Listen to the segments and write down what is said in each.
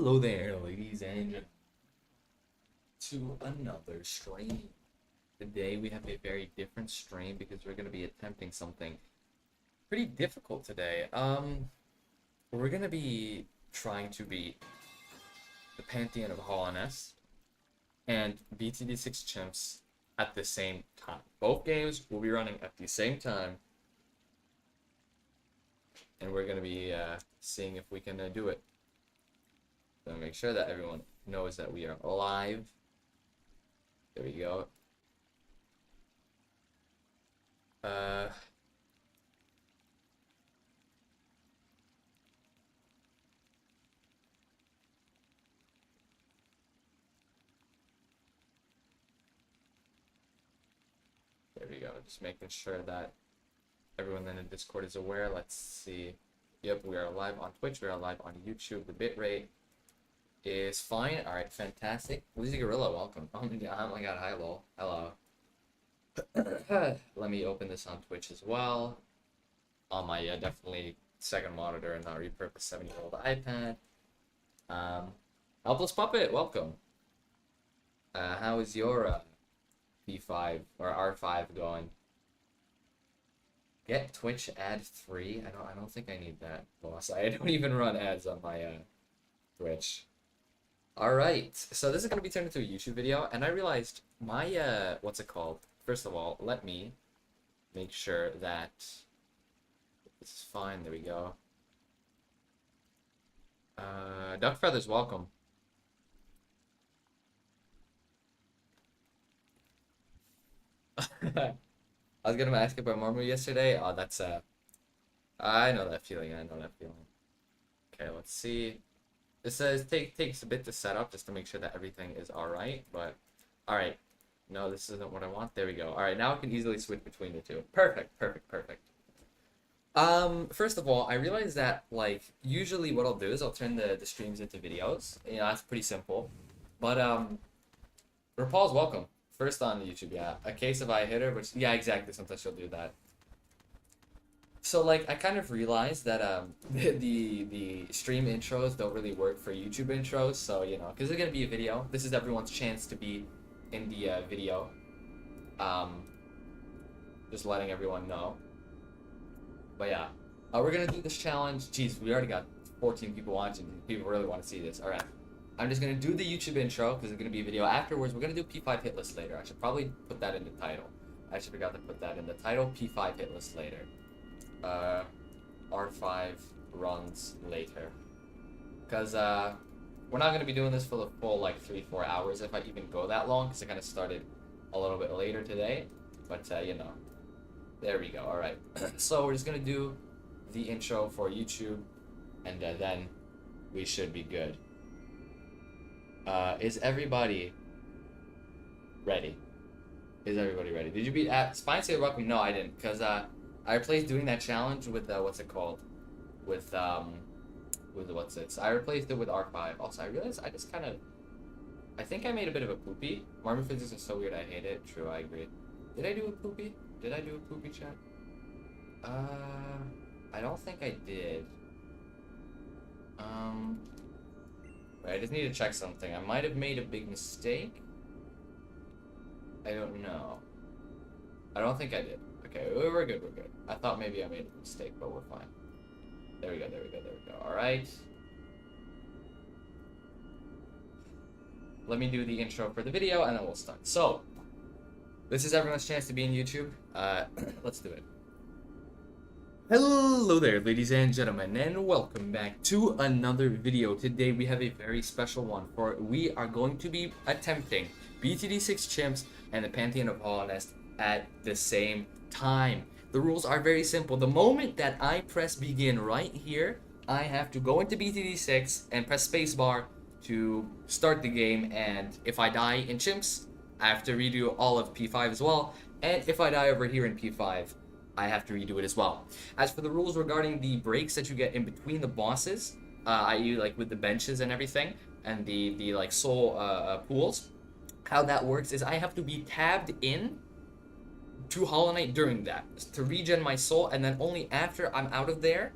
Hello there, ladies and gentlemen, to another stream. Today we have a very different stream because we're going to be attempting something pretty difficult today. We're going to be trying to beat the Pantheon of Hollowness and BTD6 chimps at the same time. Both games will be running at the same time, and we're going to be seeing if we can do it. So make sure that everyone knows that we are live. There we go. There we go. Just making sure that everyone in the Discord is aware. Let's see. Yep, we are live on Twitch. We are live on YouTube. The bitrate is fine. All right, fantastic. Lizzie Gorilla, welcome. Oh my god, hi, lol. Hello. Let me open this on Twitch as well. On my definitely second monitor and not repurposed 7-year-old iPad. Helpless Puppet, welcome. How is your P5 or R5 going? Get Twitch ad free. I don't think I need that, boss. I don't even run ads on my Twitch. All right, so this is gonna be turned into a YouTube video, and I realized my what's it called? First of all, let me make sure that this is fine. There we go. Duck Feathers, welcome. I was gonna ask about Marmu yesterday. Oh, that's I know that feeling. I know that feeling. Okay, let's see. It says takes a bit to set up just to make sure that everything is all right. But all right, no, this isn't what I want. There we go. All right, now I can easily switch between the two. Perfect, perfect, perfect. First of all, I realized that like usually what I'll do is I'll turn the streams into videos. You know, that's pretty simple. But RuPaul's welcome. First on YouTube, yeah. A case of I hit her, which yeah, exactly. Sometimes she'll do that. So like I kind of realized that the stream intros don't really work for YouTube intros. So you know, because it's gonna be a video. This is everyone's chance to be in the video. Just letting everyone know. But yeah, we're gonna do this challenge. Jeez, we already got 14 people watching. People really want to see this. All right. I'm just going to do the YouTube intro because it's going to be a video. Afterwards, we're going to do P5 hit list later. I should probably put that in the title. I actually forgot to put that in the title. P5 hit list later. R5 runs later. Because we're not going to be doing this for the full like 3-4 hours if I even go that long because I kind of started a little bit later today. But you know, there we go. All right. So we're just going to do the intro for YouTube and then we should be good. Is everybody ready? Is everybody ready? Did you beat Spine Say Welcome? No, I didn't, because I replaced doing that challenge with what's it called? With what's it? So I replaced it with R5. Also, I realized I just kind of I think I made a bit of a poopy. Marmor physics is so weird, I hate it. True, I agree. Did I do a poopy? Did I do a poopy chat? I don't think I did. I just need to check something. I might have made a big mistake. I don't know. I don't think I did. Okay, we're good, we're good. I thought maybe I made a mistake, but we're fine. There we go, there we go, there we go. Alright. Let me do the intro for the video, and then we'll start. So, this is everyone's chance to be in YouTube. Let's do it. Hello there, ladies and gentlemen, and welcome back to another video. Today we have a very special one, for we are going to be attempting BTD6 chimps and the Pantheon of Hollowness at the same time. The rules are very simple. The moment that I press begin right here, I have to go into BTD6 and press spacebar to start the game, and if I die in chimps, I have to redo all of P5 as well, and if I die over here in P5, I have to redo it as well. As for the rules regarding the breaks that you get in between the bosses, i.e. like with the benches and everything, and the like soul pools, how that works is I have to be tabbed in to Hollow Knight during that to regen my soul, and then only after I'm out of there,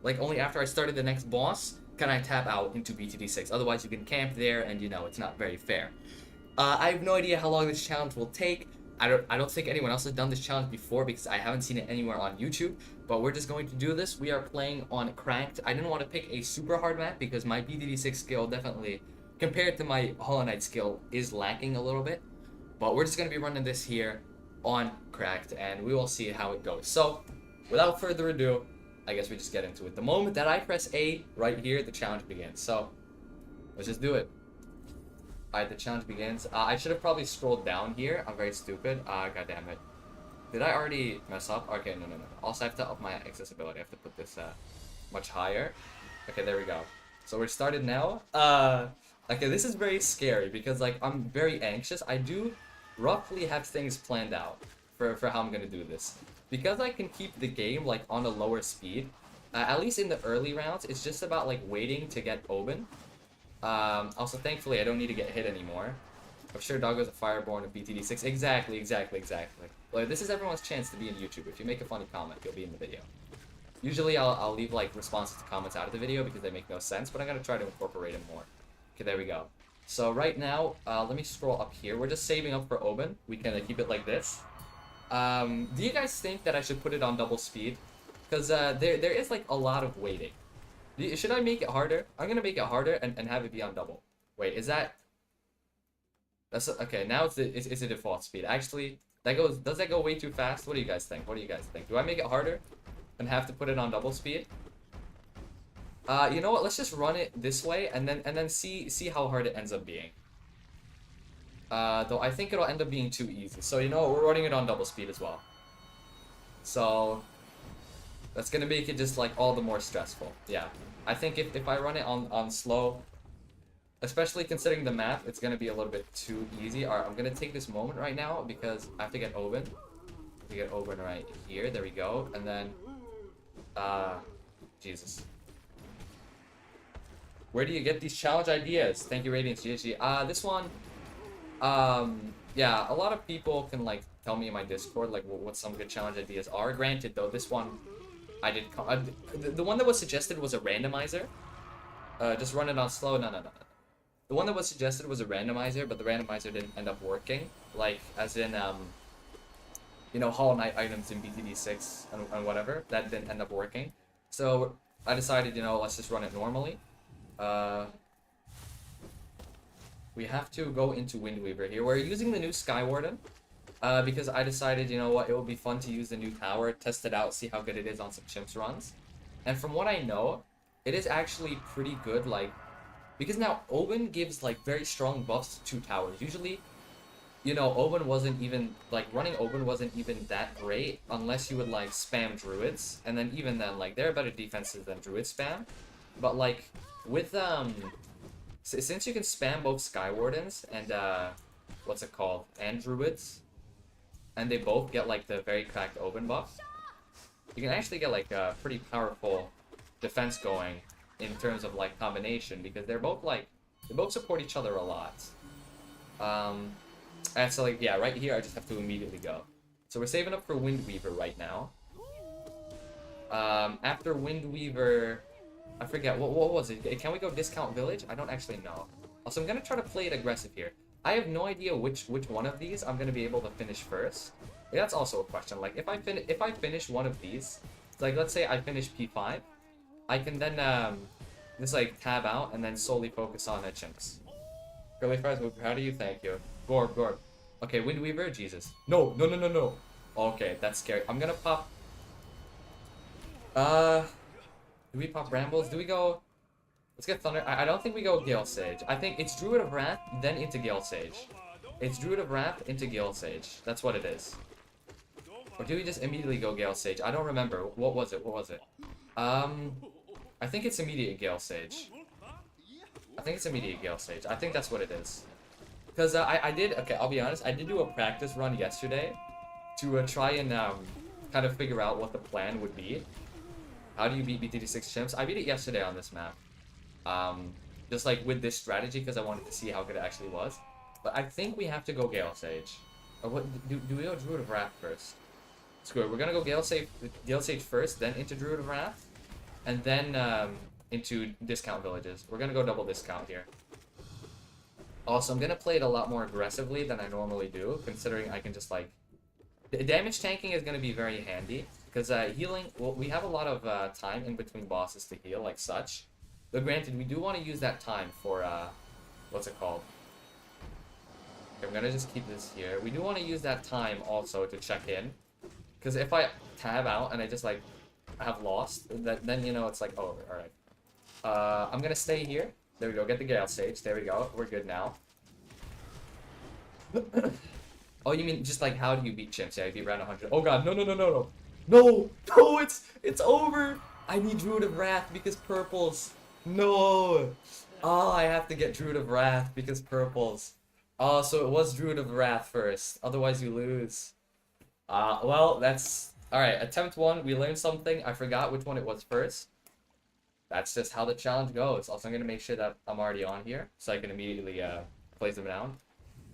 like only after I started the next boss, can I tap out into BTD6. Otherwise, you can camp there, and you know it's not very fair. I have no idea how long this challenge will take. I don't think anyone else has done this challenge before because I haven't seen it anywhere on YouTube. But we're just going to do this. We are playing on Cranked. I didn't want to pick a super hard map because my BTD6 skill definitely, compared to my Hollow Knight skill, is lacking a little bit. But we're just going to be running this here on Cracked, and we will see how it goes. So, without further ado, I guess we just get into it. The moment that I press A right here, the challenge begins. So, let's just do it. Alright, the challenge begins. I should have probably scrolled down here. I'm very stupid. God damn it. Did I already mess up? Okay, no. Also, I have to up my accessibility. I have to put this much higher. Okay, there we go. So we're started now. Okay, this is very scary because, like, I'm very anxious. I do roughly have things planned out for how I'm gonna do this. Because I can keep the game, like, on a lower speed, at least in the early rounds, it's just about, like, waiting to get Oben. Also, thankfully, I don't need to get hit anymore. I'm sure Doggo's a Fireborn of BTD6. Exactly. Like, this is everyone's chance to be in YouTube. If you make a funny comment, you'll be in the video. Usually, I'll leave, like, responses to comments out of the video because they make no sense, but I'm gonna try to incorporate them more. Okay, there we go. So, right now, let me scroll up here. We're just saving up for Oben. We can keep it like this. Do you guys think that I should put it on double speed? Because there is, like, a lot of waiting. Should I make it harder? I'm gonna make it harder and have it be on double. Wait, is that... That's okay, now it's a default speed. Actually, does that go way too fast? What do you guys think? Do I make it harder and have to put it on double speed? You know what? Let's just run it this way and then see how hard it ends up being. Though I think it'll end up being too easy. So you know what? We're running it on double speed as well. So that's gonna make it just like all the more stressful. Yeah. I think if I run it on slow, especially considering the map, it's gonna be a little bit too easy. Alright, I'm gonna take this moment right now because I have to get Oben. Right here. There we go. And then Jesus. Where do you get these challenge ideas? Thank you, Radiance GG. This one, yeah, a lot of people can like tell me in my Discord like what some good challenge ideas are. Granted, though, this one I did. The one that was suggested was a randomizer. Just run it on slow. No. The one that was suggested was a randomizer, but the randomizer didn't end up working. Like, as in, you know, Hollow Knight items in BTD6 and whatever. That didn't end up working. So I decided, you know, let's just run it normally. We have to go into Windweaver here. We're using the new Skywarden. Because I decided, you know what, it would be fun to use the new tower, test it out, see how good it is on some chimps runs. And from what I know, it is actually pretty good, like, because now Oben gives, like, very strong buffs to towers. Usually, you know, Oben wasn't even, like, running Oben wasn't even that great unless you would, like, spam Druids. And then even then, like, there are better defenses than Druid spam. But, like, with, since you can spam both Skywardens and, what's it called, and Druids, and they both get, like, the very cracked Oben buff, you can actually get, like, a pretty powerful defense going in terms of, like, combination, because they're both, like, they both support each other a lot. And so, like, yeah, right here, I just have to immediately go. So we're saving up for Windweaver right now. After Windweaver, I forget, what was it? Can we go Discount Village? I don't actually know. Also, I'm gonna try to play it aggressive here. I have no idea which one of these I'm gonna be able to finish first. Yeah, that's also a question. Like, if I finish one of these, like, let's say I finish P5, I can then just like tab out and then solely focus on chimps. Curly fries, how do you? Thank you. Gorb. Okay, Windweaver, Jesus. No. Okay, that's scary. I'm gonna pop. Do we pop Brambles? Do we go? Let's get Thunder. I don't think we go Gale Sage. I think it's Druid of Wrath, then into Gale Sage. It's Druid of Wrath into Gale Sage. That's what it is. Or do we just immediately go Gale Sage? I don't remember. What was it? I think it's immediate Gale Sage. I think that's what it is. Because I did, okay, I'll be honest, I did do a practice run yesterday to try and kind of figure out what the plan would be. How do you beat BTD6 chimps? I beat it yesterday on this map. Just like with this strategy because I wanted to see how good it actually was. But I think we have to go Gale Sage. Or what, do we go Druid of Wrath first? Screw it, we're gonna go Gale Sage first, then into Druid of Wrath. And then into discount villages. We're gonna go double discount here. Also, I'm gonna play it a lot more aggressively than I normally do, considering I can just like... Damage tanking is gonna be very handy, because healing, well, we have a lot of time in between bosses to heal, like such. But granted, we do want to use that time for, what's it called? Okay, I'm gonna just keep this here. We do want to use that time also to check in, because if I tab out and I just like have lost, then you know it's like, oh, alright. I'm gonna stay here. There we go, get the Gale Sage. There we go, we're good now. Oh, you mean just like how do you beat chimps? Yeah, you beat round 100. Oh god, no, no, no, no, no. No, no, it's over. I need Druid of Wrath because purples. No. Oh, I have to get Druid of Wrath because purples. Oh, so it was Druid of Wrath first. Otherwise you lose. Well, that's... Alright, attempt 1, we learned something. I forgot which one it was first. That's just how the challenge goes. Also, I'm going to make sure that I'm already on here, so I can immediately place them down.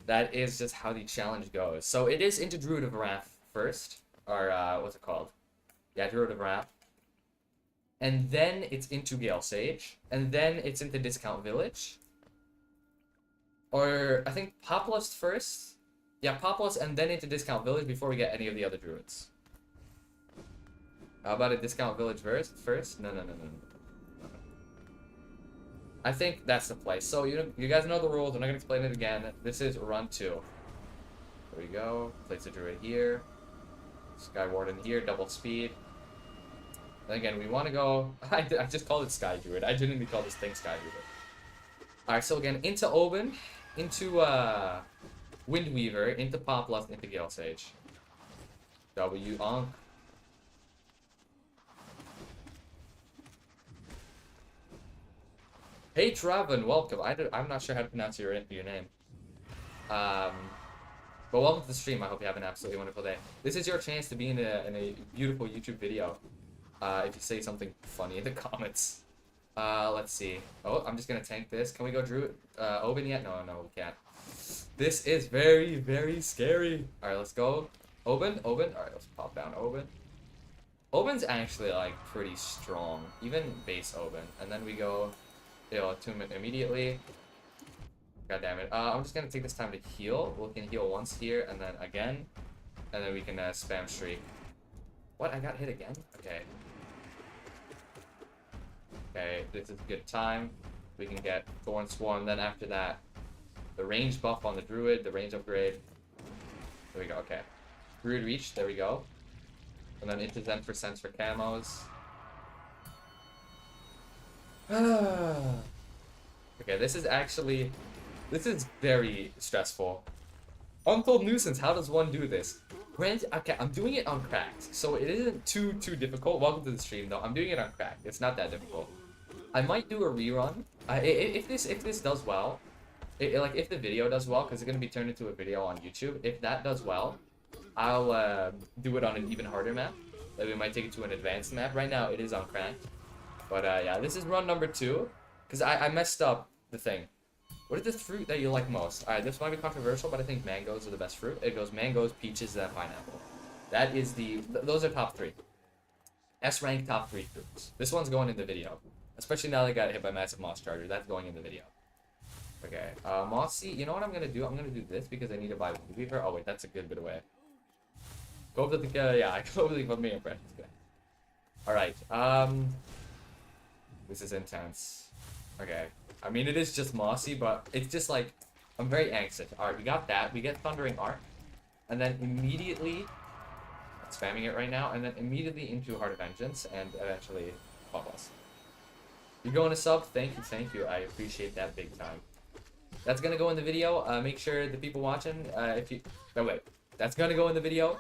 That is just how the challenge goes. So it is into Druid of Wrath first. Or, what's it called? Yeah, Druid of Wrath. And then it's into Gale Sage. And then it's into Discount Village. Or, I think Populus first? Yeah, Populus and then into Discount Village before we get any of the other druids. How about a Discount Village first? No, no, no, no, no. I think that's the place. So, you guys know the rules. I'm not going to explain it again. This is run 2. There we go. Place the druid here. Sky Warden here, double speed. And again, we want to go... I just called it Sky Druid. I didn't even call this thing Sky Druid. Alright, so again, into Oben, into Windweaver, into Populus, into Gale Sage. W Onk. Hey Traven, welcome. I'm not sure how to pronounce your name. But welcome to the stream. I hope you have an absolutely wonderful day. This is your chance to be in a beautiful YouTube video. If you say something funny in the comments. Let's see. Oh, I'm just gonna tank this. Can we go Druid Oben yet? No, no, we can't. This is very, very scary. Alright, let's go. Oben. Alright, let's pop down Oben. Oben's actually like pretty strong. Even base Oben. And then we go, you know, attunement immediately. God damn it. I'm just gonna take this time to heal. We can heal once here and then again. And then we can spam shriek. What? I got hit again? Okay. Okay, this is a good time. We can get Thorn Swarm. Then after that, the range buff on the Druid, the range upgrade. There we go, okay. Druid Reach, there we go. And then into Zen for Sense for camos. Okay, this is very stressful. Untold Nuisance, how does one do this? Okay, I'm doing it on cracked, so it isn't too difficult. Welcome to the stream, though. I'm doing it on cracked. It's not that difficult. I might do a rerun. If this does well, like if the video does well, because it's gonna be turned into a video on YouTube. If that does well, I'll do it on an even harder map. Like we might take it to an advanced map. Right now, it is on cracked. But yeah, this is run number 2, because I messed up the thing. What is the fruit that you like most? Alright, this might be controversial, but I think mangoes are the best fruit. It goes mangoes, peaches, and pineapple. That is those are top 3. S-rank top 3 fruits. This one's going in the video. Especially now they got hit by Massive Moss Charger. That's going in the video. Okay, Mossy, you know what I'm going to do? I'm going to do this because I need to buy Weaver. Oh wait, that's a good bit away. Go over to the, yeah, I go over to the main impressions. Okay. Alright, this is intense. Okay. I mean, it is just Mossy, but it's just like, I'm very anxious. Alright, we got that. We get Thundering Arc. And then immediately, I'm spamming it right now, and then immediately into Heart of Vengeance, and eventually, Populus. You're going to sub? Thank you. I appreciate that big time. That's gonna go in the video. Make sure the people watching, no wait, that's gonna go in the video.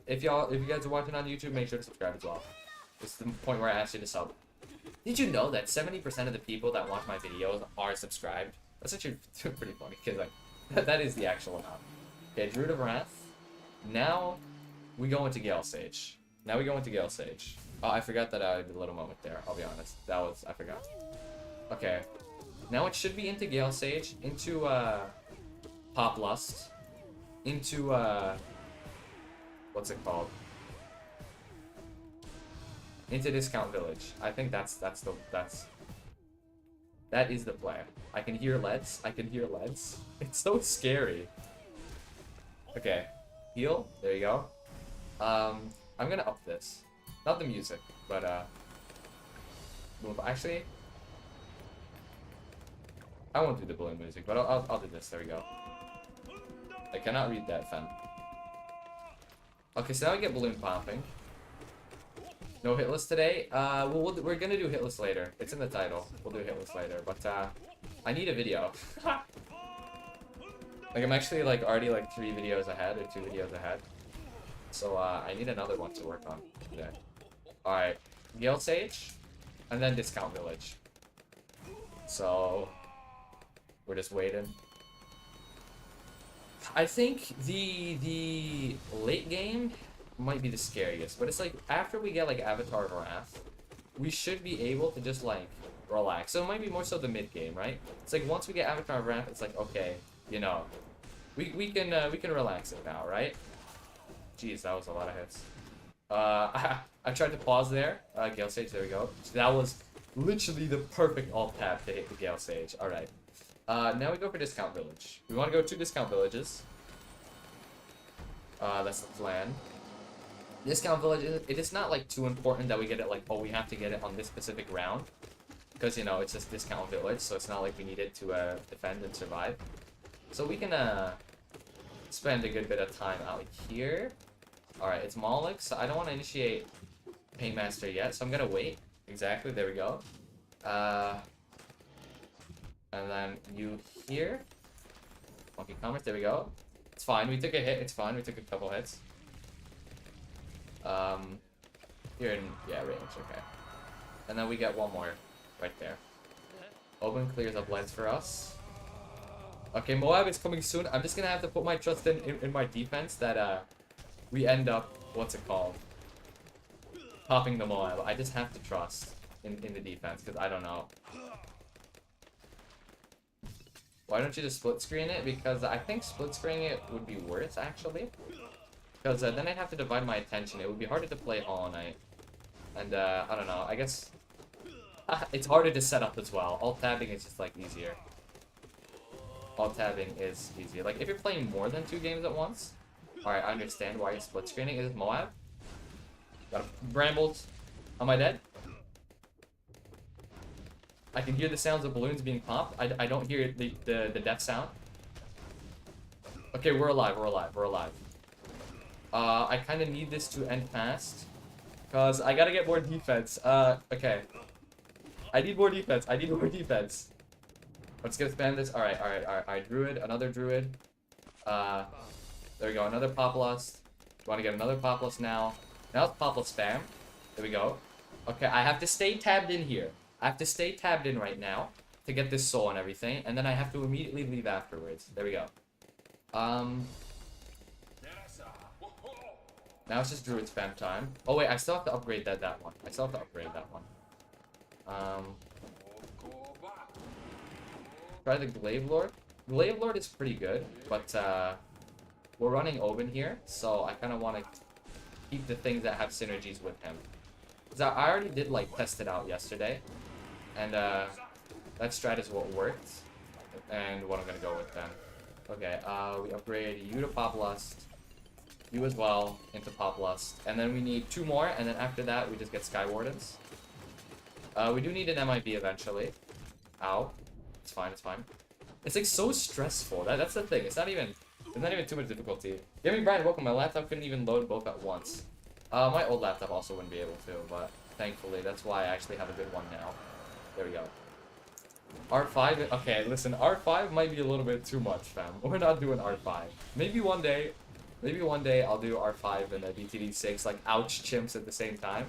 If you guys are watching on YouTube, make sure to subscribe as well. This is the point where I asked you to sub. Did you know that 70% of the people that watch my videos are subscribed? That's actually pretty funny, because like, that is the actual amount. Okay, Druid of Wrath. Now, we go into Gale Sage. Oh, I forgot that I did a little moment there, I'll be honest. I forgot. Okay. Now it should be into Gale Sage, into, Pop Lust, into, what's it called? into Discount Village. I think that is the plan. I can hear leads. I can hear leads. It's so scary. Okay, heal. There you go. I'm gonna up this. Not the music, but move. Actually, I won't do the balloon music, but I'll do this. There we go. I cannot read that, fam. Okay, so now we get balloon popping. No hitless today. We're gonna do hitless later. It's in the title. We'll do hitless later, but I need a video. Like I'm actually like already like 3 videos ahead or 2 videos ahead. So I need another one to work on today. All right, Gale Sage, and then Discount Village. So we're just waiting. I think the late game might be the scariest, but it's like after we get like Avatar of Wrath, we should be able to just like relax. So it might be more so the mid game, right? It's like once we get Avatar of Wrath, it's like okay, you know, we can relax it now, right? Jeez, that was a lot of hits. I tried to pause there. Gale Sage, there we go. So that was literally the perfect alt tab to hit the Gale Sage. All right. Now we go for Discount Village. We want to go 2 Discount Villages. That's the plan. Discount Village, it is not like too important that we get it like, oh, we have to get it on this specific round. Because, you know, it's just Discount Village, so it's not like we need it to defend and survive. So we can spend a good bit of time out here. Alright, it's Moloch, so I don't want to initiate Paintmaster yet, so I'm going to wait. Exactly, there we go. And then you here. Monkey Commerce, there we go. It's fine, we took a hit, it's fine, we took a couple hits. Here in, yeah, range, okay. And then we get one more right there. Oben clears up leads for us. Okay, Moab is coming soon. I'm just gonna have to put my trust in my defense that we end up, what's it called? Popping the Moab. I just have to trust in the defense, because I don't know. Why don't you just split screen it? Because I think split screening it would be worse, actually. Because then I'd have to divide my attention. It would be harder to play Hollow Knight. And, I don't know. I guess it's harder to set up as well. Alt-tabbing is just, like, easier. Alt-tabbing is easier. Like, if you're playing more than 2 games at once, alright, I understand why you're split screening. Is it Moab? Got a Brambles. Am I dead? I can hear the sounds of balloons being popped. I don't hear the death sound. Okay, we're alive, we're alive, we're alive. I kind of need this to end fast. Because I gotta get more defense. Okay. I need more defense, I need more defense. Let's get spam this. Alright, Druid, another Druid. There we go, another Populus. We want to get another Populus now. Now it's Populus spam. There we go. Okay, I have to stay tabbed in here. I have to stay tabbed in right now to get this soul and everything, and then I have to immediately leave afterwards. There we go. Now it's just Druid spam time. Oh wait, I still have to upgrade that one. I still have to upgrade that one. Try the Glaive Lord. Glaive Lord is pretty good, but we're running Oben here, so I kind of want to keep the things that have synergies with him. Because I already did like test it out yesterday, and that strat is what worked, and what I'm gonna go with then. Okay, we upgrade you to Poplust, you as well into Poplust, and then we need 2 more, and then after that we just get Sky Wardens. We do need an MIB eventually. Ow. It's fine, it's fine. It's like so stressful. That's the thing. It's not even too much difficulty. Give me Brian, welcome. My laptop couldn't even load both at once. My old laptop also wouldn't be able to, but thankfully that's why I actually have a good one now. There we go. R5, okay, listen, R5 might be a little bit too much, fam. We're not doing R5. Maybe one day I'll do R5 and a BTD6, like ouch chimps at the same time.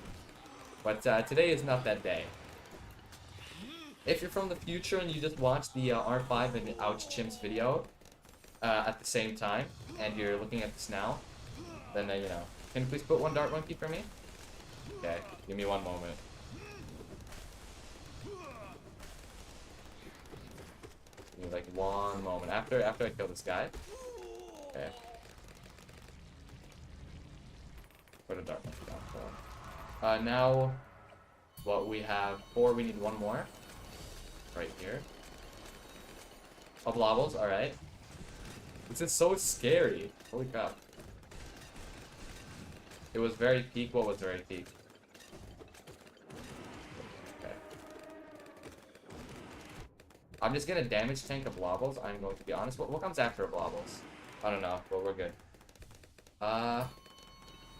But today is not that day. If you're from the future and you just watch the R5 and the ouch chimps video at the same time, and you're looking at this now, then you know. Can you please put 1 Dart Monkey for me? Okay, give me 1 moment. Give me like 1 moment. After I kill this guy. Okay. Put a Dart Monkey down for him. Now Well, we have 4. We need 1 more. Right here. Oh, blobbles. Alright. This is so scary. Holy crap. It was very peak. What was very peak? Okay. I'm just gonna damage tank a blobbles. I'm going to be honest. What comes after a blobbles? I don't know, but we're good.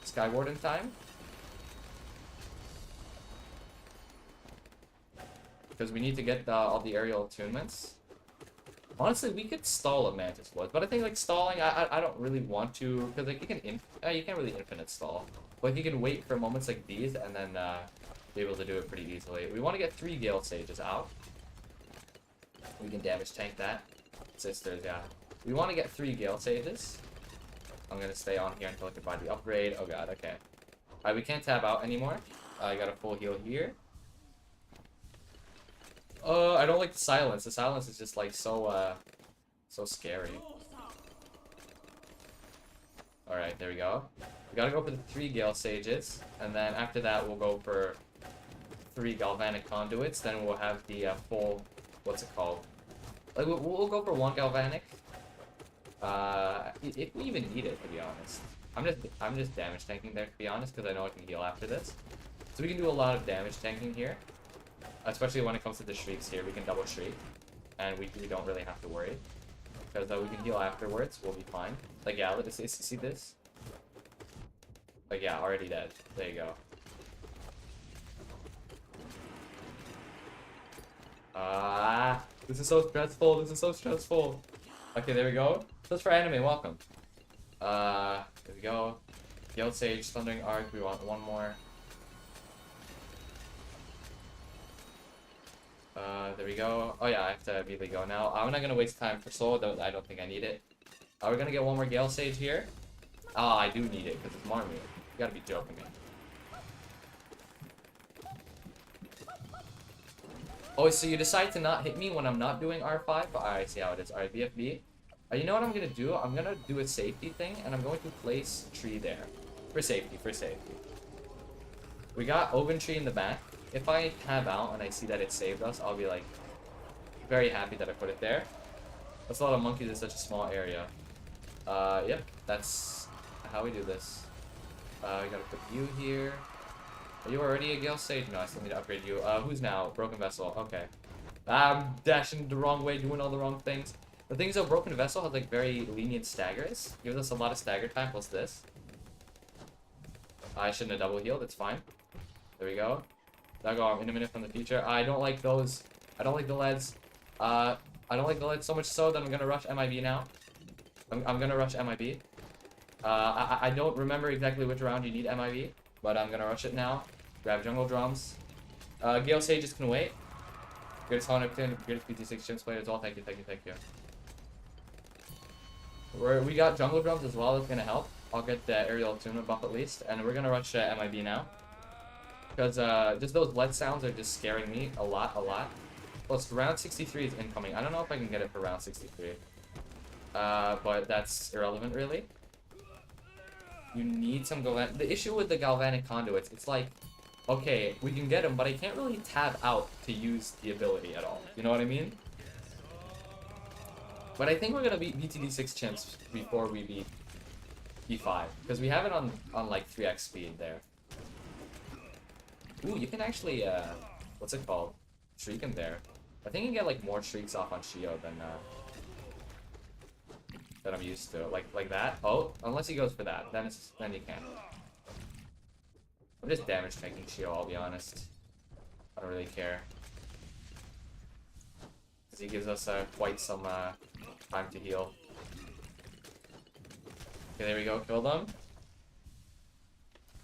Skywarden time? Because we need to get all the aerial attunements. Honestly, we could stall a Mantis Blood, but I think like stalling, I don't really want to, because like you can't really infinite stall. But you can wait for moments like these and then be able to do it pretty easily. We want to get 3 Gale Sages out. We can damage tank that. Sisters, yeah. We want to get 3 Gale Sages. I'm gonna stay on here until I can buy the upgrade. Oh god, okay. Alright, we can't tab out anymore. I got a full heal here. I don't like the silence. The silence is just like so scary. Alright, there we go. We gotta go for the 3 Gale Sages, and then after that we'll go for 3 Galvanic Conduits, then we'll have the full, what's it called? Like, we'll go for 1 Galvanic. If we even need it, to be honest. I'm just damage tanking there, to be honest, because I know I can heal after this. So we can do a lot of damage tanking here. Especially when it comes to the shrieks here, we can double shriek. And we don't really have to worry. Because we can heal afterwards, we'll be fine. Like, yeah, let's see this? Like, yeah, already dead. There you go. This is so stressful, this is so stressful. Okay, there we go. Just for anime, welcome. There we go. Gale Sage, Thundering Arc, we want 1 more. There we go. Oh yeah, I have to immediately go now. I'm not gonna waste time for soul, though I don't think I need it. We're gonna get 1 more Gale Sage here. I do need it, because it's Marmu. You gotta be joking me. Oh, so you decide to not hit me when I'm not doing R5? I see how it is. Alright, BFB. You know what I'm gonna do? I'm gonna do a safety thing, and I'm going to place tree there. For safety, for safety. We got Oven Tree in the back. If I tab out and I see that it saved us, I'll be like very happy that I put it there. That's a lot of monkeys in such a small area. Yep, that's how we do this. We gotta put you here. Are you already a Gale Sage? No, I still need to upgrade you. Who's now? Broken Vessel. Okay. I'm dashing the wrong way, doing all the wrong things. The thing is, though, Broken Vessel has like very lenient staggers. Gives us a lot of stagger time. What's this? I shouldn't have double healed. It's fine. There we go. Dug arm in a minute from the future. I don't like those. I don't like the leads. I don't like the leads so much so that I'm gonna rush MIB now. I'm gonna rush MIB. I don't remember exactly which round you need MIB, but I'm gonna rush it now. Grab jungle drums. Gale Sages can wait. Greatest Honor, greatest PT6 chimps player as well. Thank you, thank you, thank you. We got jungle drums as well. That's gonna help. I'll get the aerial attunement buff at least, and we're gonna rush MIB now. Because just those lead sounds are just scaring me a lot. Plus, round 63 is incoming. I don't know if I can get it for round 63. But that's irrelevant, really. You need some galvanic. The issue with the galvanic conduits, it's like, okay, we can get them, but I can't really tab out to use the ability at all. You know what I mean? But I think we're gonna beat BTD6 chimps before we beat B5, because we have it on like 3x speed there. Ooh, you can actually, what's it called? Shriek him there. I think you can get like more shrieks off on Shio than I'm used to. Like that. Oh, unless he goes for that, then you can. I'm just damage tanking Shio, I'll be honest. I don't really care. Because he gives us quite some time to heal. Okay, there we go, kill them.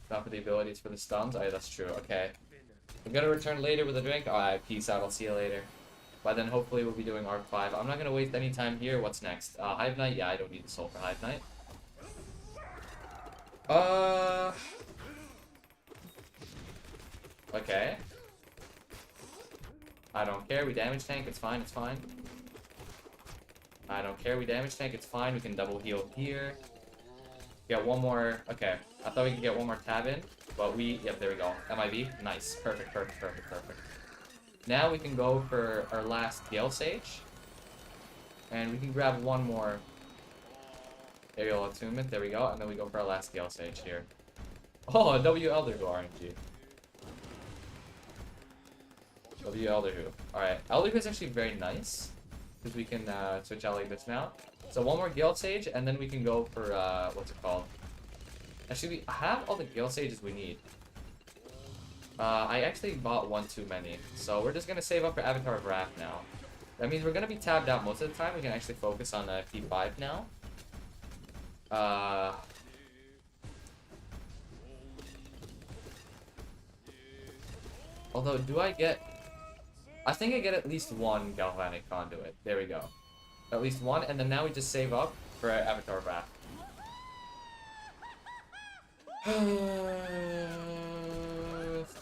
Not for the abilities for the stuns. Oh, yeah, that's true. Okay. I'm gonna return later with a drink. Alright, peace out. I'll see you later. By then, hopefully, we'll be doing Arc 5. I'm not gonna waste any time here. What's next? Hive Knight? Yeah, I don't need the soul for Hive Knight. Okay. I don't care. We damage tank. It's fine. It's fine. I don't care. We damage tank. It's fine. We can double heal here. Get 1 more. Okay. I thought we could get 1 more tab in, But yep, there we go. MIV, nice, perfect, perfect, perfect, perfect. Now we can go for our last Gale Sage. And we can grab one more aerial attunement, there we go, and then we go for our last Gale Sage here. Oh, W Elder Who RNG. W Elder Who. Alright, Elder Who is actually very nice. Because we can switch out like this now. So one more Gale Sage, and then we can go for, what's it called? Actually, we have all the Gale Sages we need. I actually bought one too many. So we're just going to save up for Avatar of Wrath now. That means we're going to be tabbed out most of the time. We can actually focus on P5 now. Although, do I get... I think I get at least one Galvanic Conduit. There we go. At least one, and then now we just save up for Avatar of Wrath.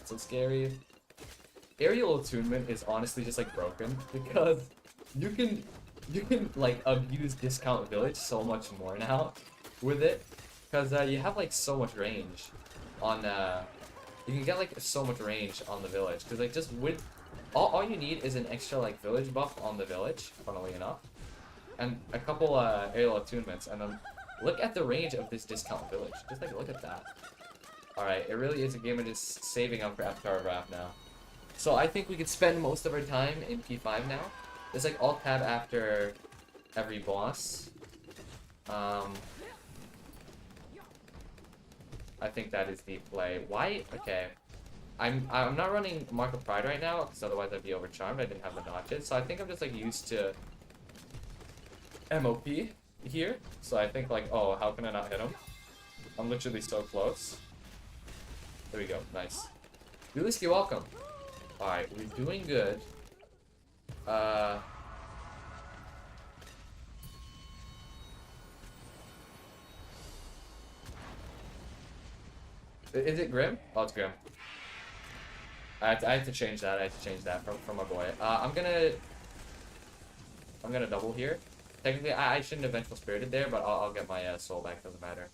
So scary. Aerial attunement is honestly just like broken because you can like abuse Discount Village so much more now with it because you have like so much range on you can get like so much range on the village because like just with all you need is an extra like village buff on the village, funnily enough, and a couple aerial attunements, and then look at the range of this Discount Village. Just like look at that. Alright, it really is a game of just saving up for Avatar of Wrath now. So I think we could spend most of our time in P5 now. It's like alt tab after every boss. I think that is the play. Why? Okay. I'm not running Mark of Pride right now, because otherwise I'd be overcharmed. I didn't have the notches. So I think I'm just like used to MOP here. So I think like, oh, how can I not hit him? I'm literally so close. There we go. Nice. Duelist, you're welcome. Alright, we're doing good. Is it Grim? Oh, it's Grim. I have to change that. I have to change that from my boy. I'm gonna double here. Technically, I shouldn't have Vengeful Spirited there, but I'll get my soul back. Doesn't matter.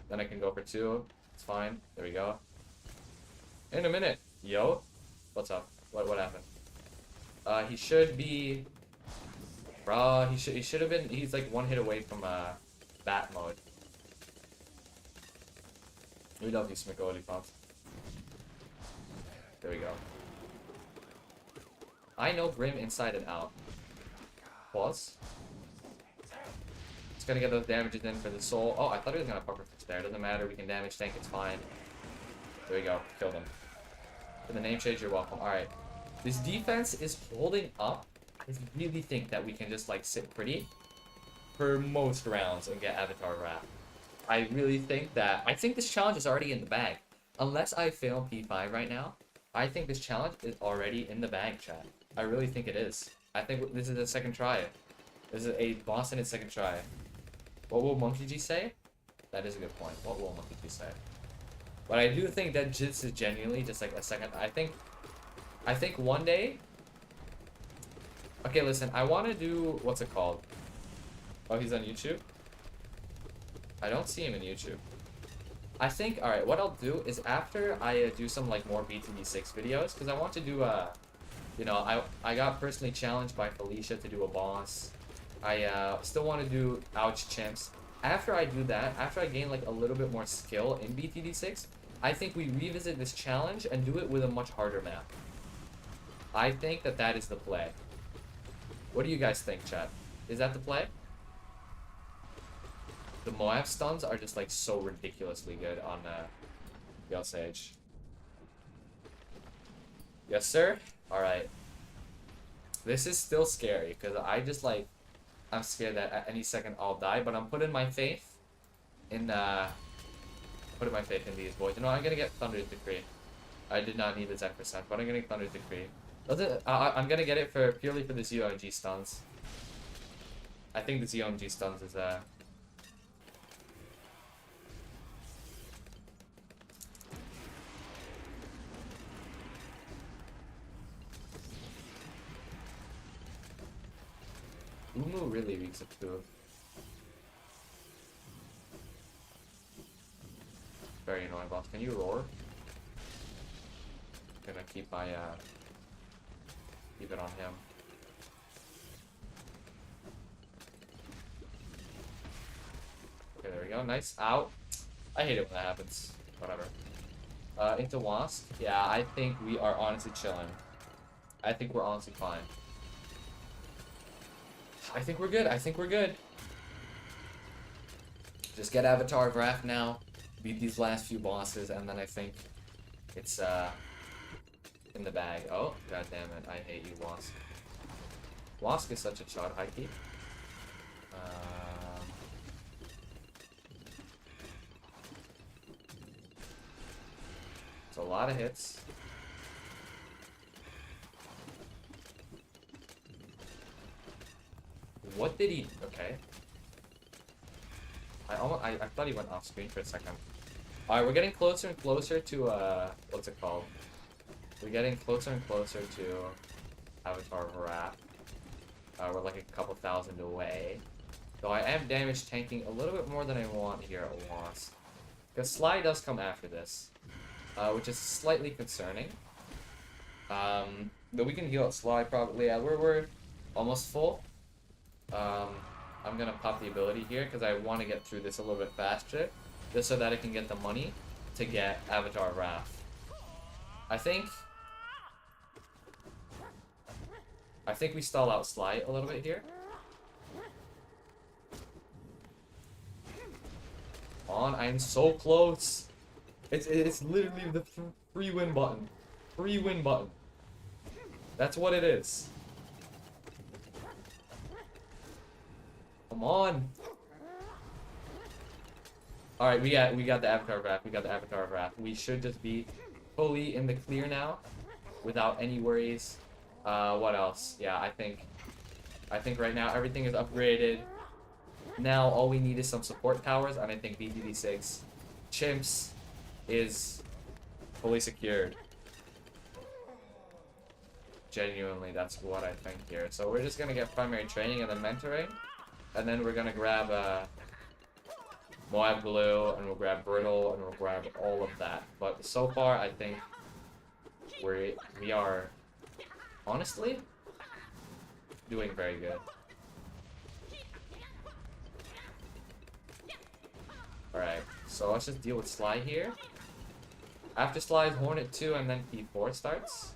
Then I can go for 2. It's fine. There we go. In a minute. Yo. What's up? What happened? He should be... Bruh, he should have been... He's like 1 hit away from bat mode. We love you, Smickoli Pumps. There we go. I know Grim inside and out. Pause. Just gonna get those damages in for the soul. Oh, I thought he was gonna puffer fist there. Doesn't matter. We can damage tank. It's fine. There we go. Killed him. For the name change, you're welcome. Alright. This defense is holding up. I really think that we can just like sit pretty for most rounds and get Avatar Wrath. I really think that... I think this challenge is already in the bag. Unless I fail P5 right now, I think this challenge is already in the bag, chat. I really think it is. I think this is a second try. This is a boss in its second try. What will Monkey G say? That is a good point. What will Monkey G say? But I do think that Jits is genuinely just like a second... I think one day... Okay, listen. I want to do... What's it called? Oh, he's on YouTube? I don't see him in YouTube. I think, alright, what I'll do is after I do some like more BTD6 videos, because I want to do you know, I got personally challenged by Felicia to do a boss. I still want to do Ouch Chimps. After I do that, after I gain like a little bit more skill in BTD6, I think we revisit this challenge and do it with a much harder map. I think that that is the play. What do you guys think, chat? Is that the play? The Moab stuns are just like so ridiculously good on Gale Sage. Yes, sir? Alright. This is still scary because I just like... I'm scared that at any second I'll die, but I'm putting my faith in putting my faith in these boys. You know, I'm gonna get Thunder's Decree. I did not need the 10%, but I'm gonna get Thunder's Decree. I'm gonna get it purely for the ZOMG stuns. I think the ZOMG stuns is Umu really reeks of poo. Very annoying, boss. Can you roar? Gonna keep my keep it on him. Okay, there we go. Nice. Out. I hate it when that happens. Whatever. Into Wasp. Yeah, I think we are honestly chilling. I think we're honestly fine. I think we're good. I think we're good. Just get Avatar of Wrath now. Beat these last few bosses, and then I think it's in the bag. Oh, god damn it. I hate you, Wask. Wask is such a chod hikey. It's a lot of hits. What did he... Okay. I thought he went off screen for a second. Alright, we're getting closer and closer to, what's it called? We're getting closer and closer to Avatar of Wrath. We're like a couple thousand away. Though I am damage tanking a little bit more than I want here at once. Because Sly does come after this. Which is slightly concerning. Though we can heal at Sly probably. Yeah, we're almost full. I'm gonna pop the ability here because I want to get through this a little bit faster. Just so that I can get the money to get Avatar of Wrath. I think we stall out Sly a little bit here. On, I'm so close. It's literally the free win button. Free win button. That's what it is. Come on. All right, we got the Avatar of Wrath. We got the Avatar of Wrath. We should just be fully in the clear now, without any worries. What else? Yeah, I think right now everything is upgraded. Now all we need is some support towers, and I think BGD6 chimps is fully secured. Genuinely, that's what I think here. So we're just gonna get primary training and then mentoring, and then we're gonna grab Moab Glue, and we'll grab Brittle, and we'll grab all of that. But so far, I think we are honestly doing very good. Alright, so let's just deal with Sly here. After Sly's Hornet 2 and then P4 starts.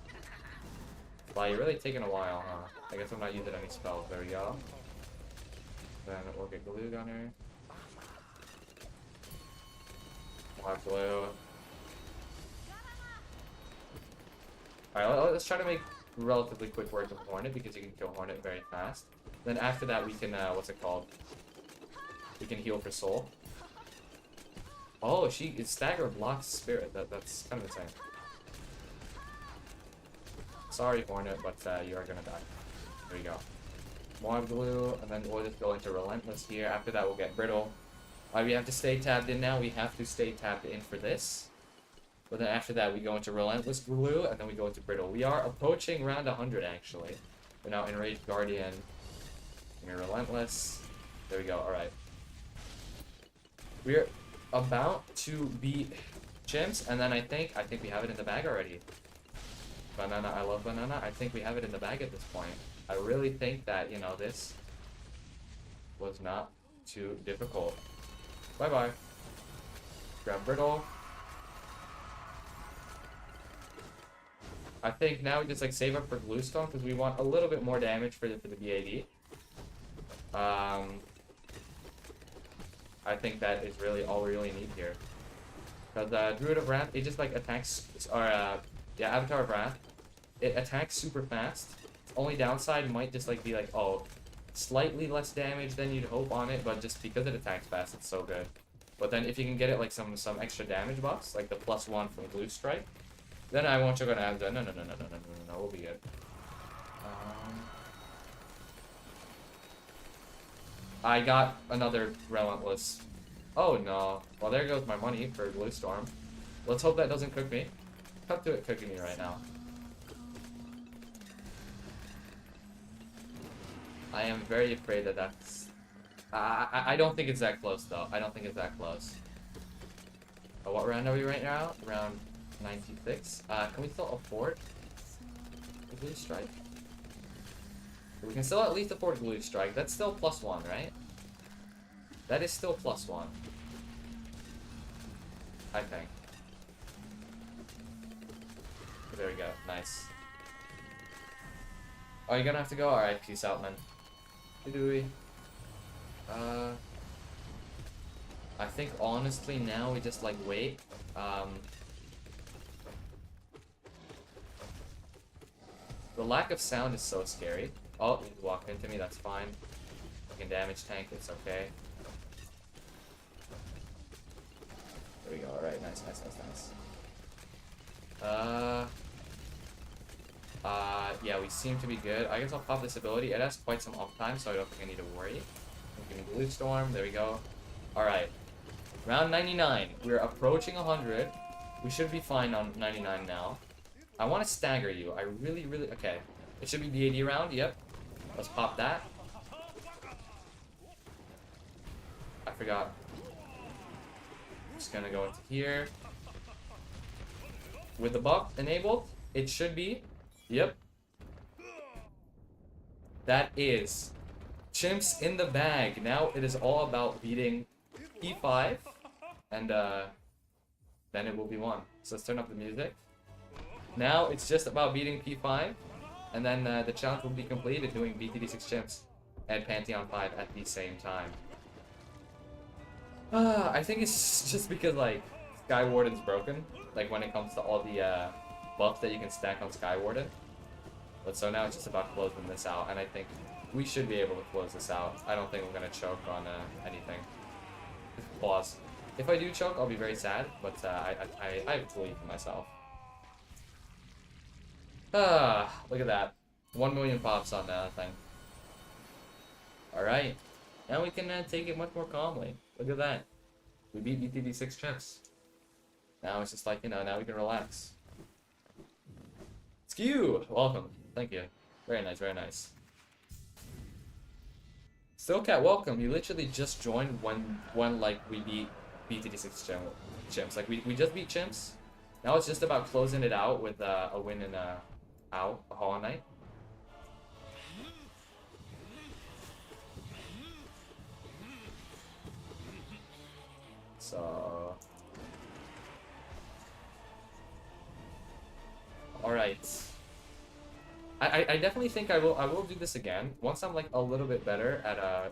Sly, you're really taking a while, huh? I guess I'm not using any spells. There we go. Then we'll get Glue Gunner. We'll have Glue. Alright, let's try to make relatively quick work of Hornet because you can kill Hornet very fast. Then after that we can, what's it called? We can heal for Soul. Oh, it's Stagger blocks Spirit. That's kind of insane. Sorry, Hornet, but you are gonna die. There you go. Moab Glue, and then we'll just go into Relentless here. After that, we'll get Brittle. We have to stay tabbed in now. We have to stay tabbed in for this. But then after that, we go into Relentless Glue, and then we go into Brittle. We are approaching round 100, actually. We're now Enraged Guardian. We're Relentless. There we go. All right. We're about to beat chimps, and then I think we have it in the bag already. Banana, I love banana. I think we have it in the bag at this point. I really think that, you know, this was not too difficult. Bye-bye. Grab Brittle. I think now we just like save up for Bluestone because we want a little bit more damage for the BAD. I think that is really all we really need here. Because Druid of Wrath, it just like attacks, or yeah, Avatar of Wrath, it attacks super fast. Only downside might just like be like, oh, slightly less damage than you'd hope on it, but just because it attacks fast, it's so good. But then if you can get it like some extra damage buffs, like the +1 from Blue Strike, then I want you to go to Avatar. No, we'll be good. I got another Relentless. Oh no. Well, there goes my money for Blue Storm. Let's hope that doesn't cook me. Cut to it cooking me right now. I am very afraid that that's... I don't think it's that close, though. I don't think it's that close. What round are we right now? Round 96. Can we still afford the blue strike? We can still at least afford blue strike. That's still +1, right? That is still +1. I think. There we go. Nice. Oh, you're gonna have to go? Alright, peace out, man. Do-do-we? I think honestly now we just like wait. The lack of sound is so scary. Oh, you walked into me, that's fine. Fucking damage tank, it's okay. There we go, alright, nice. Yeah, we seem to be good. I guess I'll pop this ability. It has quite some uptime, so I don't think I need to worry. Give me Blue Storm, there we go. Alright. Round 99. We're approaching 100. We should be fine on 99 now. I want to stagger you. I really... Okay. It should be the 80 round, yep. Let's pop that. I forgot. Just gonna go into here. With the buff enabled, it should be... Yep. That is chimps in the bag. Now it is all about beating P5, and then it will be won. So let's turn up the music. Now it's just about beating P5, and then the challenge will be completed doing BTD6 chimps and Pantheon 5 at the same time. I think it's just because like Skywarden's broken, like when it comes to all the buffs that you can stack on Skywarden. But so now it's just about closing this out, and I think we should be able to close this out. I don't think we're gonna choke on anything. Pause. If I do choke, I'll be very sad, but I believe in myself. Look at that. 1 million pops on that thing. Alright. Now we can take it much more calmly. Look at that. We beat BTD6 chimps. Now it's just like, you know, now we can relax. Skew! Welcome. Thank you. Very nice, very nice. Stillcat, welcome. You literally just joined when like we beat BTD6 chimps. Like we just beat chimps. Now it's just about closing it out with a win in a Hollow Knight. So alright. I definitely think I will do this again. Once I'm like a little bit better at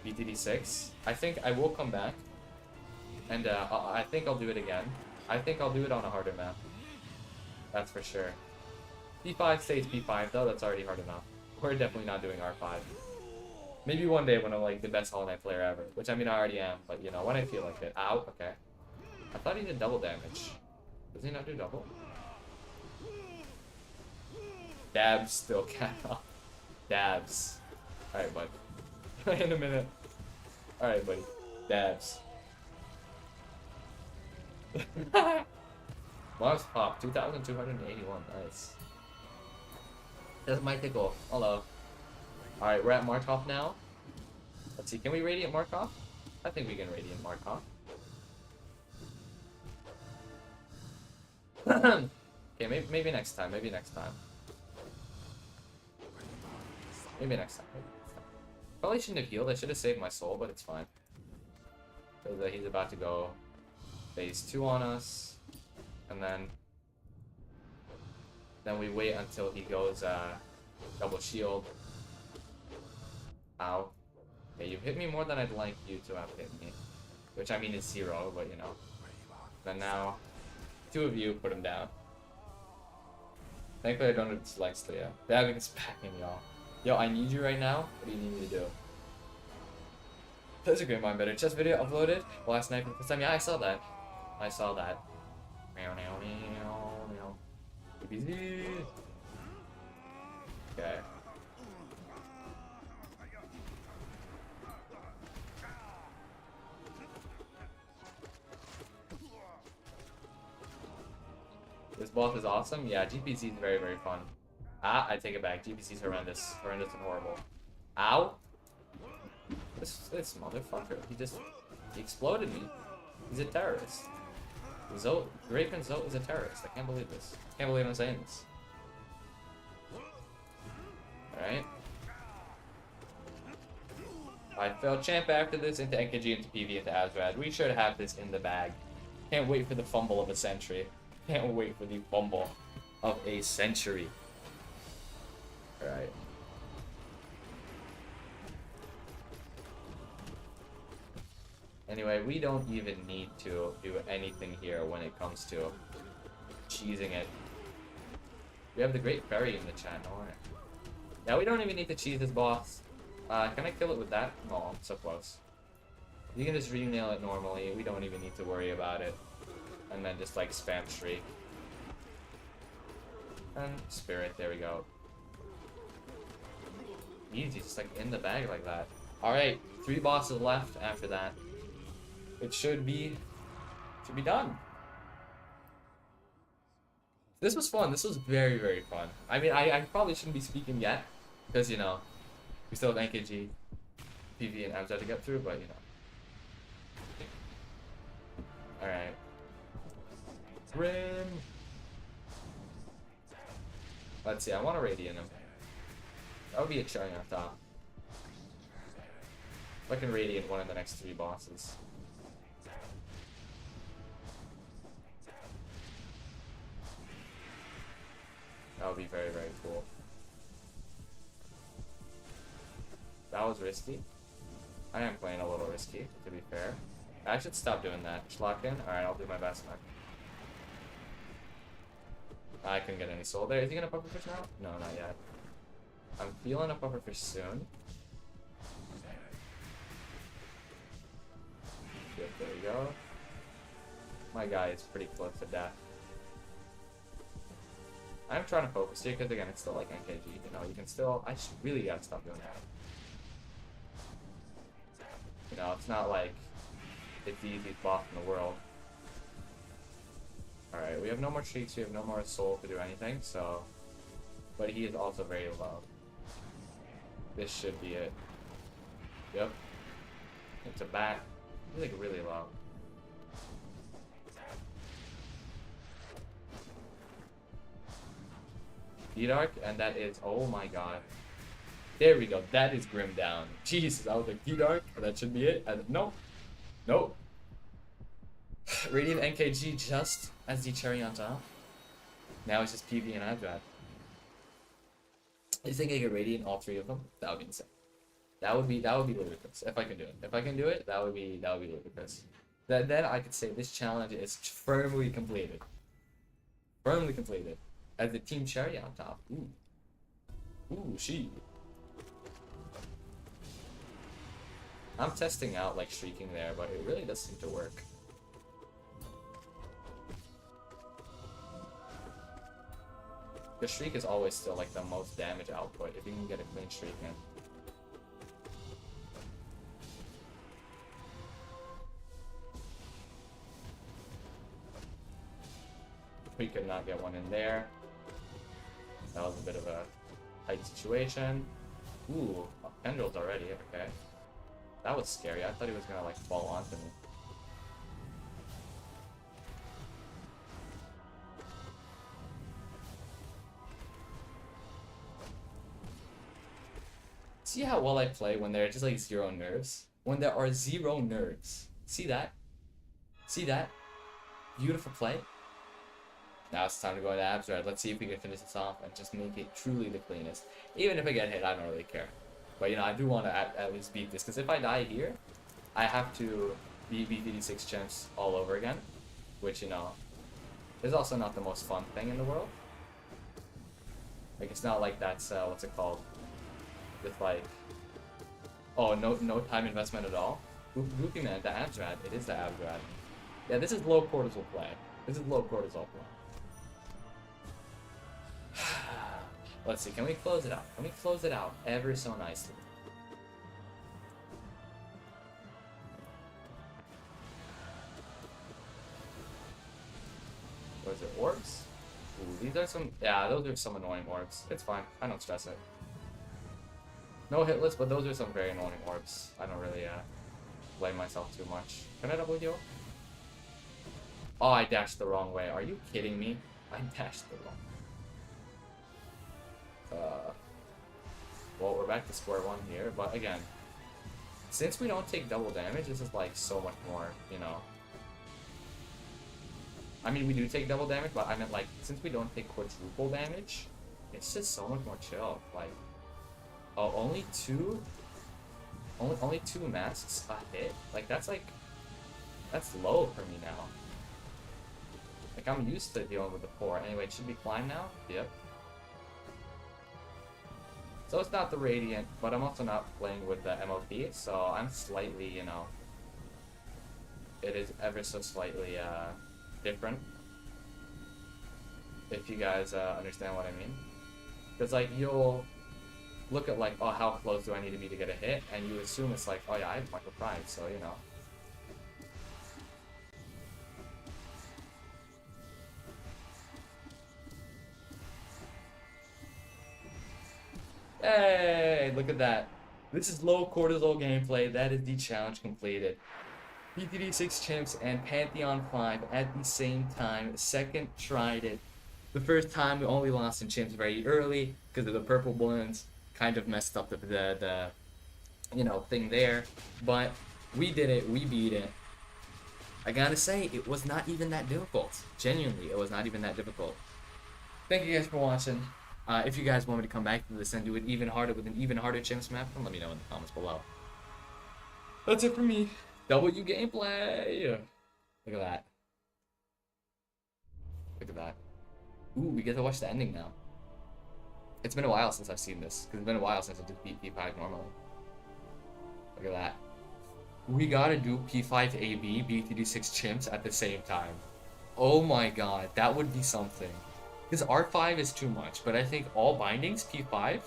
BTD6, I think I will come back. And I think I'll do it again. I think I'll do it on a harder map. That's for sure. P5 stays P5 though, that's already hard enough. We're definitely not doing R5. Maybe one day when I'm like the best Hollow Knight player ever. Which I mean I already am, but you know, when I feel like it. Ow, okay. I thought he did double damage. Does he not do double? Dabs still cat off. Dabs. Alright, bud. In a minute. Alright, buddy. Dabs. Mobs pop. 2,281. Nice. That's my tickle. Hello. Alright, we're at Markov now. Let's see. Can we Radiant Markov? I think we can Radiant Markov. Okay, maybe next time. Maybe next time. Maybe next time. Probably shouldn't have healed. I should have saved my soul, but it's fine. Because he's about to go phase 2 on us. And then we wait until he goes double shield. Ow. Okay, you've hit me more than I'd like you to have hit me. Which I mean is 0, but you know. Then now, 2 of you put him down. Thankfully I don't have dyslexia. Dabbing is packing y'all. Yo, I need you right now. What do you need me to do? That's a great mind better. Chess video uploaded last night for the first time. Yeah, I saw that. I saw that. Meow, meow, meow, meow. Okay. This boss is awesome. Yeah, GPC is very, very fun. I take it back. GPC is horrendous. Horrendous and horrible. Ow! This motherfucker. He exploded me. He's a terrorist. Zoe, Raven Zoe is a terrorist. I can't believe this. Can't believe I'm saying this. Alright. I failed champ after this, into NKG, into PV, into Azrad. We should have this in the bag. Can't wait for the fumble of a century. Can't wait for the fumble of a century. Alright. Anyway, we don't even need to do anything here when it comes to cheesing it. We have the Great Fairy in the chat, don't worry. Yeah, we don't even need to cheese this boss. Can I kill it with that? Oh, I'm so close. You can just re-nail it normally. We don't even need to worry about it. And then just like spam shriek. And spirit, there we go. Easy, just like in the bag like that. Alright, 3 bosses left after that. It should be done. This was fun. This was very, very fun. I mean, I probably shouldn't be speaking yet. Because, you know, we still have NKG, PV, and Amzad to get through, but, you know. Alright. Grim. Let's see, I want to Radiant him. That would be a cherry on top. If I can Radiant one of the next 3 bosses. That would be very, very cool. That was risky. I am playing a little risky, to be fair. I should stop doing that. Schlock in? Alright, I'll do my best, man. I couldn't get any soul there. Is he gonna pufferfish now? No, not yet. I'm feeling a pufferfish soon. Yep, there we go. My guy is pretty close to death. I'm trying to focus here because again, it's still like NKG. You know, you can still. I really gotta stop doing that. You know, it's not like it's the easiest boss in the world. Alright, we have no more streaks, we have no more soul to do anything, so... But he is also very low. This should be it. Yep. It's a bat. He's like really low. D-Dark, and that is... Oh my god. There we go, that is Grim down. Jesus, I was like, D-Dark, that should be it. And nope. Nope. Radiant NKG just as the cherry on top. Now it's just PV and Adrad. I think I could Radiant all 3 of them. That would be insane. That would be ludicrous if I can do it. If I can do it, that would be ludicrous. Then I could say this challenge is firmly completed. Firmly completed. As the team cherry on top. Ooh. Ooh, she. I'm testing out like shrieking there, but it really does seem to work. The shriek is always still like the most damage output if you can get a clean shriek in. We could not get one in there. That was a bit of a tight situation. Ooh, tendrils already, okay. That was scary. I thought he was gonna like fall onto me. See how well I play when there are just like 0 nerves? When there are 0 nerves. See that? See that? Beautiful play. Now it's time to go into Abstract. Let's see if we can finish this off and just make it truly the cleanest. Even if I get hit, I don't really care. But you know, I do want to at least beat this, because if I die here, I have to beat VD6 chimps all over again. Which, you know, is also not the most fun thing in the world. Like, it's not like that's, what's it called? With like, oh, no time investment at all. Goofy man, the Abstrad. It is the Abstrad. Yeah, this is low cortisol play. This is low cortisol play. Let's see, can we close it out? Can we close it out ever so nicely? What is it, orbs? Ooh, these are some, yeah, those are some annoying orbs. It's fine, I don't stress it. No hitless, but those are some very annoying orbs. I don't really blame myself too much. Can I double heal? Oh, I dashed the wrong way. Are you kidding me? I dashed the wrong way. Well, we're back to square one here, but again, since we don't take double damage, this is like so much more, you know. I mean, we do take double damage, but I meant like, since we don't take quadruple damage, it's just so much more chill. Like, oh, only two masks a hit? Like, that's low for me now. Like, I'm used to dealing with the 4. Anyway, it should be climb now? Yep. So it's not the Radiant, but I'm also not playing with the MOP, so I'm slightly, you know, it is ever so slightly, different. If you guys, understand what I mean. Because, like, you'll look at, like, oh, how close do I need to be to get a hit? And you assume it's like, oh yeah, I have Micro Prime, so, you know. Hey, look at that. This is low cortisol gameplay. That is the challenge completed. BTD 6 chimps and Pantheon 5 at the same time. Second tried it. The first time we only lost in chimps very early because of the purple balloons. Kind of messed up the you know, thing there. But we did it. We beat it. I gotta say, it was not even that difficult. Genuinely, it was not even that difficult. Thank you guys for watching. If you guys want me to come back to this and do it even harder with an even harder chimps map, then let me know in the comments below. That's it for me. W gameplay. Look at that. Look at that. Ooh, we get to watch the ending now. It's been a while since I've seen this, because it's been a while since I did P5 normally. Look at that. We gotta do P5 AB, BTD6 chimps at the same time. Oh my god, that would be something. Because R5 is too much, but I think all bindings, P5,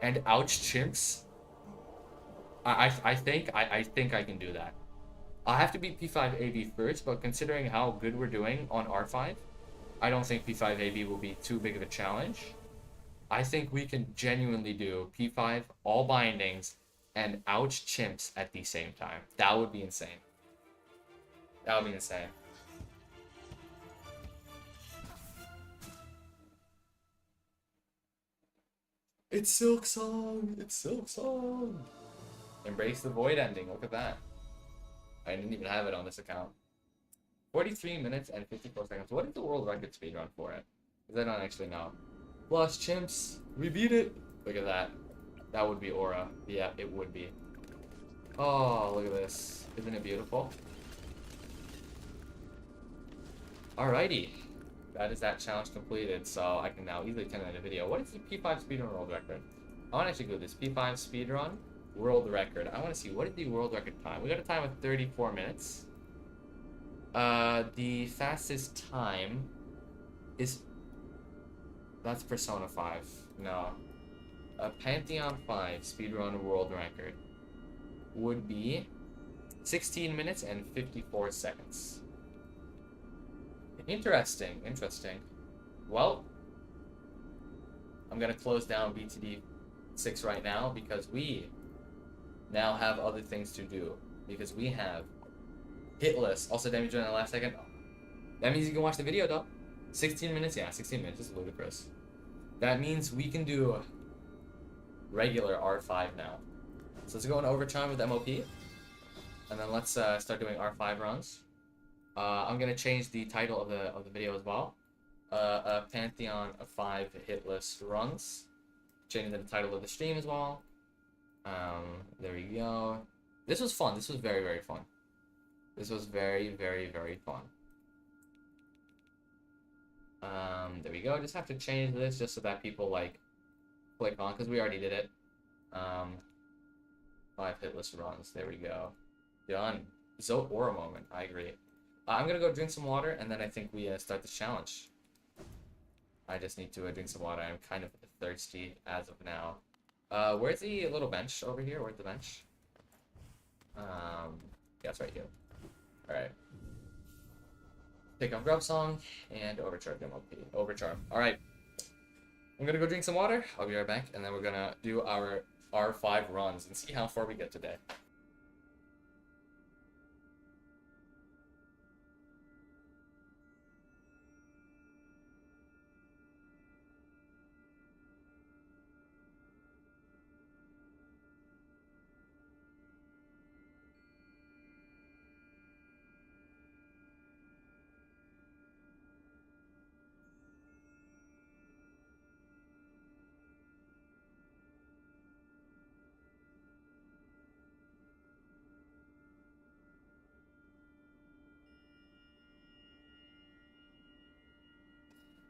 and ouch chimps, I think I can do that. I'll have to beat P5 AB first, but considering how good we're doing on R5, I don't think P5 AB will be too big of a challenge. I think we can genuinely do P5, all bindings, and ouch chimps at the same time. That would be insane. That would be insane. It's Silk Song! It's Silk Song! Embrace the void ending, look at that. I didn't even have it on this account. 43 minutes and 54 seconds. What is the world record speedrun for it? Because I don't actually know. Lost chimps! We beat it! Look at that. That would be aura. Yeah, it would be. Oh, look at this. Isn't it beautiful? Alrighty. That is that challenge completed, so I can now easily turn that into video. What is the P5 speedrun world record? I want to actually go this P5 speedrun world record. I want to see, what is the world record time? We got a time of 34 minutes. The fastest time is... That's Persona 5. No. A Pantheon 5 speedrun world record would be 16 minutes and 54 seconds. Interesting, interesting. Well, I'm gonna close down BTD 6 right now because we now have other things to do. Because we have hitless, also damage in the last second. That means you can watch the video, though. 16 minutes, yeah, 16 minutes is ludicrous. That means we can do regular R5 now. So let's go into overtime with MOP, and then let's start doing R5 runs. I'm gonna change the title of the video as well. Pantheon 5 hitless runs. Changing the title of the stream as well. There we go. This was fun. This was very, very fun. This was very, very, very fun. There we go. Just have to change this just so that people like click on, because we already did it. 5 hitless runs. There we go. Done. So aura moment. I agree. I'm gonna go drink some water, and then I think we start this challenge. I just need to drink some water. I'm kind of thirsty as of now. Where's the little bench over here? Where's the bench? Yeah, it's right here. Alright. Pick up grub song and overcharge MLP. Overcharge. Alright. I'm gonna go drink some water. I'll be right back, and then we're gonna do our R5 runs and see how far we get today.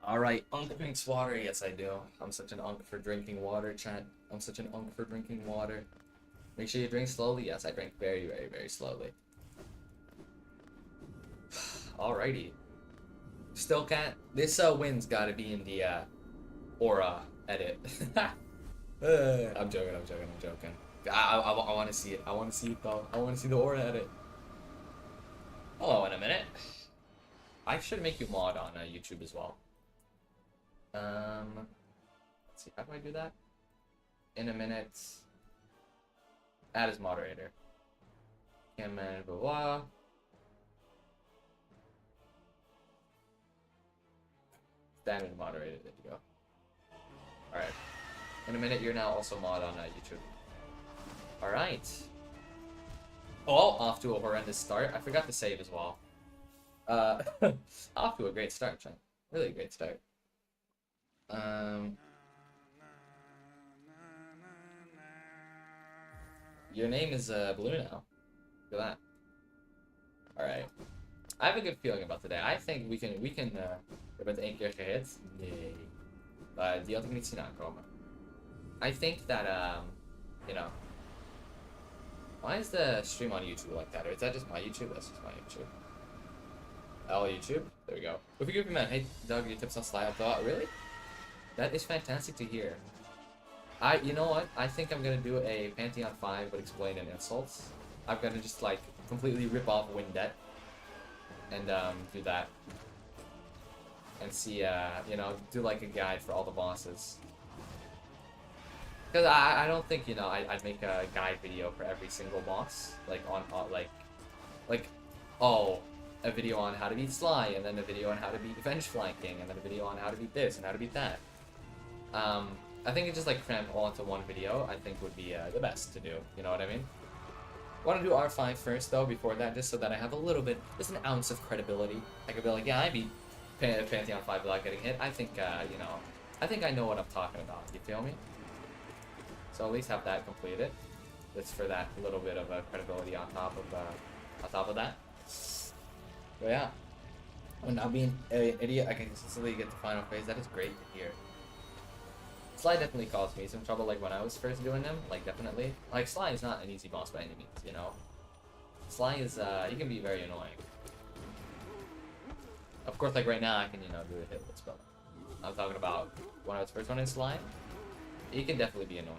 Alright, Unk drinks water. Yes, I do. I'm such an Unk for drinking water, chat. I'm such an Unk for drinking water. Make sure you drink slowly. Yes, I drink very, very, very slowly. Alrighty. Still can't. This win's gotta be in the aura edit. I'm joking, I'm joking, I'm joking. I want to see it. I want to see it though. I want to see the aura edit. Hello, in a minute. I should make you mod on YouTube as well. Let's see. How do I do that? In a minute. Add as moderator. Cam man, blah blah. Standard moderator. There you go. All right. In a minute, you're now also mod on YouTube. All right. Oh, off to a horrendous start. I forgot to save as well. Off to a great start, John. Really a great start. Your name is Blue now. Look at that. All right. I have a good feeling about today. I think we can. Je bent 1 keer gehit. Nee. Die had ik niet zien aankomen. I think that you know. Why is the stream on YouTube like that? Or is that just my YouTube? That's just my YouTube. Oh, YouTube? There we go. If you give me a man, hey Doug, your tips on slide thought. Really? That is fantastic to hear. You know what? I think I'm gonna do a Pantheon 5 but explain in insults. I'm gonna just like completely rip off Windet and do that. And see you know, do like a guide for all the bosses. Because I don't think, you know, I'd make a guide video for every single boss. Like, oh, a video on how to beat Sly, and then a video on how to beat Venge Flanking, and then a video on how to beat this, and how to beat that. I think it just, like, crammed all into one video, I think would be the best to do. You know what I mean? I want to do R5 first, though, before that, just so that I have a little bit, just an ounce of credibility. I could be like, yeah, I beat Pantheon 5 without getting hit. I think, you know, I think I know what I'm talking about. You feel me? So at least have that completed. Just for that little bit of credibility on top of that. But yeah. When not being an idiot, I can consistently get the final phase. That is great to hear. Sly definitely caused me some trouble, like when I was first doing them. Like definitely. Like Sly is not an easy boss by any means, you know. Sly is he can be very annoying. Of course, like right now I can, you know, do a hitless, but I'm talking about when I was first running Sly. He can definitely be annoying.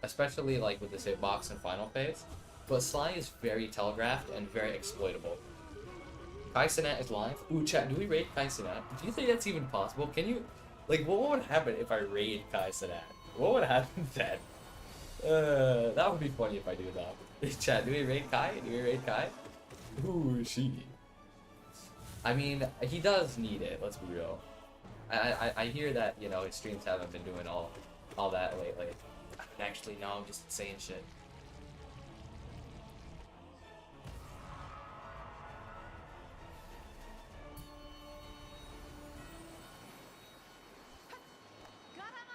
Especially like with this hitbox and final phase. But Sly is very telegraphed and very exploitable. Kai Cenat is live. Ooh, chat, do we raid Kai Cenat? Do you think that's even possible? Can you... Like, what would happen if I raid Kai Cenat? What would happen then? That would be funny if I do that. Chat, do we raid Kai? Do we raid Kai? Ooh, she. I mean, he does need it, let's be real. I hear that, you know, his streams haven't been doing all that lately. Actually, no, I'm just saying shit.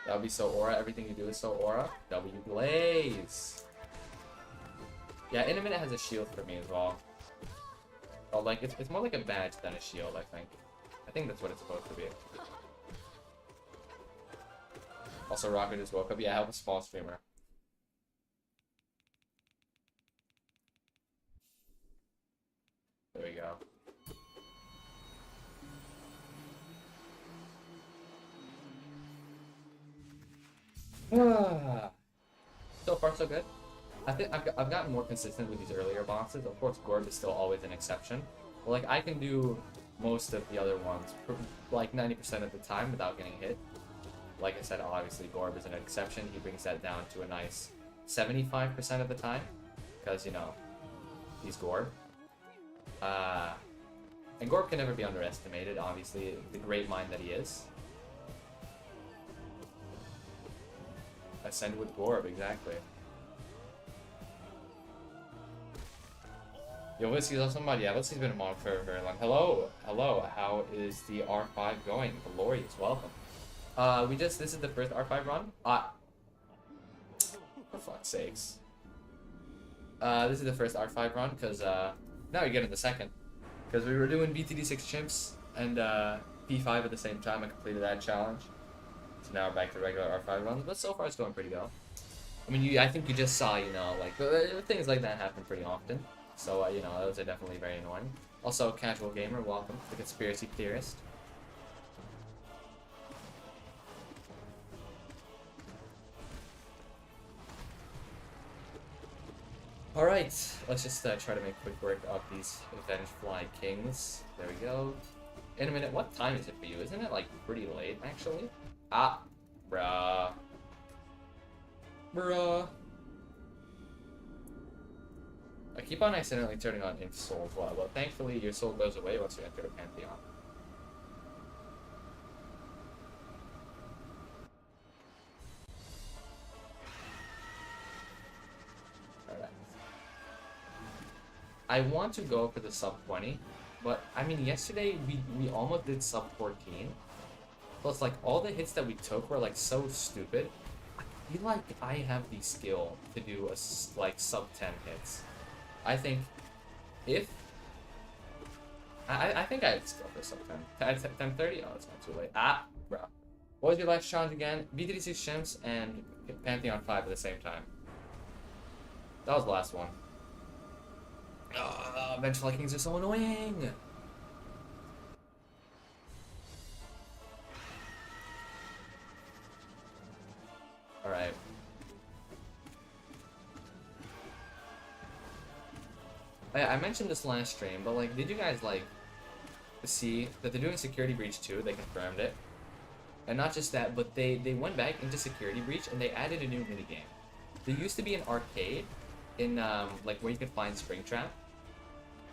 That would be so aura. Everything you do is so aura. W Blaze. Yeah, in a minute has a shield for me as well. Oh, like it's more like a badge than a shield, I think. I think that's what it's supposed to be. Also, Rocket just woke up. Yeah, help a small streamer. There we go. So far, so good. I think I've gotten more consistent with these earlier bosses. Of course, Gorb is still always an exception. But, like, I can do most of the other ones, like 90% of the time without getting hit. Like I said, obviously Gorb is an exception. He brings that down to a nice 75% of the time. Because, you know, he's Gorb. And Gorb can never be underestimated, obviously, the great mind that he is. Ascend with Gorb, exactly. Yo, Whiskey's also somebody. Yeah, Whiskey's been a mod for very long. Hello, hello. How is the R5 going? Glorious, welcome. This is the first R5 run. For fuck's sakes. This is the first R5 run, because, now we get in the second. Because we were doing BTD6 chimps, and, P5 at the same time. I completed that challenge. So now we're back to regular R5 runs, but so far it's going pretty well. I mean, I think you just saw, you know, like, things like that happen pretty often. So, you know, those are definitely very annoying. Also, casual gamer, welcome. The conspiracy theorist. Alright, let's just try to make quick work of these Vengefly Kings. There we go. In a minute, what time is it for you? Isn't it, like, pretty late, actually? Ah, bruh. Bruh. I keep on accidentally turning on Inf Soul as well. Well, thankfully, your soul goes away once you enter the Pantheon. Alright. I want to go for the sub 20, but I mean, yesterday we almost did sub 14. Plus, like, all the hits that we took were like so stupid. I feel like I have the skill to do a like sub 10 hits. I think if I think I have the skill for sub 10. 10:30? Oh, it's not too late. Ah, bro. What was your last challenge again? B36 chimps and Pantheon 5 at the same time. That was the last one. Vengefly Kings are so annoying! Alright. I mentioned this last stream, but like, did you guys like see that they're doing Security Breach 2? They confirmed it. And not just that, but they went back into Security Breach and they added a new minigame. There used to be an arcade in like where you could find Springtrap.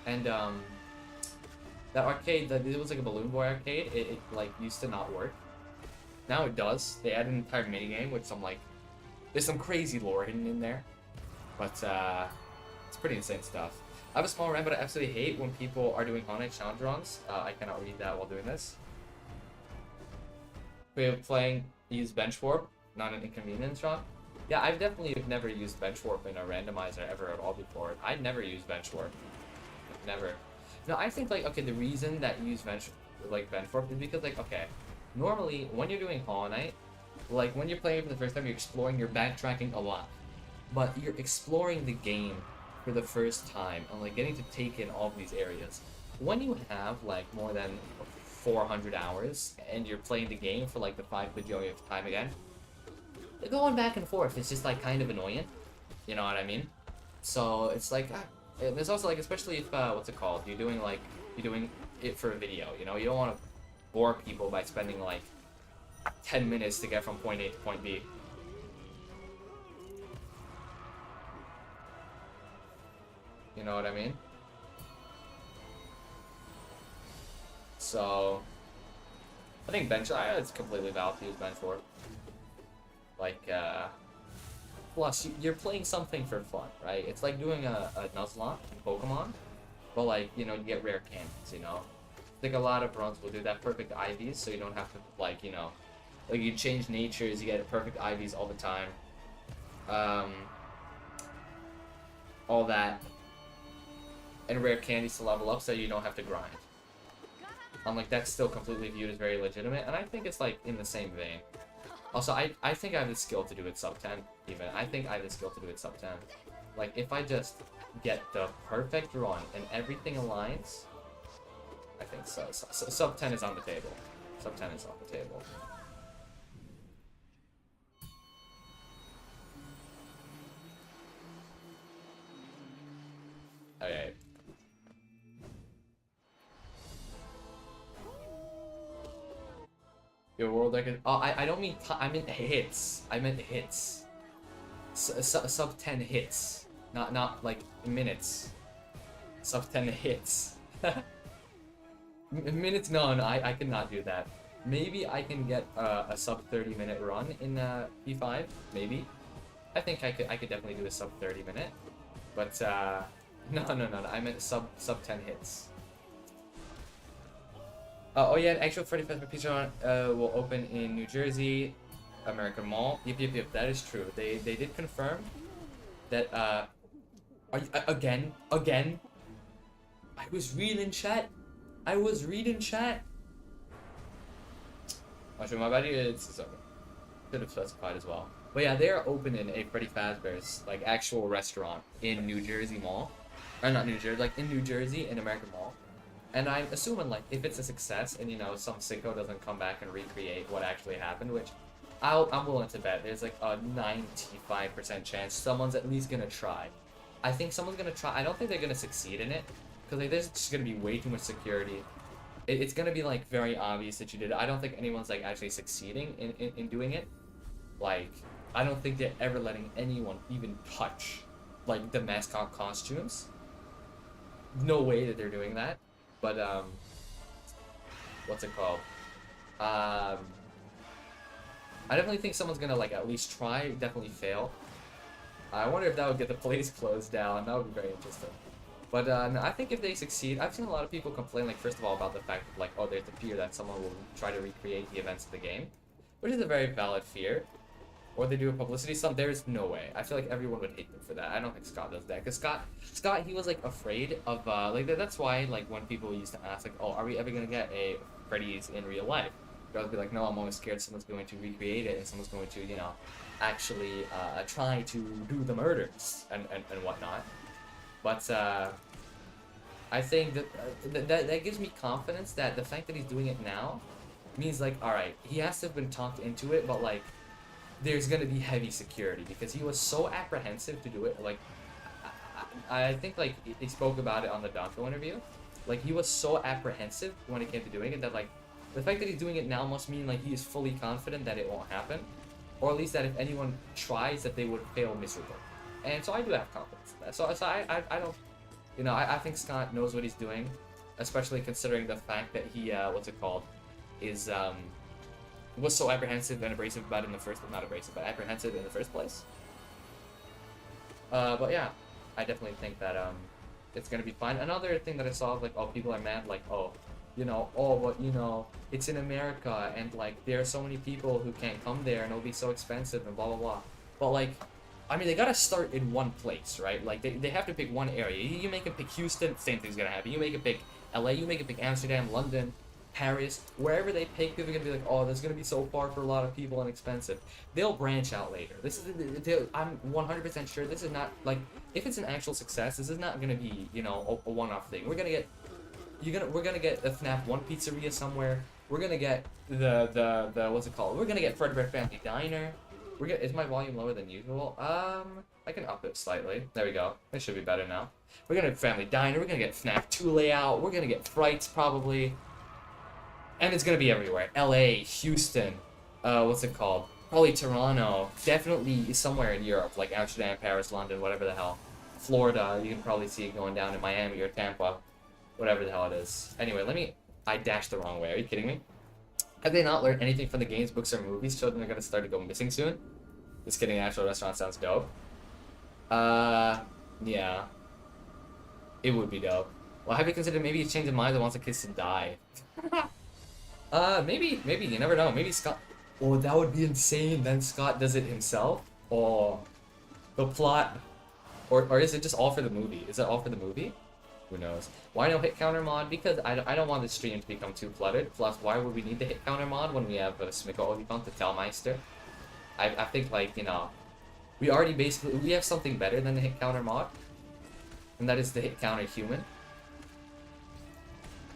And that arcade, it was like a Balloon Boy arcade, it like used to not work. Now it does. They added an entire minigame with some like, there's some crazy lore hidden in there. But it's pretty insane stuff. I have a small rant, but I absolutely hate when people are doing online challenge runs. I cannot read that while doing this. We're playing, use bench warp, not an inconvenience run. Yeah, I've definitely never used bench warp in a randomizer ever at all before. I'd never used bench warp. Never. No, I think like, okay, the reason that you use bench warp is because like, okay, normally when you're doing Hollow Knight, like when you're playing it for the first time, you're exploring, you're backtracking a lot. But you're exploring the game for the first time and like getting to take in all of these areas. When you have like more than 400 hours and you're playing the game for like the 5 bajillionth time again, going back and forth is just like kind of annoying. You know what I mean? So it's like, there's also like, especially if, what's it called? You're doing it for a video, you know? You don't want to bore people by spending like 10 minutes to get from point A to point B. You know what I mean? So, I think bench, it's completely valid to use bench for. Like, plus, you're playing something for fun, right? It's like doing a Nuzlocke in Pokemon, but like, you know, you get rare candies, you know? I think a lot of runs will do that, perfect IVs, so you don't have to, like, you know, like you change natures, you get perfect IVs all the time. All that. And rare candies to level up so you don't have to grind. Like, that's still completely viewed as very legitimate, and I think it's like in the same vein. Also, I think I have the skill to do it sub 10, even. I think I have the skill to do it sub 10. Like, if I just get the perfect run and everything aligns, I think so. Sub 10 is on the table. Sub 10 is on the table. Okay. Your world record. Oh, I don't mean. I meant hits. I meant hits. Sub 10 hits, not like minutes. Sub 10 hits. Minutes? No, I cannot do that. Maybe I can get a sub 30-minute run in P5. Maybe. I think I could definitely do a sub 30-minute. But no. I meant sub 10 hits. Oh yeah, an actual Freddy Fazbear Pizza will open in New Jersey, American Mall. Yep, that is true. They did confirm that, are you, again? I was reading chat. Actually, my bad, it's okay. Should have specified as well. But yeah, they are opening a Freddy Fazbear's like actual restaurant in New Jersey Mall, or not New Jersey, like in New Jersey in American Mall. And I'm assuming like if it's a success and some sicko doesn't come back and recreate what actually happened, which I'm willing to bet there's like a 95% chance someone's at least gonna try. I think someone's gonna try. I don't think they're gonna succeed in it because like there's just gonna be way too much security. It's gonna be like very obvious that you did it. I don't think anyone's like actually succeeding in doing it. Like I don't think they're ever letting anyone even touch like the mascot costumes. No way that they're doing that. But what's it called? I definitely think someone's gonna like at least try, definitely fail. I wonder if that would get the place closed down. That would be very interesting. But no, I think if they succeed, I've seen a lot of people complain, like first of all about the fact that like, oh, there's the fear that someone will try to recreate the events of the game, which is a very valid fear. Or they do a publicity stunt. There's no way. I feel like everyone would hate them for that. I don't think Scott does that. Because Scott, he was like afraid of like that's why like when people used to ask like, oh, are we ever gonna get a Freddy's in real life? They'll be like, no, I'm always scared someone's going to recreate it and someone's going to actually try to do the murders and whatnot. But I think that gives me confidence that the fact that he's doing it now means like, all right, he has to have been talked into it, but like. There's gonna be heavy security because he was so apprehensive to do it. Like, I think like he spoke about it on the Donko interview. Like he was so apprehensive when it came to doing it that like the fact that he's doing it now must mean like he is fully confident that it won't happen, or at least that if anyone tries that they would fail miserably. And so I do have confidence in that. So I don't, I think Scott knows what he's doing, especially considering the fact that he is was so apprehensive and abrasive about it in the first, not abrasive, but apprehensive in the first place. But yeah, I definitely think that it's gonna be fine. Another thing that I saw, like, oh, people are mad, like, oh, it's in America and like there are so many people who can't come there and it'll be so expensive and blah blah blah. But like, I mean, they gotta start in one place, right? Like they have to pick one area. You make it pick Houston, same thing's gonna happen. You make it pick LA, you make it pick Amsterdam, London, Paris, wherever they pick, people are gonna be like, oh, this is gonna be so far for a lot of people and expensive. They'll branch out later. I'm 100% sure this is not like, if it's an actual success, this is not gonna be, a one-off thing. We're gonna get a FNAF 1 pizzeria somewhere. We're gonna get the what's it called? We're gonna get Fredbear Family Diner. Is my volume lower than usual? I can up it slightly. There we go. It should be better now. We're gonna get Family Diner. We're gonna get FNAF 2 layout. We're gonna get Frights probably. And it's gonna be everywhere. LA, Houston, what's it called? Probably Toronto. Definitely somewhere in Europe, like Amsterdam, Paris, London, whatever the hell. Florida, you can probably see it going down in Miami or Tampa. Whatever the hell it is. Anyway, I dashed the wrong way. Are you kidding me? Have they not learned anything from the games, books, or movies? Children are gonna start to go missing soon? Just kidding, an actual restaurant sounds dope. Yeah. It would be dope. Well, have you considered maybe he's changing minds and wants the kids to die? Maybe, you never know. Maybe Scott... Oh, that would be insane. Then Scott does it himself? Oh, the plot... Or is it just all for the movie? Is it all for the movie? Who knows? Why no hit counter mod? Because I don't want the stream to become too cluttered. Plus, why would we need the hit counter mod when we have a Smiko Olipunk to Tellmeister? I think, like, we already we have something better than the hit counter mod. And that is the hit counter human.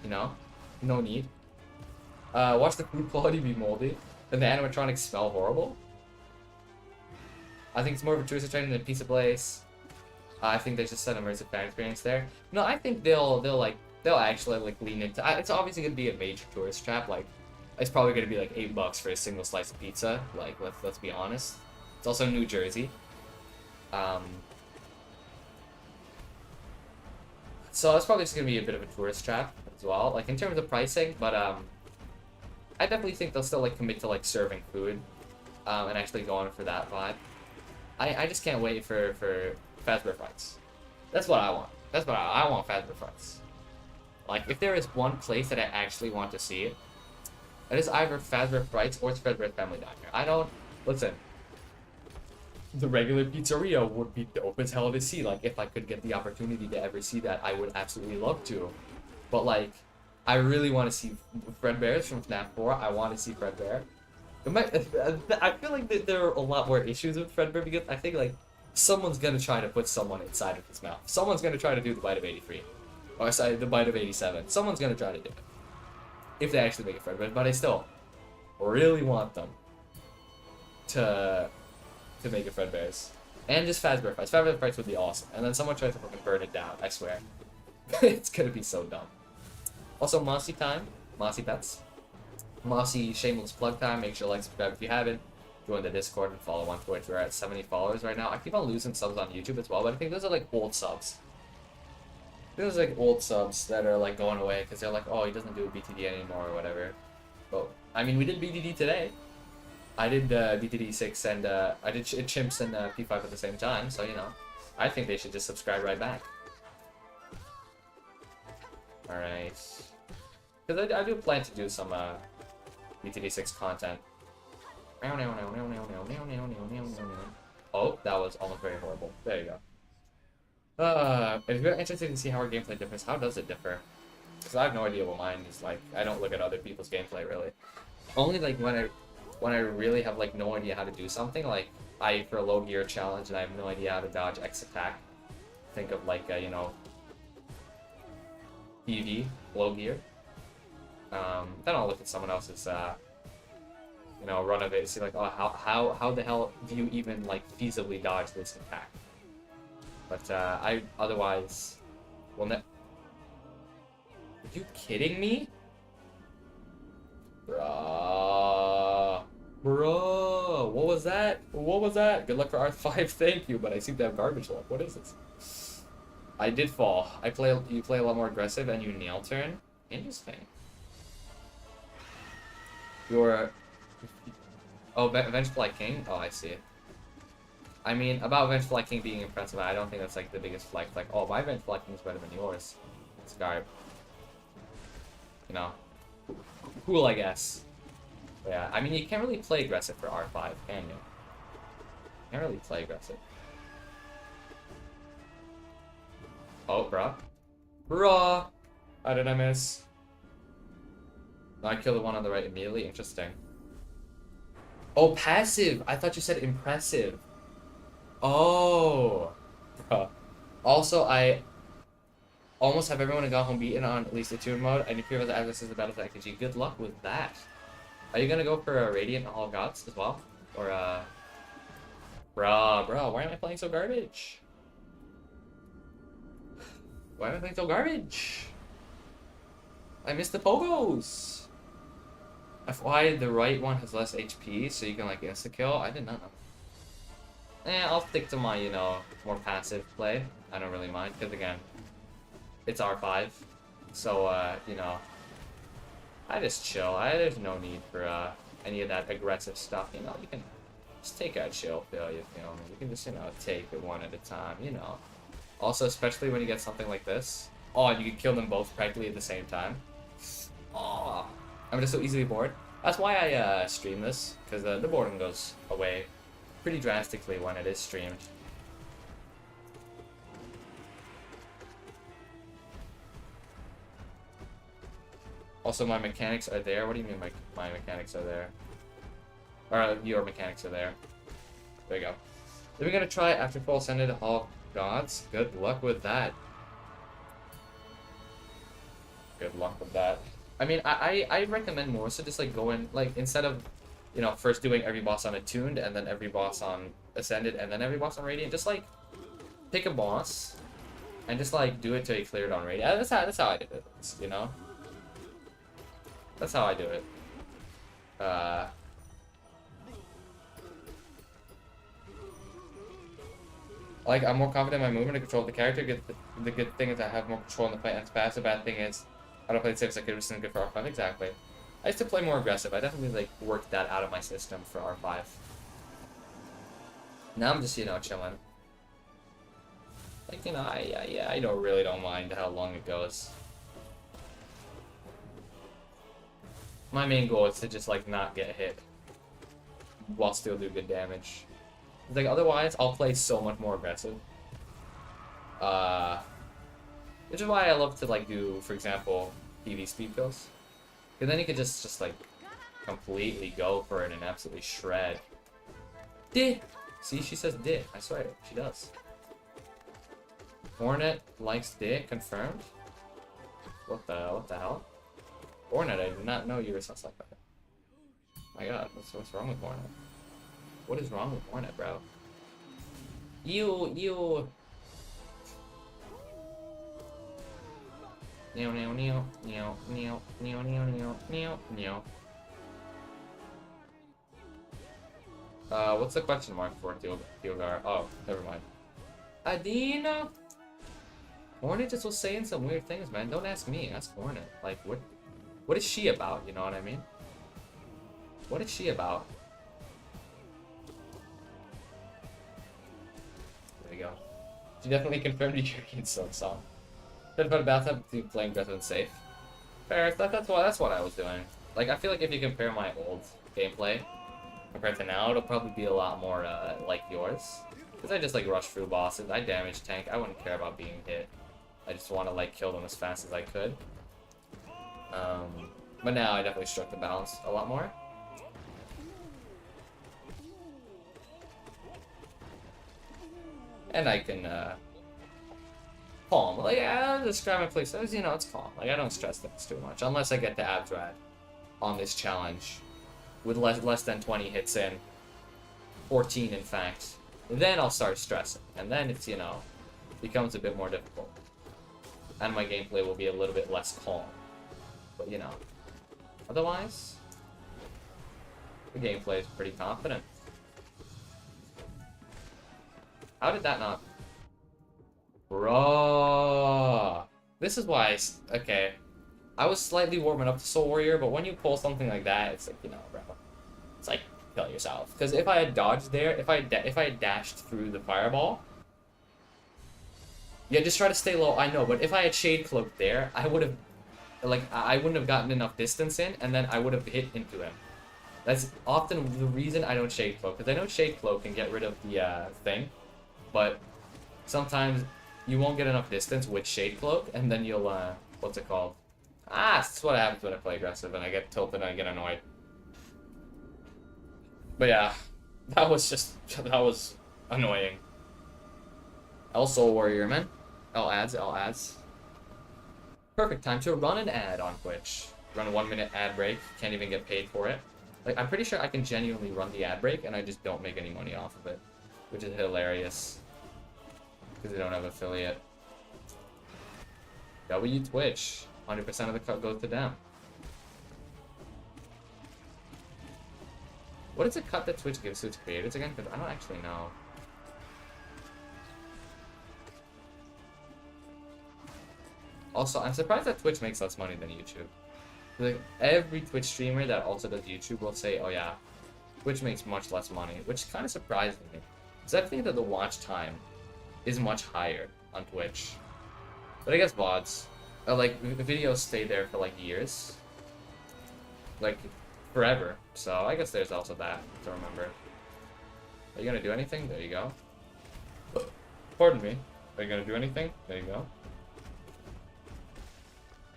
No need. Watch the food quality be moldy, and the animatronics smell horrible. I think it's more of a tourist attraction than a pizza place. I think they just set immersive fan experience there. No, I think they'll actually like lean into. It's obviously gonna be a major tourist trap. Like, it's probably gonna be like $8 for a single slice of pizza. Like, let's be honest. It's also New Jersey. So it's probably just gonna be a bit of a tourist trap as well. Like in terms of pricing, but I definitely think they'll still like commit to like serving food, and actually going for that vibe. I just can't wait for Fazbear Frights. That's what I want. That's what I want. Fazbear Frights. Like if there is one place that I actually want to see it, it is either Fazbear Frights or it's Fazbear Family Diner. Listen. The regular pizzeria would be dope as hell to see. Like if I could get the opportunity to ever see that, I would absolutely love to. But like, I really want to see Fredbear's from FNAF 4. I want to see Fredbear. I feel like that there are a lot more issues with Fredbear because I think like someone's gonna try to put someone inside of his mouth. Someone's gonna try to do the bite of 83, or sorry, the bite of 87. Someone's gonna try to do it if they actually make a Fredbear. But I still really want them to make a Fredbears and just Fazbear fights. Fazbear fights would be awesome. And then someone tries to fucking burn it down. I swear, it's gonna be so dumb. Also, Mossy time, Mossy pets. Mossy shameless plug time. Make sure to like, subscribe if you haven't. Join the Discord and follow on Twitch. We're at 70 followers right now. I keep on losing subs on YouTube as well, but I think those are like old subs. Those are like old subs that are like going away because they're like, oh, he doesn't do BTD anymore or whatever. But I mean, we did BTD today. I did BTD 6 and I did chimps and P5 at the same time, so you know, I think they should just subscribe right back. All right, because I do plan to do some BTD 6 content. Oh, that was almost very horrible. There you go. If you're interested to see how our gameplay differs, how does it differ? Because I have no idea what mine is like. I don't look at other people's gameplay really. Only like when I really have like no idea how to do something, like for a low gear challenge and I have no idea how to dodge X attack. Think of like you know, EV low gear. Then I'll look at someone else's you know, run of it and see like, oh, how the hell do you even like feasibly dodge this attack? But I otherwise will not. Are you kidding me? Bruh. What was that? What was that? Good luck for R5, thank you, but I seem to have garbage luck. What is this? I did fall. You play a lot more aggressive and you nail turn. Interesting. You're... Oh, Vengeful King? Oh, I see it. I mean, about Vengeful King being impressive, I don't think that's like the biggest flag. Like, oh, my Vengeful King is better than yours. It's garb. You know. Cool, I guess. But yeah, I mean, you can't really play aggressive for R5, can you? Can't really play aggressive. Oh, bruh. Bruh! How did I miss? No, I killed the one on the right immediately. Interesting. Oh, passive! I thought you said impressive. Oh! Bruh. Also, I almost have everyone in Got Home beaten on at least a tune mode, and if you're able to add this as a battle strategy, good luck with that. Are you gonna go for a Radiant All Gods as well? Or, Bruh, why am I playing so garbage? Why am I playing so garbage? I missed the pogos! FY, the right one has less HP, so you can, like, insta-kill? I did not know. I'll stick to my, you know, more passive play. I don't really mind, because, again, it's R5. So, you know, I just chill. There's no need for, any of that aggressive stuff, you know? You can just take a chill feel, you feel me? You can just, you know, take it one at a time, you know? Also, especially when you get something like this. Oh, and you can kill them both practically at the same time. Oh, I'm just so easily bored. That's why I stream this, because the boredom goes away pretty drastically when it is streamed. Also, my mechanics are there. What do you mean my mechanics are there? Or your mechanics are there. There you go. Then we're gonna try after full ascended Hall Gods. Good luck with that. Good luck with that. I mean, I recommend more so just like going like instead of, you know, first doing every boss on attuned and then every boss on ascended and then every boss on radiant, just like pick a boss and just like do it till you clear it on radiant. That's how I did it, you know. That's how I do it. Like, I'm more confident in my movement and control of the character. The good thing is I have more control in the fight and it's fast. The bad thing is I don't play the same as I could, which isn't good for R5. Exactly. I used to play more aggressive. I definitely, like, worked that out of my system for R5. Now I'm just, you know, chilling. Like, you know, I really don't mind how long it goes. My main goal is to just, like, not get hit while still do good damage. Like, otherwise, I'll play so much more aggressive. Which is why I love to, like, do, for example, PV speed kills. Because then you could just like, completely go for it and absolutely shred. Did. See, she says did. I swear, she does. Hornet likes did. Confirmed. What the hell? Hornet, I did not know you were sus like that. My god, what's wrong with Hornet? What is wrong with Hornet, bro? You. What's the question mark for Teogar? Oh, never mind. Adina? Hornet just was saying some weird things, man. Don't ask me, ask Hornet. Like, what is she about, you know what I mean? What is she about? There you go. She definitely confirmed you can song. Said about a bathtub to playing better than safe. Fair, that's what I was doing. Like, I feel like if you compare my old gameplay compared to now, it'll probably be a lot more like yours. Because I just like rush through bosses, I damage tank, I wouldn't care about being hit. I just want to like kill them as fast as I could. But now I definitely struck the balance a lot more. And I can calm. Like, I describe my playstyle as, you know, it's calm. Like, I don't stress things too much. Unless I get the Abdrad on this challenge with less than 20 hits in. 14, in fact. Then I'll start stressing. And then it's, you know, becomes a bit more difficult. And my gameplay will be a little bit less calm. But, you know. Otherwise, the gameplay is pretty confident. How did that not... Bruh. This is why okay. I was slightly warming up to Soul Warrior, but when you pull something like that, it's like, you know, bro. It's like, kill yourself. Because if I had dodged there, if I had dashed through the fireball... Yeah, just try to stay low, I know, but if I had Shade Cloak there, I would have... Like, I wouldn't have gotten enough distance in, and then I would have hit into him. That's often the reason I don't Shade Cloak, because I know Shade Cloak can get rid of the thing, but sometimes you won't get enough distance with Shade Cloak, and then you'll, what's it called? That's what happens when I play aggressive, and I get tilted and I get annoyed. But yeah, that was annoying. L Soul Warrior, man. L ads. Perfect time to run an ad on Twitch. Run a 1-minute ad break, can't even get paid for it. Like, I'm pretty sure I can genuinely run the ad break, and I just don't make any money off of it. Which is hilarious. Because they don't have affiliate. Twitch. 100% of the cut goes to them. What is the cut that Twitch gives to its creators again? Because I don't actually know. Also, I'm surprised that Twitch makes less money than YouTube. Like, every Twitch streamer that also does YouTube will say, oh yeah, Twitch makes much less money, which kind of surprised me. Because I think that the watch time is much higher on Twitch. But I guess VODs, like, videos stay there for like years. Like, forever. So I guess there's also that to remember. Are you gonna do anything? There you go. Pardon me. Are you gonna do anything? There you go.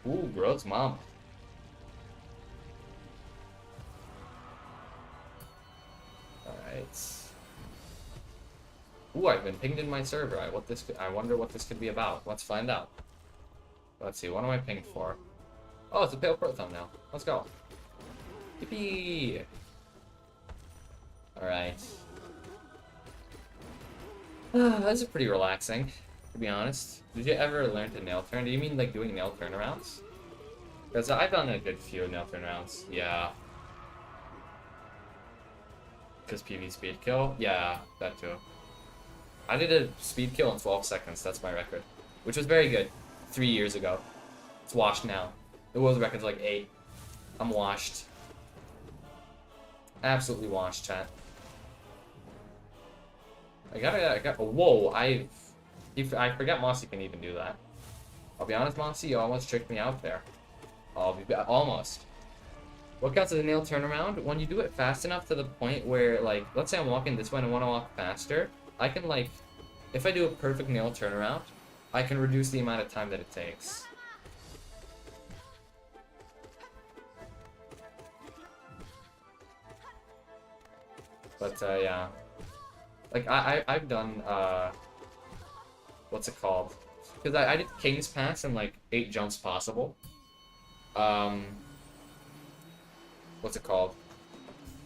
Ooh, gross mom. Alright. Ooh, I've been pinged in my server. I wonder what this could be about. Let's find out. Let's see, what am I pinged for? Oh, it's a Pale Pro thumbnail. Let's go. Yippee! Alright. That's pretty relaxing, to be honest. Did you ever learn to nail turn? Do you mean like doing nail turnarounds? Because I've done a good few nail turnarounds. Yeah. Because PV speed kill? Yeah, that too. I did a speed kill in 12 seconds. That's my record. Which was very good 3 years ago. It's washed now. The world record's like 8. I'm washed. Absolutely washed, chat. Whoa, I forgot Mossy can even do that. I'll be honest, Mossy, you almost tricked me out there. Almost. What counts as a nail turnaround? When you do it fast enough to the point where, like, let's say I'm walking this way and I want to walk faster, I can, like, if I do a perfect nail turnaround, I can reduce the amount of time that it takes. But yeah, like I've done what's it called? Because I did King's Pass and like 8 jumps possible. Um, what's it called?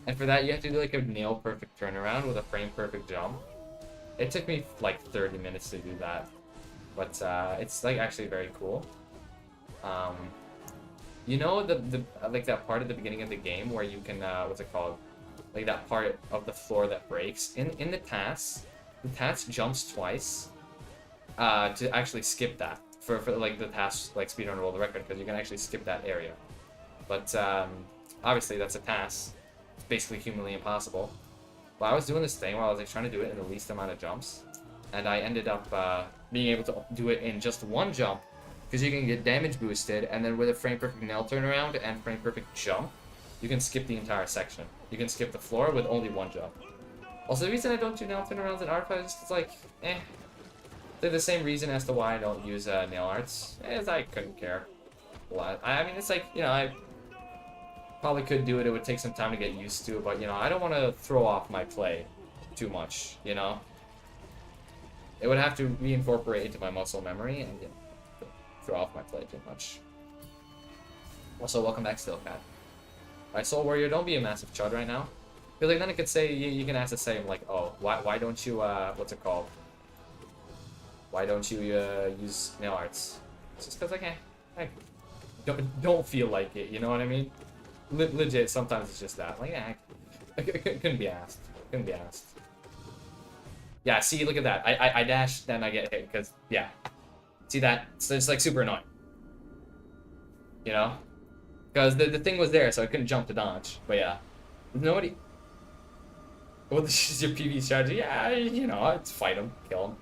And for that you have to do like a nail perfect turnaround with a frame perfect jump. It took me like 30 minutes to do that, but it's like actually very cool. You know the like that part at the beginning of the game where you can what's it called? Like that part of the floor that breaks in the task jumps twice to actually skip that for like the task like speedrun world record, because you can actually skip that area. But obviously that's a task. It's basically humanly impossible. But I was doing this thing where I was like trying to do it in the least amount of jumps, and I ended up being able to do it in just one jump, because you can get damage boosted, and then with a frame perfect nail turnaround and frame perfect jump, you can skip the entire section. You can skip the floor with only one jump. Also, the reason I don't do nail turnarounds in art files is it's like, they're the same reason as to why I don't use nail arts, as I couldn't care a lot. I mean, it's like, you know, I probably could do it. It would take some time to get used to, but, you know, I don't want to throw off my play too much, you know? It would have to reincorporate into my muscle memory and, you know, throw off my play too much. Also, welcome back, Stillcat. Alright, Soul Warrior, don't be a massive chud right now. Because like, then it could say, you can ask the same, like, oh, why don't you, what's it called? Why don't you use nail arts? It's just because, like, I don't feel like it, you know what I mean? Legit, sometimes it's just that. Like, couldn't be asked. Couldn't be asked. Yeah, see, look at that. I dash, then I get hit, because, yeah. See that? So it's, like, super annoying. You know? Because the thing was there, so I couldn't jump to dodge. But, yeah. Nobody... Well, this is your PvE strategy. Yeah, you know, I'd fight him, kill him.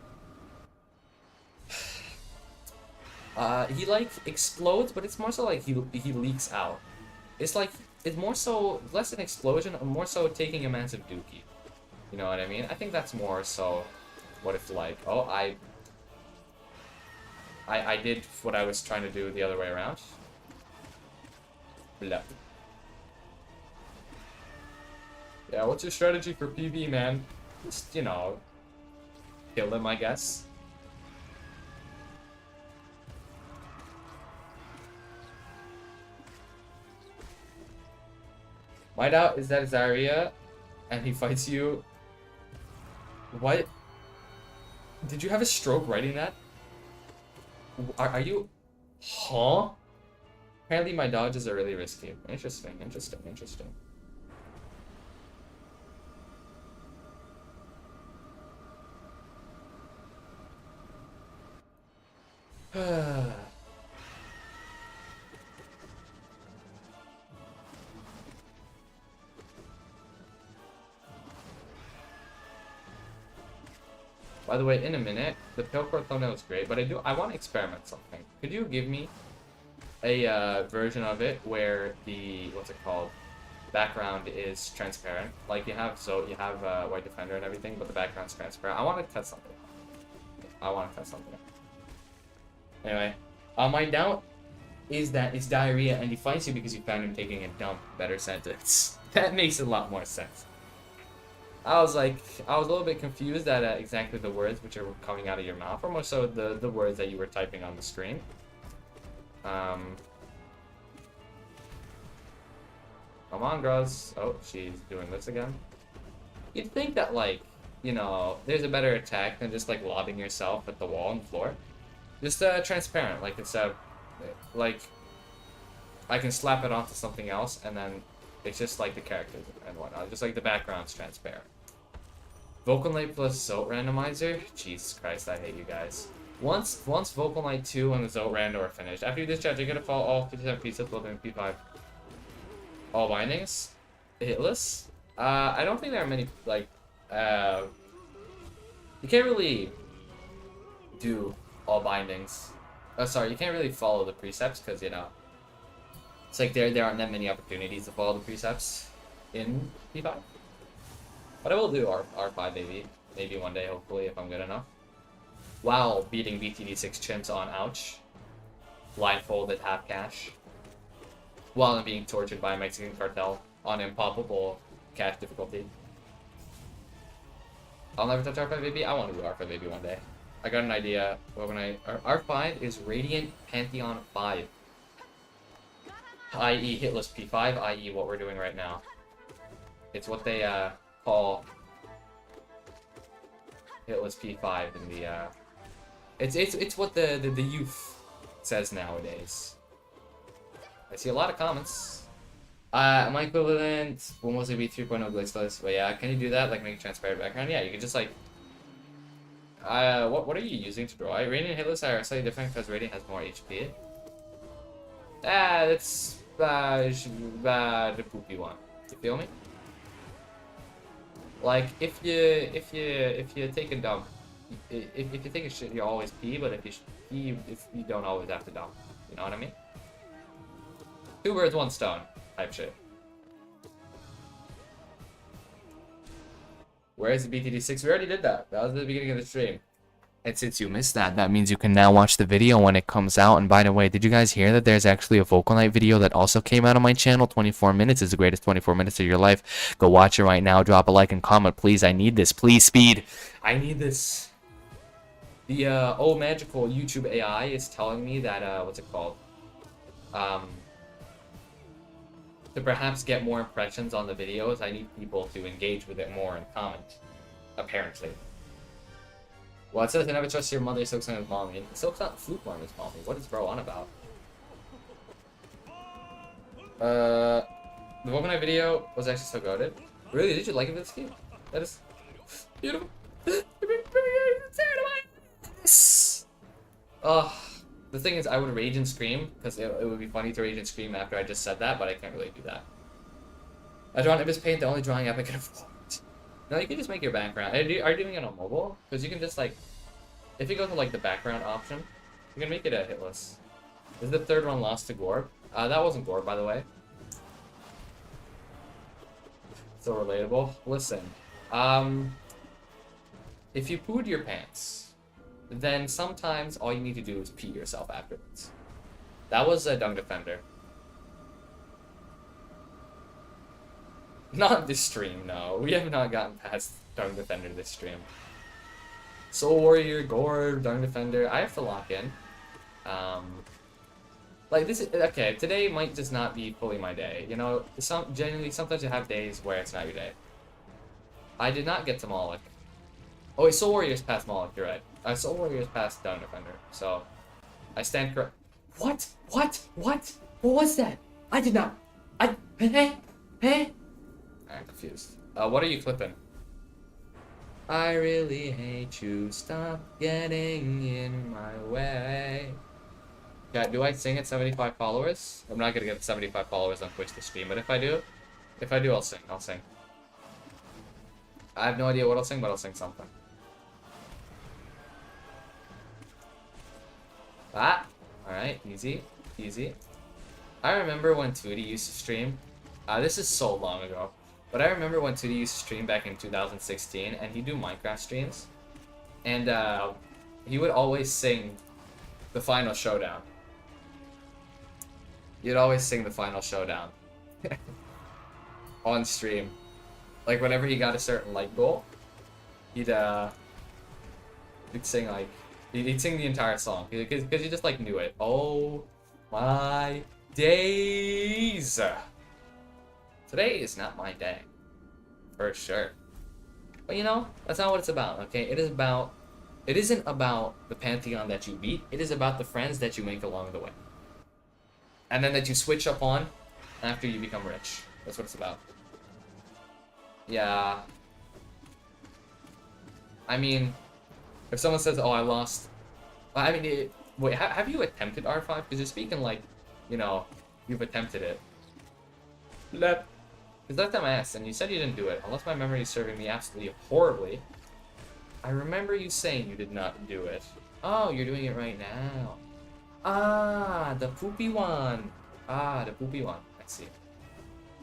He like explodes, but it's more so like he leaks out. It's like it's more so less an explosion, and more so taking a massive dookie. You know what I mean? I think that's more so what it's like. Oh, I did what I was trying to do the other way around. Blah. Yeah, what's your strategy for PvE, man? Just, you know, kill him, I guess. My doubt is that Zarya, and he fights you. What? Did you have a stroke writing that? Are you? Huh? Apparently my dodges are really risky. Interesting, interesting, interesting. By the way, in a minute, the Pilcore thumbnail is great, but I want to experiment something. Could you give me a version of it where the, what's it called, background is transparent? Like you have, so you have White Defender and everything, but the background's transparent. I want to test something. Anyway, my doubt is that it's diarrhea and he fights you because you found him taking a dump. Better sentence. That makes a lot more sense. I was a little bit confused at exactly the words which are coming out of your mouth, or more so the words that you were typing on the screen. Come on, Groz. Oh, she's doing this again. You'd think that, like, you know, there's a better attack than just, like, lobbing yourself at the wall and floor. Just transparent, like it's like I can slap it onto something else, and then it's just like the characters and whatnot. Just like the background's transparent. Vocal Knight plus Zote randomizer? Jesus Christ, I hate you guys. Once Vocal Knight 2 and the Zote rando are finished, after you discharge, you're gonna follow all 57 pieces, loading P5. All bindings? Hitless? I don't think there are many, like, you can't really do all bindings. Oh, sorry, you can't really follow the precepts, because, you know, it's like there aren't that many opportunities to follow the precepts in P5. But I will do R5 maybe one day, hopefully, if I'm good enough. While beating BTD6 chimps on Ouch. Blindfolded half cash. While I'm being tortured by a Mexican cartel on impossible cash difficulty. I'll never touch R5AB. I want to do R5AB one day. I got an idea. What when R5 is Radiant Pantheon 5, i.e. hitless P5, i.e. what we're doing right now. It's what they call hitless P5 in the it's what the youth says nowadays. I see a lot of comments. My equivalent will mostly be 3.0 glitchless, but yeah, can you do that? Like make a transparent background? Yeah, you can just like what are you using to draw? Radiant and hitless are slightly different because Radiant has more HP. That's the poopy one. You feel me? Like if you take a dump, if you take a shit, you always pee. But if you don't always have to dump, you know what I mean? Two birds, one stone type shit. Where is the BTD6? We already did that. That was at the beginning of the stream. And since you missed that, that means you can now watch the video when it comes out. And by the way, did you guys hear that there's actually a Vocal Night video that also came out on my channel? 24 minutes is the greatest 24 minutes of your life. Go watch it right now. Drop a like and comment, please. I need this. Please, speed. I need this. The, magical YouTube AI is telling me that, what's it called? To perhaps get more impressions on the videos, I need people to engage with it more and comment. Apparently. Well, it says I never trust your mother, Silk's on his mommy. Silk's not Fluke on his mommy. What is bro on about? The Womanite video was actually so goated. Really? Did you like it, Vitsky? That is beautiful. The thing is, I would rage and scream, because it would be funny to rage and scream after I just said that, but I can't really do that. I draw an Ibis Paint, the only drawing app I can afford. No, you can just make your background. Are you doing it on mobile? Because you can just, like, if you go to, like, the background option, you can make it a hitless. This is the third one lost to Gorb. That wasn't Gorb, by the way. So relatable. Listen, if you pooed your pants, then sometimes all you need to do is pee yourself afterwards. That was a Dung Defender. Not this stream, no. We have not gotten past Dung Defender this stream. Soul Warrior, Gorb, Dung Defender. I have to lock in. Like this is okay. Today might just not be fully my day. You know, genuinely sometimes you have days where it's not your day. I did not get to Moloch. Oh wait, Soul Warrior's past Moloch. You're right. Soul Warrior's past Dung Defender. So I stand correct. What? What? What? What was that? I did not. Hey. I'm confused. What are you clipping? I really hate you. Stop getting in my way. Yeah, do I sing at 75 followers? I'm not gonna get 75 followers on Twitch to stream, but if I do, I'll sing. I'll sing. I have no idea what I'll sing, but I'll sing something. Alright, easy. I remember when Tootie used to stream. This is so long ago. But I remember when Tootie used to stream back in 2016, and he'd do Minecraft streams. And he would always sing the Final Showdown. You'd always sing the Final Showdown. On stream. Like, whenever he got a certain like goal, he'd sing, like, he'd sing the entire song. Because he just, like, knew it. Oh my days! Today is not my day. For sure. But, you know, that's not what it's about, okay? It isn't about the Pantheon that you beat. It is about the friends that you make along the way. And then that you switch up on after you become rich. That's what it's about. Yeah. I mean, if someone says, oh, I lost... I mean, wait, have you attempted R5? Because you're speaking like, you know, you've attempted it. Because last time I asked, and you said you didn't do it, unless my memory is serving me absolutely horribly. I remember you saying you did not do it. Oh, you're doing it right now. Ah, the poopy one. The poopy one. I see.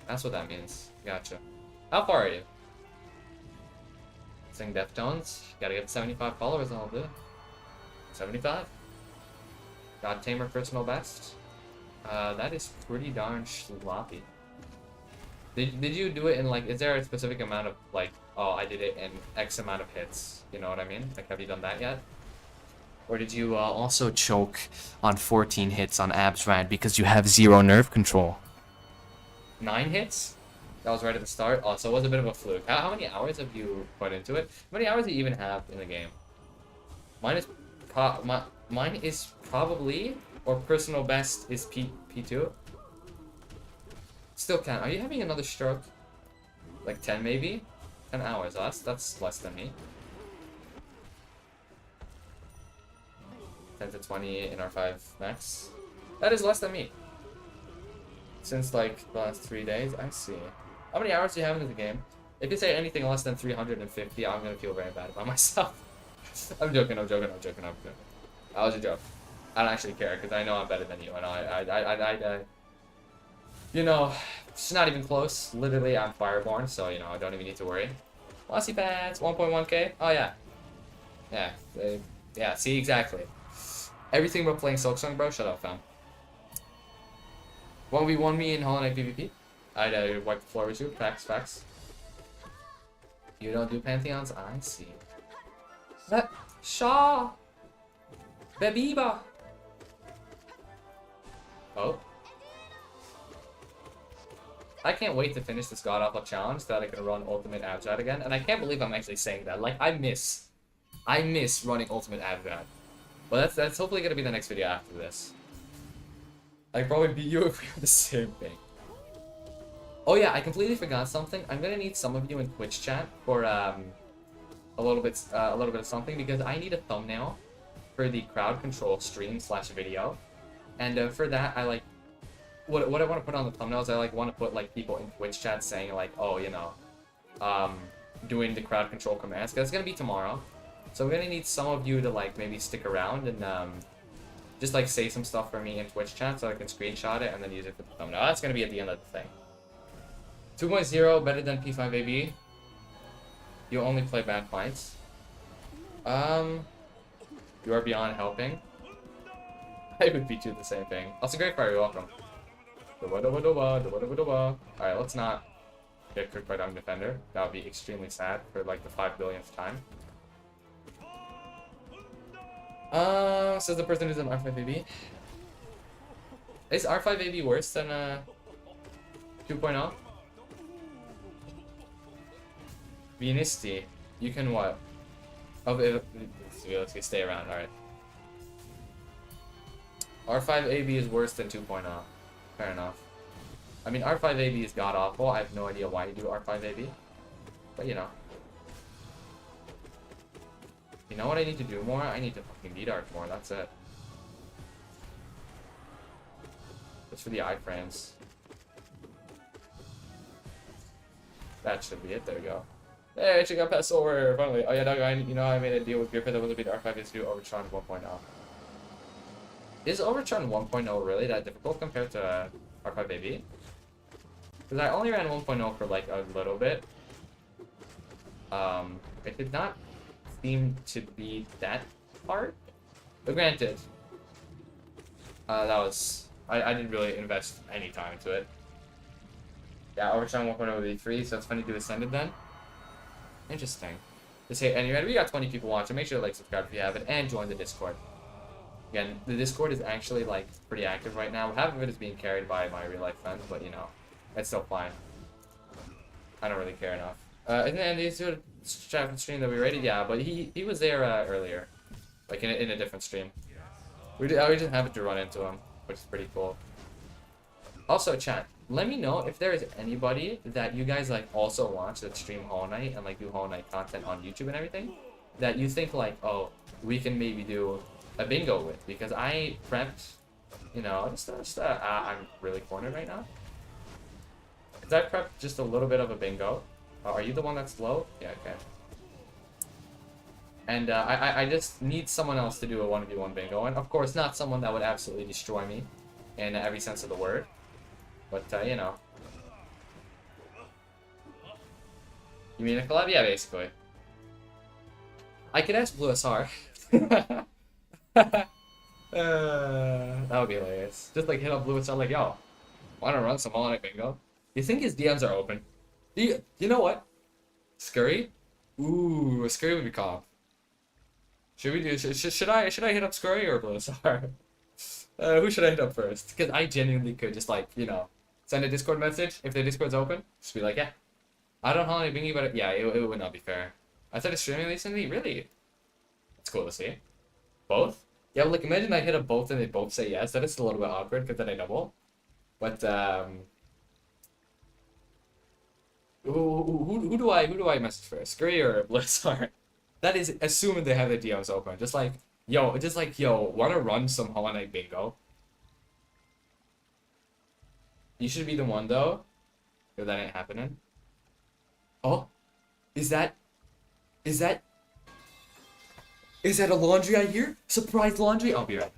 That's what that means. Gotcha. How far are you? Sing Deftones. Gotta get 75 followers and I'll do it. 75. God Tamer personal best. That is pretty darn sloppy. Did you do it in like? Is there a specific amount of like? Oh, I did it in X amount of hits. You know what I mean? Like, have you done that yet? Or did you also choke on 14 hits on Absrad because you have 0 nerve control? 9 hits? That was right at the start. Oh, so it was a bit of a fluke. How many hours have you put into it? How many hours do you even have in the game? Mine is, mine is probably, or personal best is P2. Still can't. Are you having another stroke? Like 10 maybe? 10 hours. Oh, that's less than me. 10 to 20 in R5 max. That is less than me. Since like the last 3 days, I see. How many hours do you have into the game? If you say anything less than 350, I'm gonna feel very bad about myself. I'm joking. That was a joke. I don't actually care because I know I'm better than you, and I you know, it's not even close. Literally, I'm Fireborn, so you know I don't even need to worry. Lossy pads, 1.1k. Oh yeah, yeah. See exactly. Everything but playing Silksong, bro. Shut up, fam. 1v1 me in Hollow Knight PvP. I'd wipe the floor with you. Facts. You don't do Pantheons? I see. That Shaw! Bebiba! Oh. I can't wait to finish this God Awful challenge so that I can run Ultimate Abjad again. And I can't believe I'm actually saying that. Like, I miss running Ultimate Abjad. But that's hopefully gonna be the next video after this. I'd probably beat you if we have the same thing. Oh yeah, I completely forgot something. I'm gonna need some of you in Twitch chat for a little bit of something because I need a thumbnail for the crowd control stream / video, and for that I like what I want to put on the thumbnails. I like want to put like people in Twitch chat saying like, oh, you know, doing the crowd control commands because it's gonna be tomorrow. So we're gonna need some of you to like maybe stick around and just like say some stuff for me in Twitch chat so I can screenshot it and then use it for the thumbnail. That's gonna be at the end of the thing. 2.0 better than P5AB. You only play bad fights. You are beyond helping. I would beat you the same thing. Also, Great Fire, you're welcome. Alright, let's not get cooked by Dung Defender. That would be extremely sad for like the 5 billionth time. Says the person who's in R5AB. Is R5AB worse than 2.0? Vinisti, you can what? Oh, let's stay around, alright. R5AB is worse than 2.0. Fair enough. I mean, R5AB is god awful. I have no idea why you do R5AB. But you know. You know what I need to do more? I need to fucking D-Dark more, that's it. Just for the iframes. That should be it, there we go. Hey, she got past over, finally. Oh yeah, Doug, you know I made a deal with Griffith that was to beat R5 is to do Overtron 1.0. Is Overtron 1.0 really that difficult compared to R5AB? Because I only ran 1.0 for like a little bit. It did not seem to be that hard. But granted, that was... I didn't really invest any time into it. Yeah, Overtron 1.0 would be free, so it's funny to do Ascended then. Interesting. Just hey, anyway, we got 20 people watching. Make sure to like, subscribe if you haven't, and join the Discord. Again, the Discord is actually like pretty active right now. Half of it is being carried by my real life friends, but you know, it's still fine. I don't really care enough. Isn't Andy to chat from stream that we rated? Yeah, but he was there earlier, like in a different stream. We just happened to run into him, which is pretty cool. Also, chat. Let me know if there is anybody that you guys like also watch that stream Hollow Knight and like do Hollow Knight content on YouTube and everything that you think like, oh, we can maybe do a bingo with, because I prepped, you know, I'm really cornered right now. Because I prepped just a little bit of a bingo. Are you the one that's low? Yeah, okay. And I just need someone else to do a 1v1 bingo, and of course not someone that would absolutely destroy me in every sense of the word. But, you know. You mean a collab? Yeah, basically. I could ask Blue SR. That would be hilarious. Just like hit up Blue SR like, yo, wanna run some Hollow Knight bingo? You think his DMs are open? You know what? Scurry? Ooh, Scurry would be calm. Should we do? Should I hit up Scurry or Blizzard? Who should I hit up first? Because I genuinely could just like send a Discord message if the Discord's open. Just be like, yeah, I don't know how bingy, but yeah, it would not be fair. I started streaming recently. Really? That's cool to see. Both? Yeah, like imagine I hit up both and they both say yes. That is a little bit awkward because then I double. But who do I message first? Scurry or Blizzard? That is assuming they have the DMs open. Just like yo, wanna run some Hollow Knight bingo? You should be the one though. If that ain't happening. Oh, is that is that is that a laundry I hear? Surprise laundry? I'll be right back.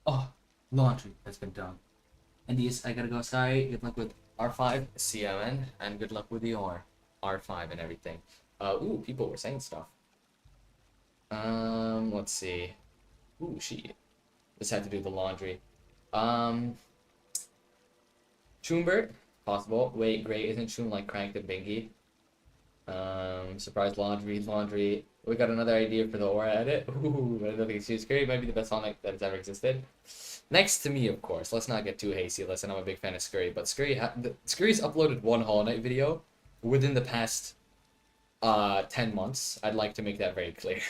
Oh, laundry has been done. And these, I gotta go. Sorry. Good luck with R5, CMN, and good luck with your R5 and everything. Ooh, people were saying stuff. Let's see. Ooh, she just had to do the laundry. Schoombert, possible. Wait, great. Isn't Shoom like cranked and bingy? Surprise laundry. We got another idea for the aura edit. Ooh, I don't think it's too scary. Might be the best Sonic that has ever existed. Next to me, of course. Let's not get too hasty. Listen, I'm a big fan of Scurry, but Scurry's uploaded one Hollow Knight video within the past 10 months. I'd like to make that very clear.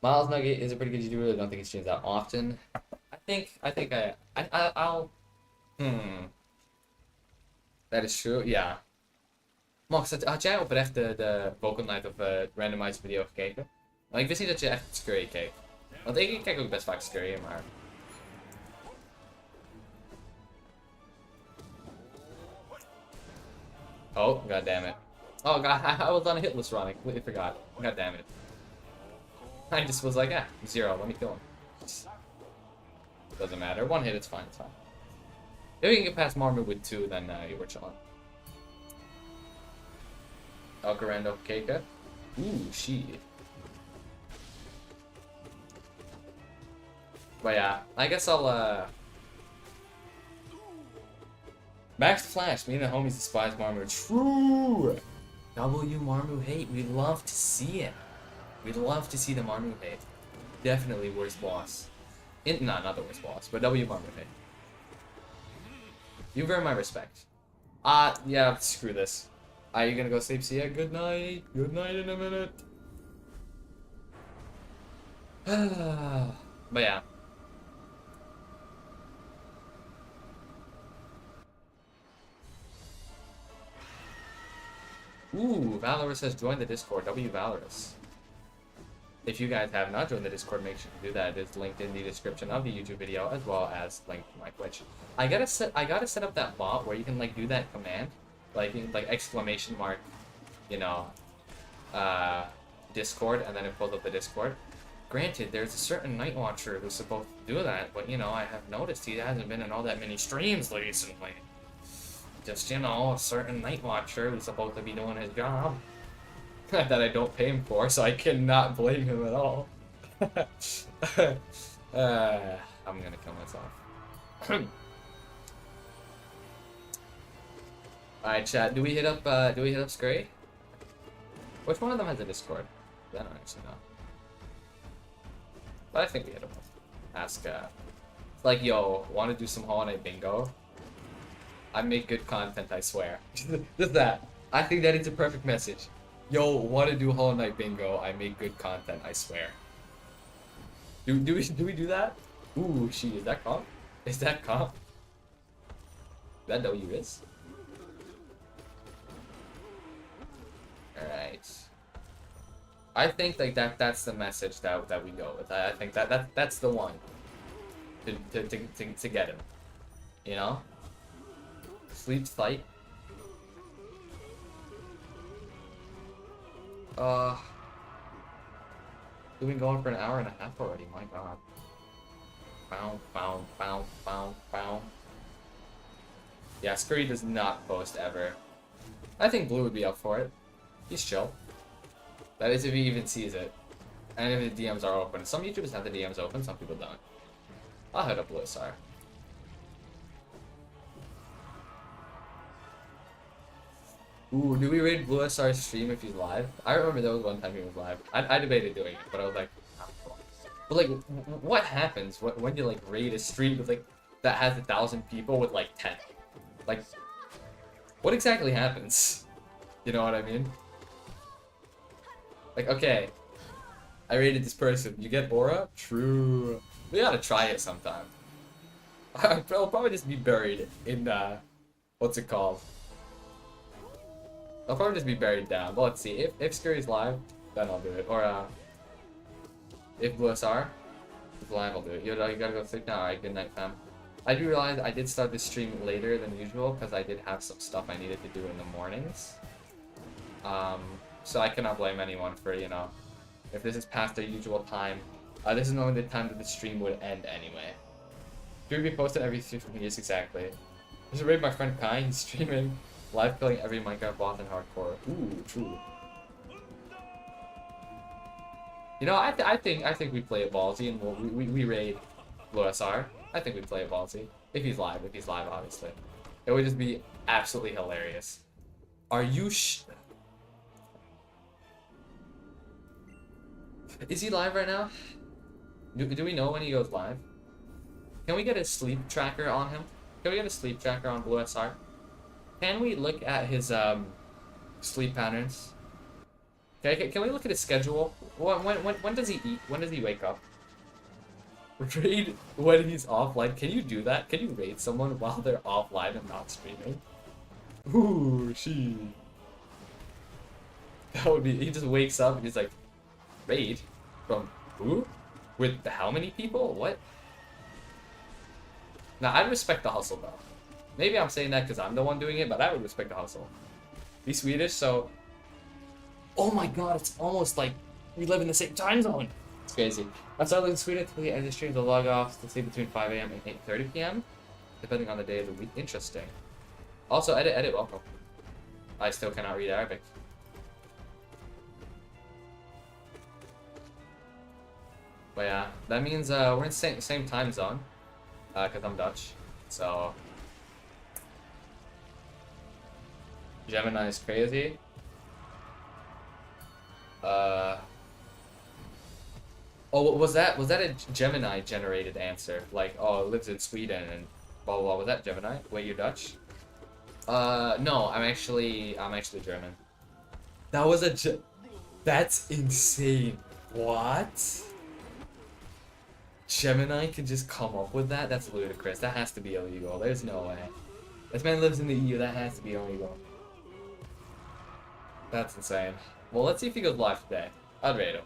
Miles Nugget is a pretty good YouTuber. I don't think he streams that often. I'll. Dat is true, ja. Max, had jij oprecht de Vocal Night of Randomized video gekeken? Want ik wist niet dat je echt Scurry keek. Want ik kijk ook best vaak Scurry, maar... Oh, god damn it. Oh god, I was on a hitless run. I completely forgot. God damn it. I just was like, 0, let me kill him. Doesn't matter. One hit, it's fine, it's fine. If you can get past Marmu with 2, then you were chilling. Alcarando Keika. Ooh, she. But yeah, I guess I'll Max Flash, me and the homies despise Marmu. True! W Marmu hate, we'd love to see it. We'd love to see the Marmu hate. Definitely worst boss. Not the worst boss, but W Marmu hate. You've earned my respect. Yeah, screw this. Are you gonna go sleep? See ya. Good night. Good night in a minute. But yeah. Ooh, Valorous says join the Discord. W Valorous. If you guys have not joined the Discord, make sure to do that. It is linked in the description of the YouTube video, as well as linked to my Twitch. I gotta set up that bot where you can like do that command, like exclamation mark, you know, Discord, and then it pulls up the Discord. Granted, there's a certain Night Watcher who's supposed to do that, but you know, I have noticed he hasn't been in all that many streams recently. Just, you know, a certain Night Watcher who's supposed to be doing his job. That I don't pay him for, so I cannot blame him at all. I'm gonna kill myself. Alright, chat, do we hit up Scurry? Which one of them has a Discord? I don't actually know. But I think we hit him up. Ask, like, yo, wanna do some Hollow Knight bingo? I make good content, I swear. Just that. I think that is a perfect message. Yo, wanna do Hollow Knight bingo? I make good content, I swear. Do we do that? Ooh, is that comp? Is that comp? That W is? Alright. I think like that's the message that we go with. I think that's the one to get him. You know? Sleeps fight. We've been going for an hour and a half already, my god. Bow, bow, bow, bow, bow. Yeah, Scurry does not post ever. I think Blue would be up for it. He's chill. That is if he even sees it. And if the DMs are open. Some YouTubers have the DMs open, some people don't. I'll hit up Blue, sorry. Ooh, do we raid Blue SR's stream if he's live? I remember there was one time he was live. I debated doing it, but I was like, oh. But like, what happens when you like raid a stream with like that has 1,000 people with like 10? Like, what exactly happens? You know what I mean? Like, okay, I raided this person. You get aura? True. We gotta try it sometime. I'll probably just be buried in what's it called? I'll probably just be buried down, but let's see. If Scurry's live, then I'll do it. Or, if Blue SR is live, I'll do it. You gotta go sleep now. Alright, good night, fam. I do realize I did start the stream later than usual, because I did have some stuff I needed to do in the mornings. So I cannot blame anyone for, you know, if this is past their usual time. This is normally the time that the stream would end anyway. Should we be posted every 3 years exactly? Just raid my friend Kai, he's streaming. Live killing every Minecraft boss in hardcore. Ooh, true. You know, I think we play it ballsy and we raid Blue SR. I think we play it ballsy. If he's live, obviously. It would just be absolutely hilarious. Are you Is he live right now? Do we know when he goes live? Can we get a sleep tracker on him? Can we get a sleep tracker on Blue SR? Can we look at his sleep patterns? Okay, can we look at his schedule? When does he eat? When does he wake up? Raid when he's offline. Can you do that? Can you raid someone while they're offline and not streaming? Ooh, that would be. He just wakes up and he's like, raid from who? With how many people? What? Now I respect the hustle though. Maybe I'm saying that because I'm the one doing it, but I would respect the hustle. He's Swedish, so... Oh my god, it's almost like we live in the same time zone. It's crazy. I started living in Sweden typically end the stream to log off to sleep between 5 AM and 8:30 PM, depending on the day of the week. Interesting. Also, edit, welcome. I still cannot read Arabic. But yeah, that means we're in the same time zone, because I'm Dutch, so... Gemini is crazy. Oh, was that a Gemini generated answer? Like, oh, it lives in Sweden and blah blah blah. Was that Gemini? Wait, you're Dutch? No, I'm actually German. That was that's insane. What? Gemini can just come up with that? That's ludicrous. That has to be illegal. There's no way. This man lives in the EU. That has to be illegal. That's insane. Well, let's see if he goes live today. I'd rate him.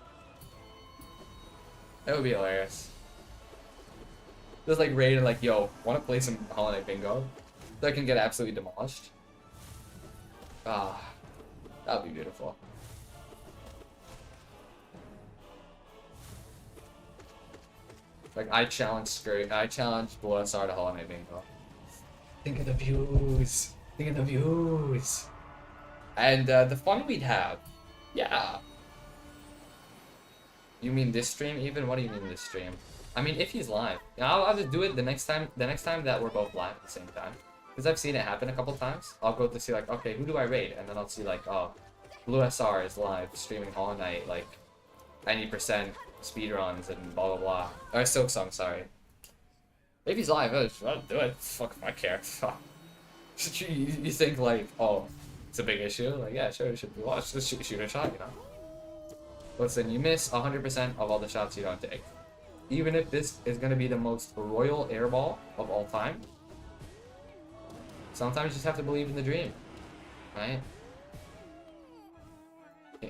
That would be hilarious. Just like rated like, yo, want to play some Hollow Knight Bingo? That can get absolutely demolished. Ah, that would be beautiful. Like, I challenge Blue SR to Hollow Knight Bingo. Think of the views. Think of the views. And the fun we'd have. Yeah. You mean this stream even? What do you mean this stream? I mean, if he's live. I'll just do it the next time that we're both live at the same time. Because I've seen it happen a couple times. I'll go to see like, okay, who do I raid? And then I'll see like, oh, Blue SR is live streaming Hollow Knight, like 90% speedruns and blah blah blah. Or Silk Song, sorry. If he's live, I'll do it. Fuck if I care. You think like, oh, it's a big issue? Like, yeah, sure, it should be watched. Just shoot a shot, you know? Listen, you miss 100% of all the shots you don't take. Even if this is going to be the most royal airball of all time, sometimes you just have to believe in the dream, right?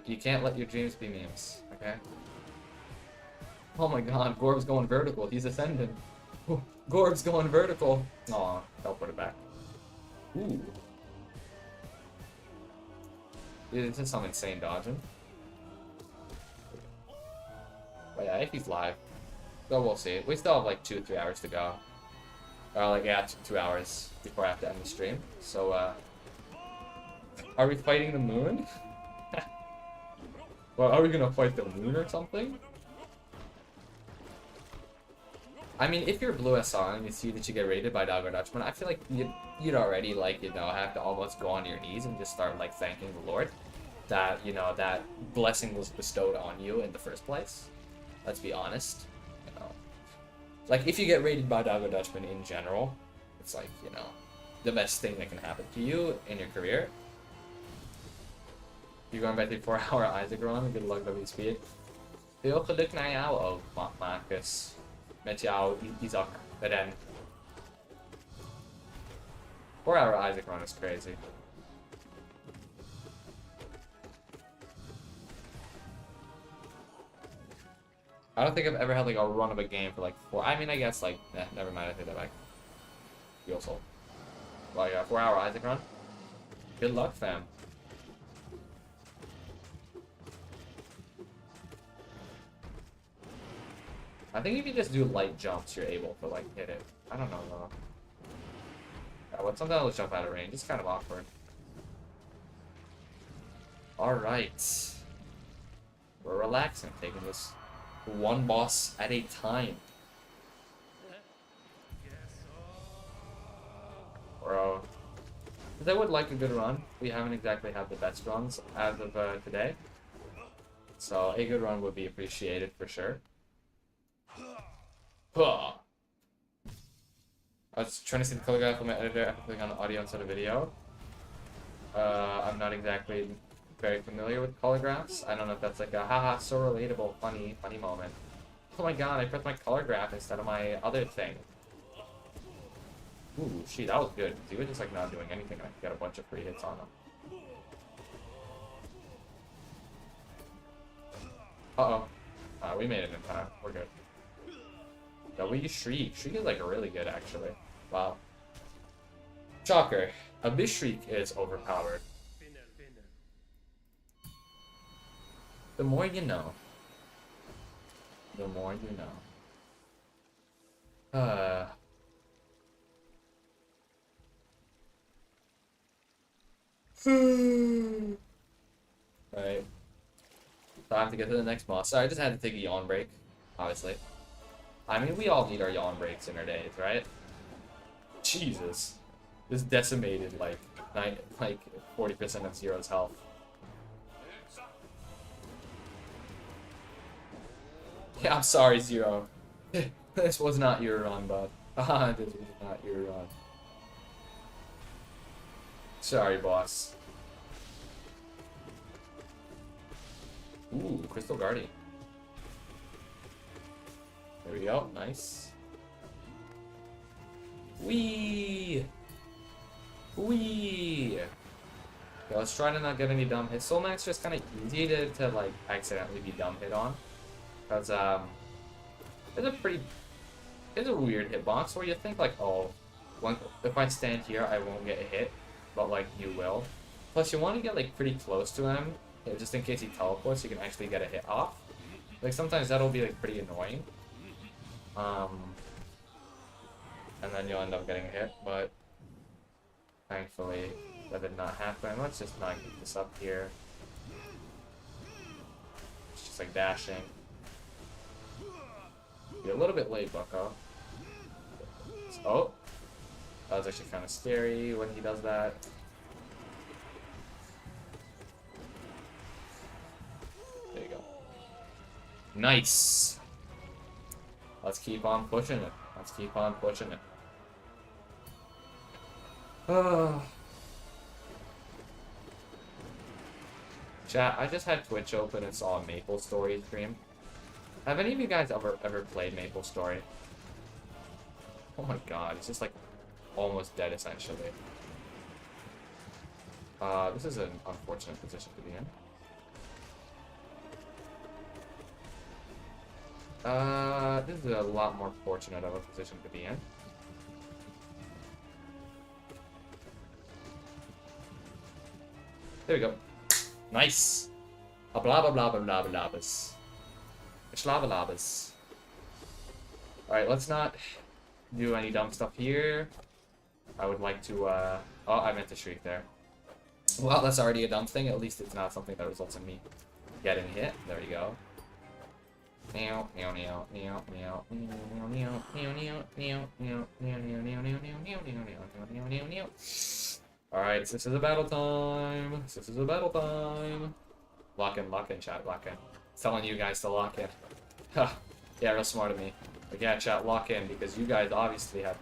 You can't let your dreams be memes, okay? Oh my god, Gorb's going vertical. He's ascending. Gorb's going vertical. Aw, I'll put it back. Ooh. Dude, this is some insane dodging. But yeah, if he's live. So we'll see. We still have like 2-3 hours to go. Or like, yeah, 2 hours before I have to end the stream. So, are we fighting the moon? Well, are we gonna fight the moon or something? I mean, if you're Blue SR and you see that you get raided by Doggo Dutchman, I feel like you'd already, like, you know, have to almost go on your knees and just start, like, thanking the Lord that, you know, that blessing was bestowed on you in the first place. Let's be honest. You know, like, if you get raided by Doggo Dutchman in general, it's like, you know, the best thing that can happen to you in your career. You're going back to 4-hour Isaac run. Good luck, W Speed. Veel geluk naar jou ook, Marcus. Met jou, Isaac, then 4-hour Isaac run is crazy. I don't think I've ever had like a run of a game for like 4. I mean, I guess like, never mind. I take that back. Fuel soul. Well, yeah, 4-hour Isaac run. Good luck, fam. I think if you just do light jumps, you're able to like hit it. I don't know though. Yeah, but sometimes I'll jump out of range. It's kind of awkward. Alright. We're relaxing, taking this one boss at a time. Bro. Because I would like a good run. We haven't exactly had the best runs as of today. So a good run would be appreciated for sure. I was trying to see the color graph on my editor after clicking on the audio instead of video. I'm not exactly very familiar with color graphs. I don't know if that's like a haha so relatable funny moment. Oh my god, I pressed my color graph instead of my other thing. Ooh, shit, that was good. He was just like not doing anything and I got a bunch of free hits on him. Uh-oh. We made it in time. We're good. W Shriek. Shriek is like really good actually. Wow. Shocker. Abyss Shriek is overpowered. The more you know. The more you know. Right. Time to get to the next boss. Sorry, I just had to take a yawn break, obviously. I mean, we all need our yawn breaks in our days, right? Jesus. This decimated, like 40% of Zero's health. Yeah, I'm sorry, Zero. This was not your run, bud. This was not your run. Sorry, boss. Ooh, Crystal Guardian. There we go, nice. Wee! Wee! Okay, let's try to not get any dumb hits. Soul Max just kind of easy to like accidentally be dumb hit on. Because it's a pretty, it's a weird hitbox where you think like, oh, if I stand here I won't get a hit, but like you will. Plus you want to get like pretty close to him, just in case he teleports you can actually get a hit off. Like sometimes that'll be like pretty annoying. And then you'll end up getting hit, but thankfully that did not happen. Let's just not get this up here. It's just like dashing. You're a little bit late, Bucko. Oh! That was actually kind of scary when he does that. There you go. Nice! Let's keep on pushing it. Let's keep on pushing it. Chat, I just had Twitch open and saw a Maple Story stream. Have any of you guys ever played Maple Story? Oh my god, it's just like almost dead essentially. This is an unfortunate position to be in. This is a lot more fortunate of a position to be in. There we go. Nice. A blah blah blah blah blah blah blah. Alright, let's not do any dumb stuff here. I would like to oh, I meant to shriek there. Well, that's already a dumb thing. At least it's not something that results in me getting hit. There we go. Alright, this is a battle time. This is a battle time. Lock in, chat, lock in. It's telling you guys to lock in. Yeah, real smart of me. But yeah, chat, lock in, because you guys obviously have,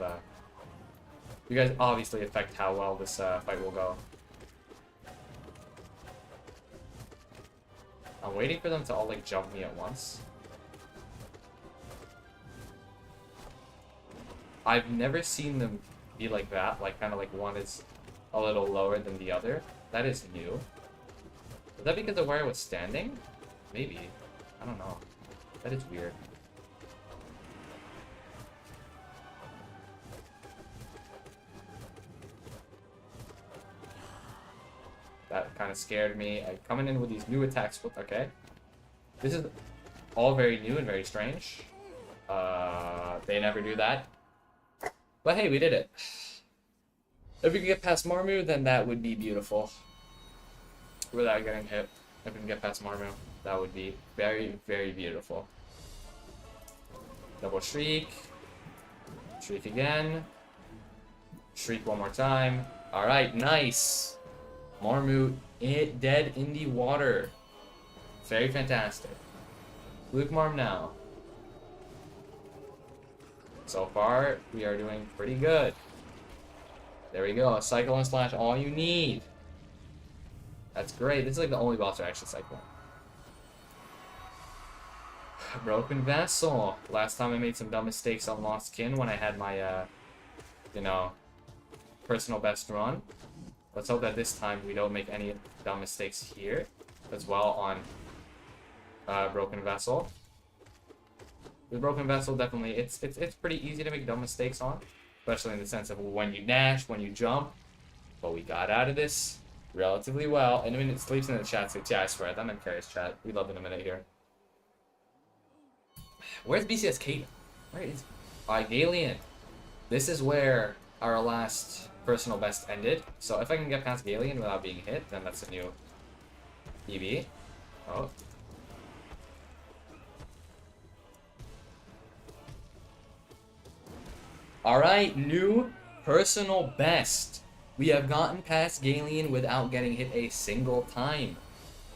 you guys obviously affect how well this, fight will go. I'm waiting for them to all, like, jump me at once. I've never seen them be like that, like, kind of like one is a little lower than the other. That is new. Is that because of where I was standing? Maybe. I don't know. That is weird. That kind of scared me. Coming in with these new attacks. Okay. This is all very new and very strange. They never do that. But hey, we did it. If we can get past Marmu, then that would be beautiful. Without getting hit. If we can get past Marmu, that would be very, very beautiful. Double shriek. Shriek again. Shriek one more time. Alright, nice. Marmu dead in the water. Very fantastic. Luke Marm now. So far, we are doing pretty good. There we go. Cyclone Slash, all you need. That's great. This is like the only boss I actually cycle. Broken Vessel. Last time I made some dumb mistakes on Lost Kin when I had my, you know, personal best run. Let's hope that this time we don't make any dumb mistakes here as well on Broken Vessel. With Broken Vessel, definitely, it's pretty easy to make dumb mistakes on, especially in the sense of when you dash, when you jump. But we got out of this relatively well. And I mean, it sleeps in the chat, so yeah, I swear, that meant Carrie's chat. We love in a minute here. Where's BCS Kate? Where is Galeon? This is where our last personal best ended. So if I can get past Galeon without being hit, then that's a new PB. Oh. Alright, new personal best. We have gotten past Galeon without getting hit a single time.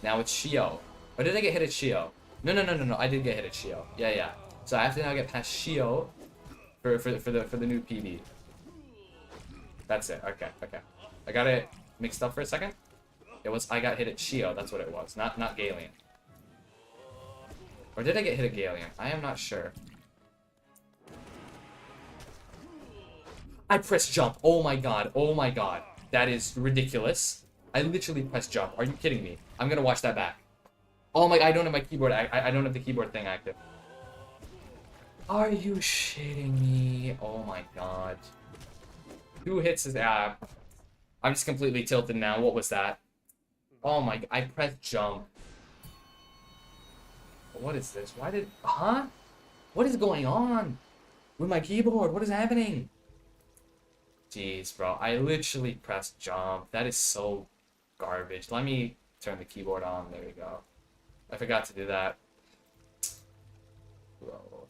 Now it's Shio. Or did I get hit at Shio? No, I did get hit at Shio. Yeah. So I have to now get past Shio for the new PB. That's it. Okay. I got it mixed up for a second. I got hit at Shio, that's what it was. Not Galeon. Or did I get hit at Galeon? I am not sure. I pressed jump. Oh my god. That is ridiculous. I literally pressed jump. Are you kidding me? I'm gonna watch that back. Oh my, I don't have my keyboard. I don't have the keyboard thing active. Are you shitting me? Oh my god. 2 hits is I'm just completely tilted now. What was that? Oh my, I pressed jump. What is this? Why did, What is going on with my keyboard? What is happening? Jeez, bro. I literally pressed jump. That is so garbage. Let me turn the keyboard on. There we go. I forgot to do that. Whoa.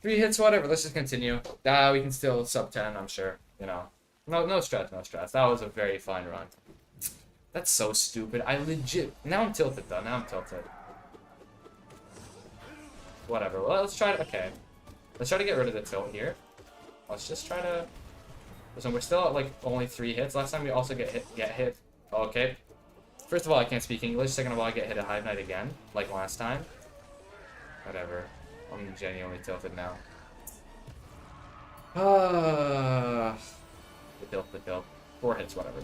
3 hits, whatever. Let's just continue. We can still sub 10, I'm sure. You know. No stress, no stress. That was a very fine run. That's so stupid. I legit... Now I'm tilted, though. Now I'm tilted. Whatever. Well, let's try to... Okay. Let's try to get rid of the tilt here. Let's just try to... Listen, we're still at, like, only 3 hits. Last time we also get hit. Okay. First of all, I can't speak English. Second of all, I get hit at Hive Knight again. Like last time. Whatever. I'm genuinely tilted now. The tilt. 4 hits, whatever.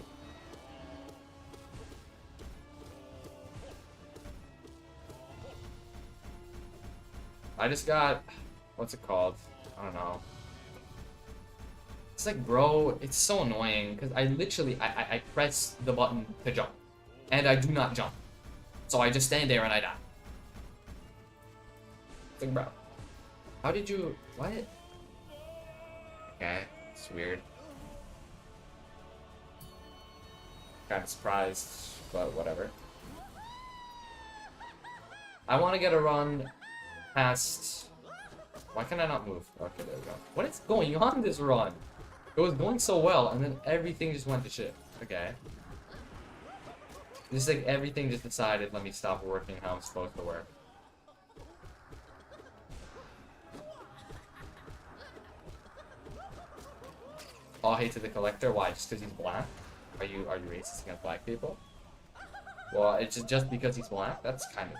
I just got... What's it called? I don't know. It's like, bro, it's so annoying, because I literally, I press the button to jump, and I do not jump. So I just stand there and I die. It's like, bro, how did you, what? Okay, it's weird. Kind of surprised, but whatever. I want to get a run past... Why can I not move? Okay, there we go. What is going on this run? It was going so well, and then everything just went to shit. Okay. Just like everything just decided, let me stop working how I'm supposed to work. All hate to the collector. Why? Just because he's black? Are you racist against black people? Well, it's just because he's black. That's kind of,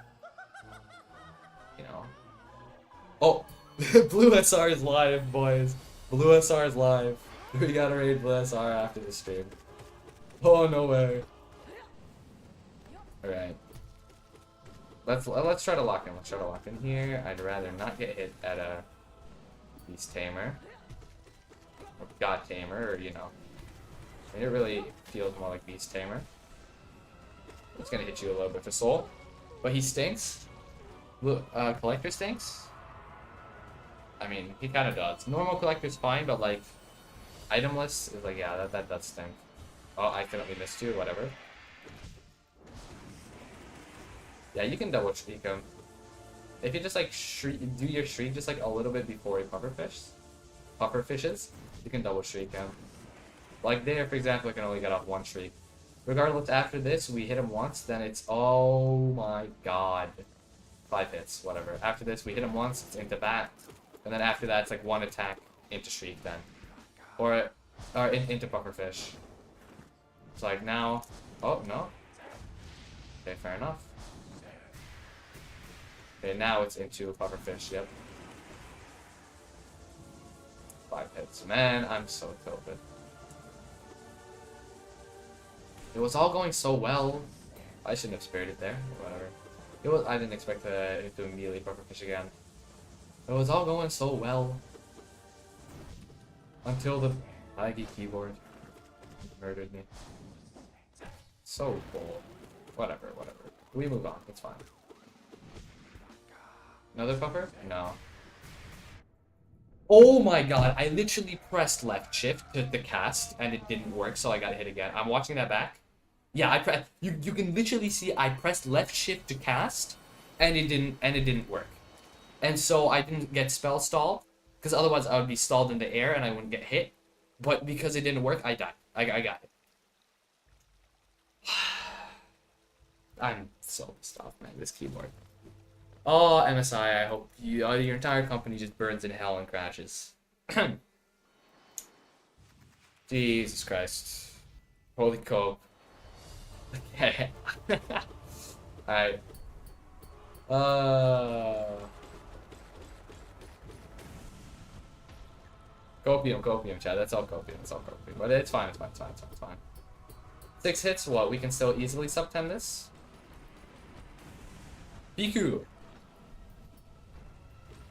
you know. Oh, Blue SR is live, boys. Blue SR is live. We gotta raid Blue SR after the stream. Oh no way. All right. Let's try to lock in. Let's try to lock in here. I'd rather not get hit at a Beast Tamer or God Tamer, or you know. I mean, it really feels more like Beast Tamer. It's gonna hit you a little bit for soul, but he stinks. Collector stinks. I mean, he kind of does. Normal Collector's fine, but like itemless is like, yeah, that does stink. Oh, I accidentally missed you. Whatever. Yeah, you can double shriek him. If you just like do your shriek just like a little bit before he pufferfishes, you can double shriek him. Like there, for example, I can only get off 1 shriek. Regardless, after this, we hit him once, then it's, oh my god. 5 hits, whatever. After this, we hit him once, it's into bat. And then after that, it's like 1 attack into shriek then. Or into pufferfish. It's like now, oh no. Okay, fair enough. Okay, now it's into pufferfish, yep. 5 hits. Man, I'm so tilted. It was all going so well. I shouldn't have spared it there. Whatever. I didn't expect it to immediately pufferfish again. It was all going so well. Until the laggy keyboard murdered me. So cool. Whatever. We move on. It's fine. Another puffer? No. Oh my god, I literally pressed left shift to cast and it didn't work, so I got hit again. I'm watching that back. Yeah, you can literally see I pressed left shift to cast and it didn't work. And so I didn't get spell stalled, because otherwise I would be stalled in the air and I wouldn't get hit. But because it didn't work, I died. I got it. I'm so pissed off, man, this keyboard. Oh, MSI, I hope your entire company just burns in hell and crashes. Jesus Christ. Holy cope. Okay. Alright. Copium, chat. That's all copium. But it's fine, it's fine. 6 hits, what? We can still easily sub-10 this? Biku.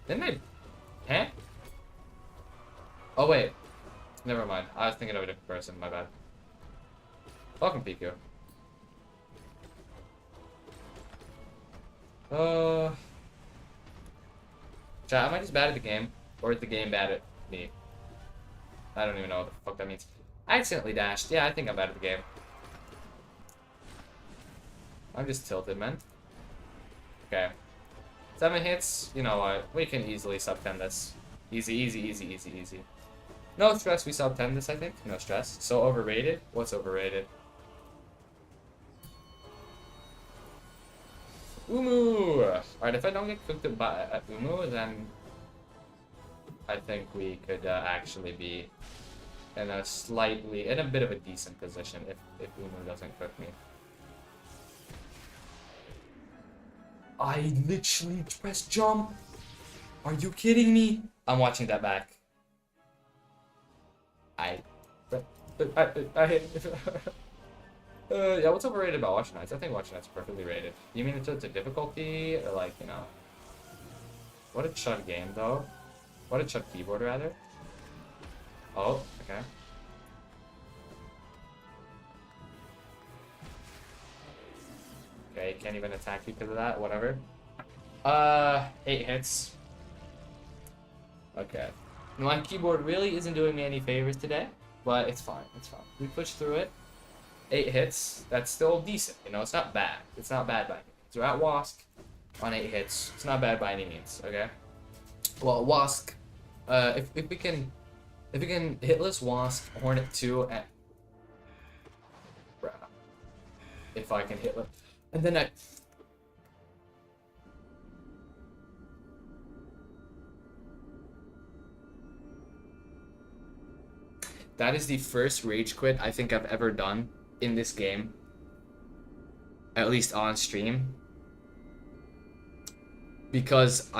Didn't I... Huh? Oh, wait. Never mind. I was thinking of a different person. My bad. Welcome, Piku. Chat, am I just bad at the game? Or is the game bad at me? I don't even know what the fuck that means. I accidentally dashed. Yeah, I think I'm bad at the game. I'm just tilted, man. Okay. 7 hits. You know what? We can easily sub-10 this. Easy, easy, easy, easy, easy. No stress, we sub-10 this, I think. No stress. So overrated? What's overrated? Umu! Alright, if I don't get cooked at Umu, then I think we could actually be in a bit of a decent position if Umu doesn't cook me. I literally pressed jump. Are you kidding me? I'm watching that back. I yeah, what's overrated about Watch Nights? I think Watch Nights is perfectly rated. You mean it's a difficulty, or like, you know... What a chud game, though. What a chud keyboard, rather. Oh, okay. Okay, can't even attack you because of that, whatever. 8 hits. Okay. My keyboard really isn't doing me any favors today, but it's fine, it's fine. We pushed through it. 8 hits, that's still decent, you know, it's not bad. It's not bad by any means. We're at Wask on 8 hits. It's not bad by any means, okay? Well, Wask, if we can hitless Wask, Hornet 2, and... Bruh. If I can hitless... And then I... That is the first rage quit I think I've ever done in this game. At least on stream. Because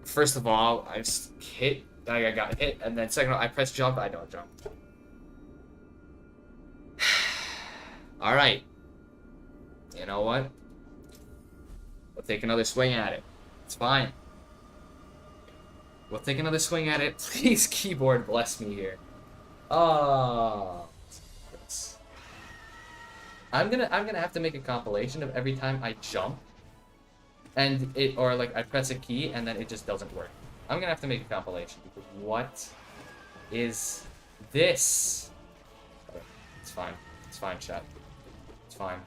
first of all, I just hit, I got hit, and then second of all, I pressed jump, I don't jump. Alright. You know what? We'll take another swing at it. It's fine. We'll take another swing at it. Please, keyboard, bless me here. Oh, I'm gonna have to make a compilation of every time I jump, and or like I press a key and then it just doesn't work. I'm gonna have to make a compilation because what is this? It's fine. It's fine, chat. It's fine.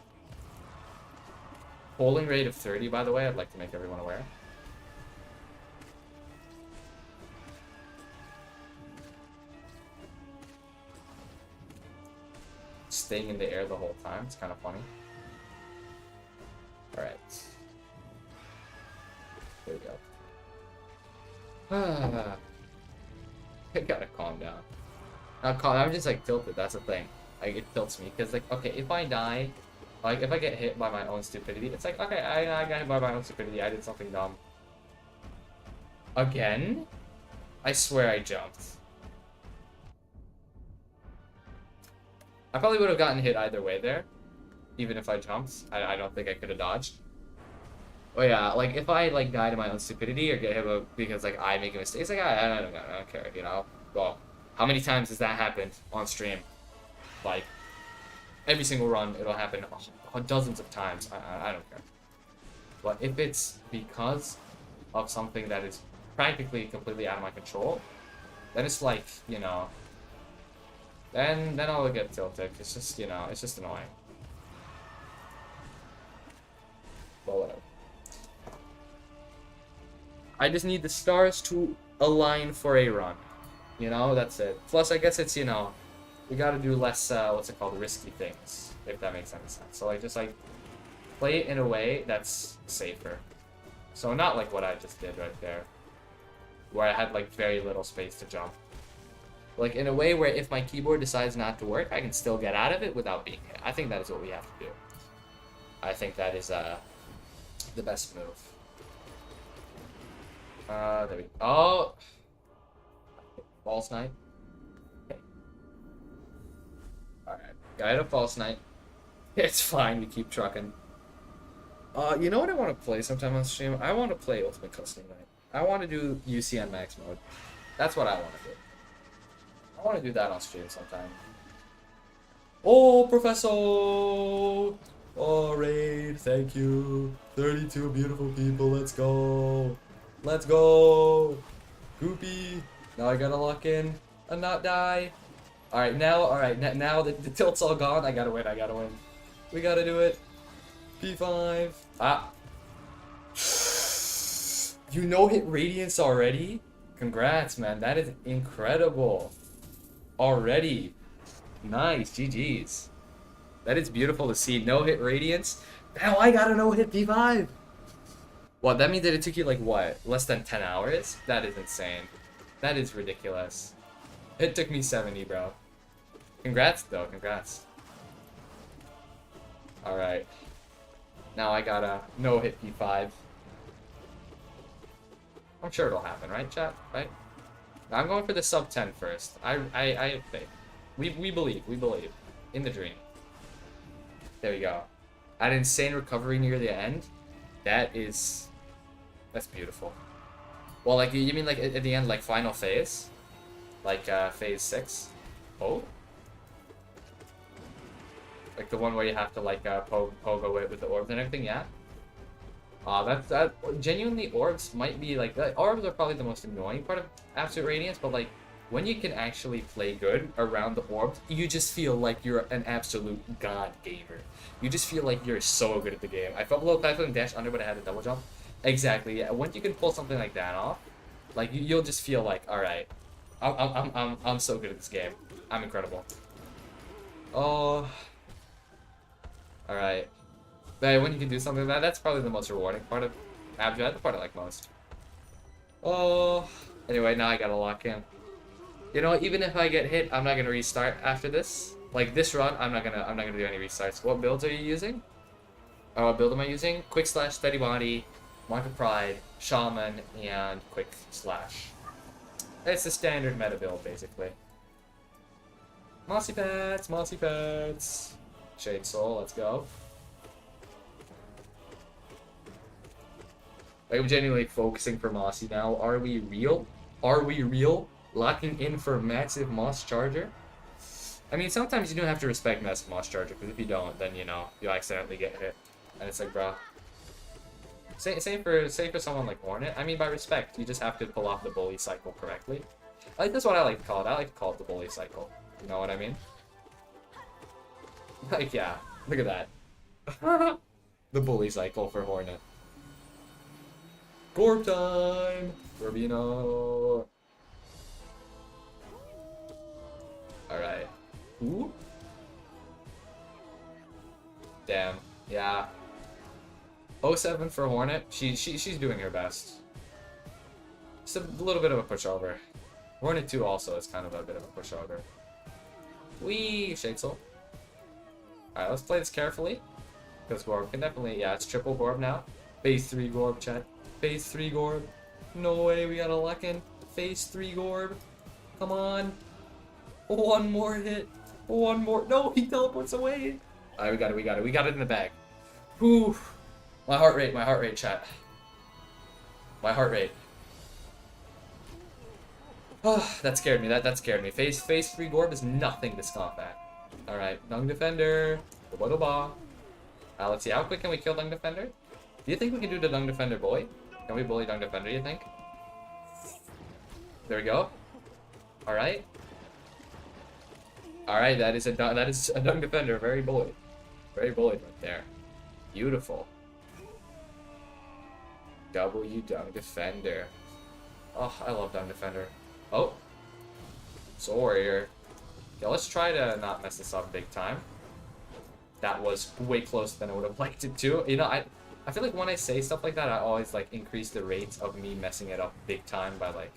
Polling rate of 30, by the way. I'd like to make everyone aware. Staying in the air the whole time. It's kind of funny. Alright. There we go. I gotta calm down. I'm just like tilted, that's the thing. Like, it tilts me, because like, okay, if I die, like, if I get hit by my own stupidity, it's like, okay, I got hit by my own stupidity, I did something dumb. Again? I swear I jumped. I probably would have gotten hit either way there, even if I jumped. I don't think I could have dodged. Oh yeah, like if I like die to my own stupidity or get hit because like I make a mistake, it's like I don't care, you know. Well, how many times has that happened on stream? Like every single run, it'll happen dozens of times. I don't care. But if it's because of something that is practically completely out of my control, then it's like, you know. Then I'll get tilted. It's just, you know, it's just annoying. But whatever. I just need the stars to align for a run. You know, that's it. Plus, I guess it's, you know, we gotta do less, what's it called, risky things, if that makes any sense. So, like, just, like, play it in a way that's safer. So, not like what I just did right there, where I had, like, very little space to jump. Like, in a way where if my keyboard decides not to work, I can still get out of it without being hit. I think that is what we have to do. I think that is, the best move. There we go. Oh! False Knight. Okay. Alright. Got a False Knight. It's fine, we keep trucking. You know what I want to play sometime on stream? I want to play Ultimate Custom Night. I want to do UCN Max mode. That's what I want to do. I want to do that on stream sometime. Oh, Professor! Oh, raid, thank you. 32 beautiful people, let's go. Let's go. Goopy. Now I gotta lock in and not die. Alright, now the tilt's all gone. I gotta win. We gotta do it. P5. Ah. You hit Radiance already? Congrats, man. That is incredible. Already. Nice. GG's. That is beautiful to see. No hit Radiance. Now I gotta no hit P5. What, that means that it took you like what? Less than 10 hours? That is insane. That is ridiculous. It took me 70, bro. Congrats, though. Congrats. Alright. Now I gotta no hit P5. I'm sure it'll happen, right, chat? Right? I'm going for the sub 10 first. I have faith. We believe. We believe. In the dream. There we go. An insane recovery near the end. That's beautiful. Well, like, you mean like at the end, like final phase? Like phase 6? Oh? Like the one where you have to like pogo it with the orbs and everything, yeah? That genuinely orbs might be like, orbs are probably the most annoying part of Absolute Radiance, but like when you can actually play good around the orbs, you just feel like you're an absolute god gamer. You just feel like you're so good at the game. I felt below platform dash under, but I had a double jump. Exactly. Yeah. Once you can pull something like that off, like you'll just feel like, all right, I'm so good at this game. I'm incredible. Oh. All right. But when you can do something like that, that's probably the most rewarding part of Abjad, the part I like most. Oh. Anyway, now I gotta lock in. You know, even if I get hit, I'm not gonna restart after this. Like this run, I'm not gonna do any restarts. What builds are you using? Oh, what build am I using? Quick Slash, Steady Body, Mark of Pride, Shaman, and Quick Slash. It's the standard meta build, basically. Mossy Pets, Mossy Pets. Shade Soul, let's go. Like, I'm genuinely focusing for Mossy now. Are we real? Are we real? Locking in for massive Moss Charger? I mean, sometimes you do have to respect massive Moss Charger, because if you don't, then, you know, you'll accidentally get hit. And it's like, bro. Same for someone like Hornet. I mean, by respect, you just have to pull off the bully cycle correctly. That's what I like to call it. I like to call it the bully cycle. You know what I mean? Like, yeah. Look at that. The bully cycle for Hornet. Gorb time! Gorbino! Alright. Ooh. Damn. Yeah. 07 for Hornet. She's doing her best. Just a little bit of a pushover. Hornet 2 also is kind of a bit of a pushover. Whee! Shade Soul. Alright, let's play this carefully. Because Gorb can definitely... Yeah, it's triple Gorb now. Phase 3 Gorb, chat. Phase 3 Gorb. No way, we gotta lock in. Phase 3 Gorb. Come on. One more hit. One more. No, he teleports away. Alright, we got it in the bag. Whew. My heart rate, chat. My heart rate. Oh, that scared me. That scared me. Phase 3 Gorb is nothing to scoff at. Alright, Dung Defender. Let's see, how quick can we kill Dung Defender? Do you think we can do the Dung Defender bully? Can we bully Dung Defender, you think? There we go. Alright. Alright, that is a Dung Defender. Very bullied. Very bullied right there. Beautiful. W Dung Defender. Oh, I love Dung Defender. Oh. Soul Warrior. Okay, let's try to not mess this up big time. That was way closer than I would have liked it to. You know, I feel like when I say stuff like that, I always like increase the rates of me messing it up big time by like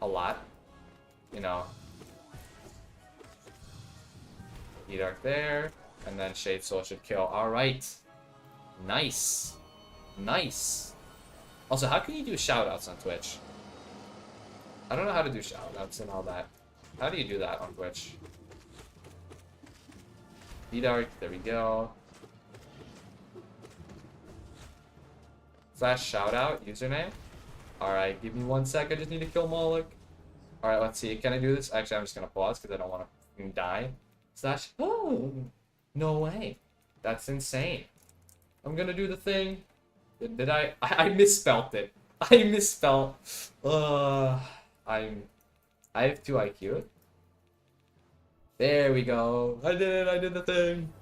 a lot. You know. E-Dark there. And then Shade Soul should kill. Alright. Nice. Nice. Also, how can you do shoutouts on Twitch? I don't know how to do shoutouts and all that. How do you do that on Twitch? D-Dark, there we go. Slash shoutout, username. Alright, give me 1 sec, I just need to kill Moloch. Alright, let's see, can I do this? Actually, I'm just gonna pause because I don't want to die. Slash, oh, no way. That's insane. I'm gonna do the thing. Did I? I misspelt it. I misspelled. I have 2 IQ. There we go. I did it. I did the thing.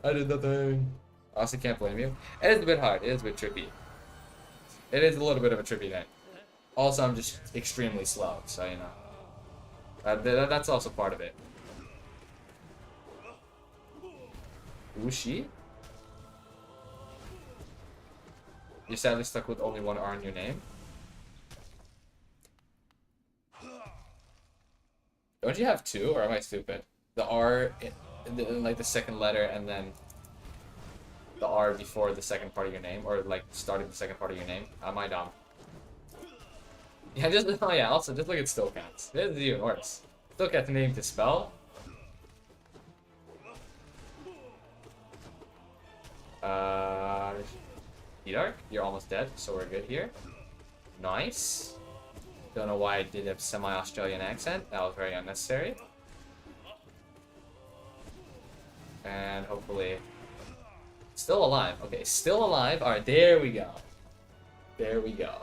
I did the thing. I also can't blame you. It is a bit hard. It is a bit trippy. It is a little bit of a trippy night. Also, I'm just extremely slow, so you know. That's also part of it. Ushi? You're sadly stuck with only 1 R in your name? Don't you have 2, or am I stupid? The R in like the second letter, and then the R before the second part of your name, or like starting the second part of your name. Am I dumb? Yeah, just oh yeah. Also, just look at Stillcats. This is even worse. Stillcat's name to spell. D-Dark, you're almost dead, so we're good here. Nice. Don't know why I did a semi-Australian accent. That was very unnecessary. And hopefully... Still alive. Okay, still alive. Alright, there we go. There we go.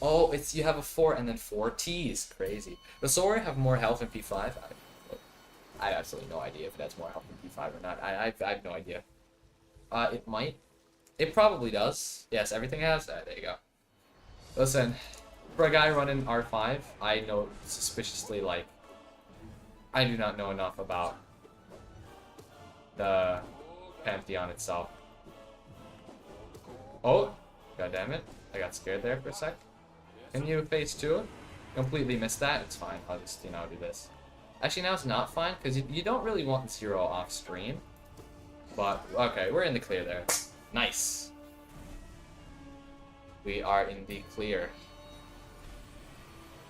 Oh, it's you have a 4 and then 4 T's. Crazy. Does Sora have more health in P5? I have absolutely no idea if it has more health in P5 or not. I have no idea. It might. It probably does. Yes, everything has. There you go. Listen, for a guy running R5, I know suspiciously, like, I do not know enough about the Pantheon itself. Oh, god damn it. I got scared there for a sec. Can you phase 2? Completely missed that. It's fine. I'll just, you know, do this. Actually, now it's not fine, because you don't really want 0 off screen. But, okay, we're in the clear there. Nice. We are in the clear.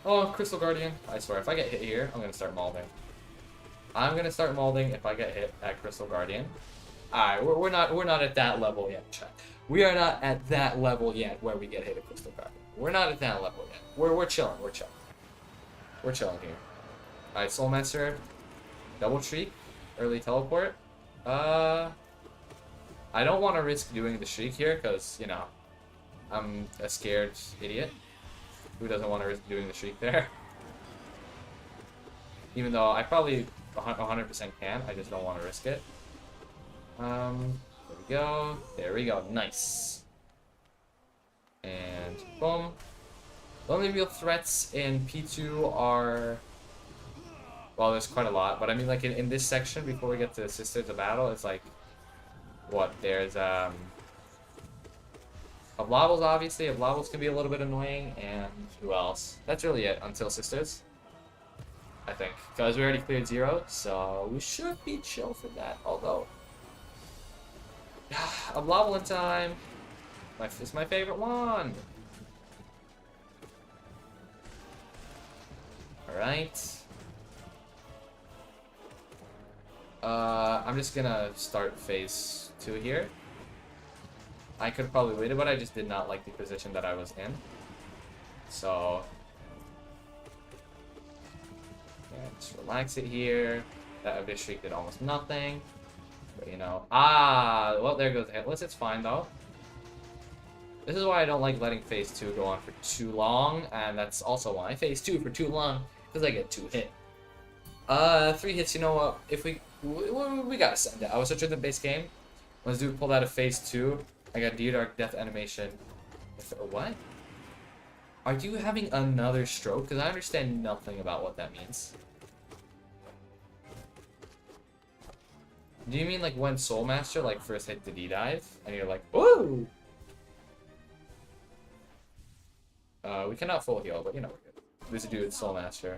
Oh, Crystal Guardian. I swear, if I get hit here, I'm going to start molding. I'm going to start molding if I get hit at Crystal Guardian. Alright, we're not at that level yet, chat. We are not at that level yet where we get hit at Crystal Guardian. We're not at that level yet. We're chilling, we're chilling. We're chilling here. Alright, Soulmaster. Double Shriek. Early teleport. I don't want to risk doing the Shriek here, because, you know, I'm a scared idiot. Who doesn't want to risk doing the Shriek there? Even though I probably 100% can, I just don't want to risk it. There we go. There we go. Nice. And boom. The only real threats in P2 are... Well, there's quite a lot, but I mean, like, in this section, before we get to Sisters of Battle, it's like... What? There's, Oblobbles, obviously. Oblobbles can be a little bit annoying, and who else? That's really it until Sisters, I think. Because we already cleared 0, so we should be chill for that, although... Oblobble in time. It's my favorite one. Alright. I'm just gonna start phase 2 here. I could have probably waited, but I just did not like the position that I was in. So... Yeah, just relax it here. That Abyss Shriek did almost nothing. But, you know... Ah! Well, there goes the hitless. It's fine, though. This is why I don't like letting phase 2 go on for too long, and that's also why phase 2 for too long, because I get 2 hit. 3 hits, you know what? If we gotta send it. I was such a the base game. When this dude pulled out of phase 2, I got D-Dark Death Animation. What? Are you having another stroke? Because I understand nothing about what that means. Do you mean like when Soulmaster like first hit the D-Dive, and you're like, whoa! We cannot full heal, but you know we're good. This dude, Soulmaster.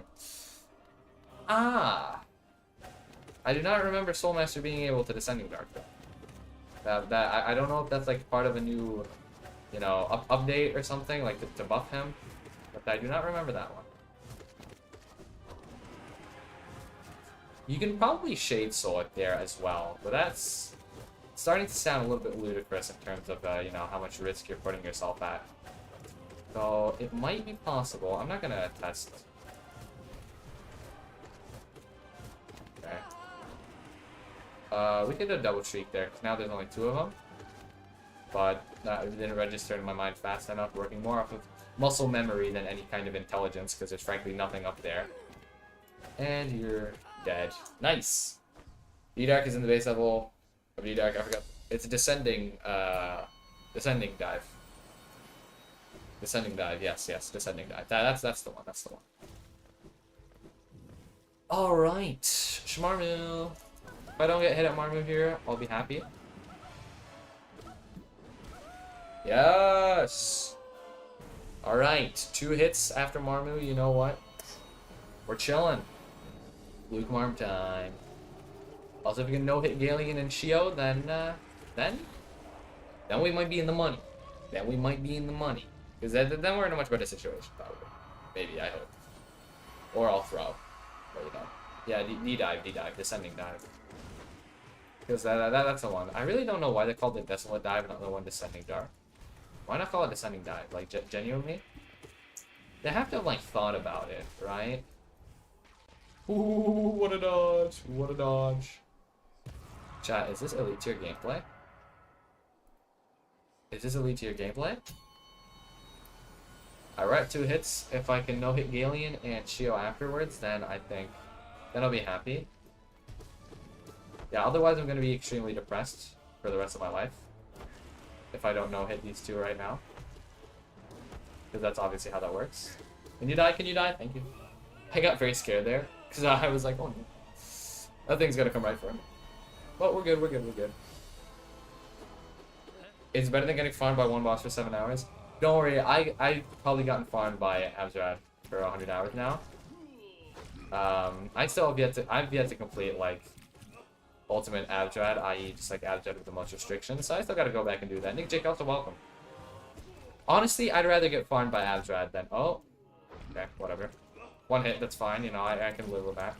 Ah! I do not remember Soulmaster being able to Descending Dark though. I don't know if that's like part of a new, you know, update or something, like to buff him. But I do not remember that one. You can probably Shade Soul it there as well, but that's starting to sound a little bit ludicrous in terms of, you know, how much risk you're putting yourself at. So, it might be possible. I'm not gonna test. Okay. We did a double streak there, because now there's only 2 of them. But that didn't register in my mind fast enough, working more off of muscle memory than any kind of intelligence, because there's frankly nothing up there. And you're dead. Nice! D-Dark is in the base level of D-Dark, I forgot. It's a descending dive. Descending dive, yes, descending dive. That's the one, that's the one. Alright, Shmarmu. If I don't get hit at Marmu here, I'll be happy. Yes! Alright, 2 hits after Marmu, you know what? We're chilling. Luke Marm time. Also, if we can no-hit Galien and Shio, then we might be in the money. Then we might be in the money. Because then we're in a much better situation, probably. Maybe, I hope. Or I'll throw. But, you know. Yeah, D-dive, descending dive. Because that's the one. I really don't know why they called it Desolate Dive and not the one Descending Dark. Why not call it Descending Dive? Like, genuinely? They have to have, like, thought about it, right? Ooh, what a dodge. What a dodge. Chat, is this elite tier gameplay? Is this elite tier gameplay? We're at 2 hits. If I can no-hit Galien and Shio afterwards, then I think... then I'll be happy. Yeah, otherwise I'm going to be extremely depressed for the rest of my life. If I don't no-hit these 2 right now. Because that's obviously how that works. Can you die? Can you die? Thank you. I got very scared there. Because I was like, oh no. That thing's going to come right for me. But we're good, we're good, we're good. It's better than getting farmed by one boss for 7 hours. Don't worry, I've probably gotten farmed by Abzrad for 100 hours now. I still I've yet to complete, like, Ultimate Abzrad, i.e. just, like, Abzrad with the most restrictions, so I still gotta go back and do that. Nick Jake, also welcome. Honestly, I'd rather get farmed by Abzrad than... oh. Okay, whatever. 1 hit, that's fine, you know, I can live with that.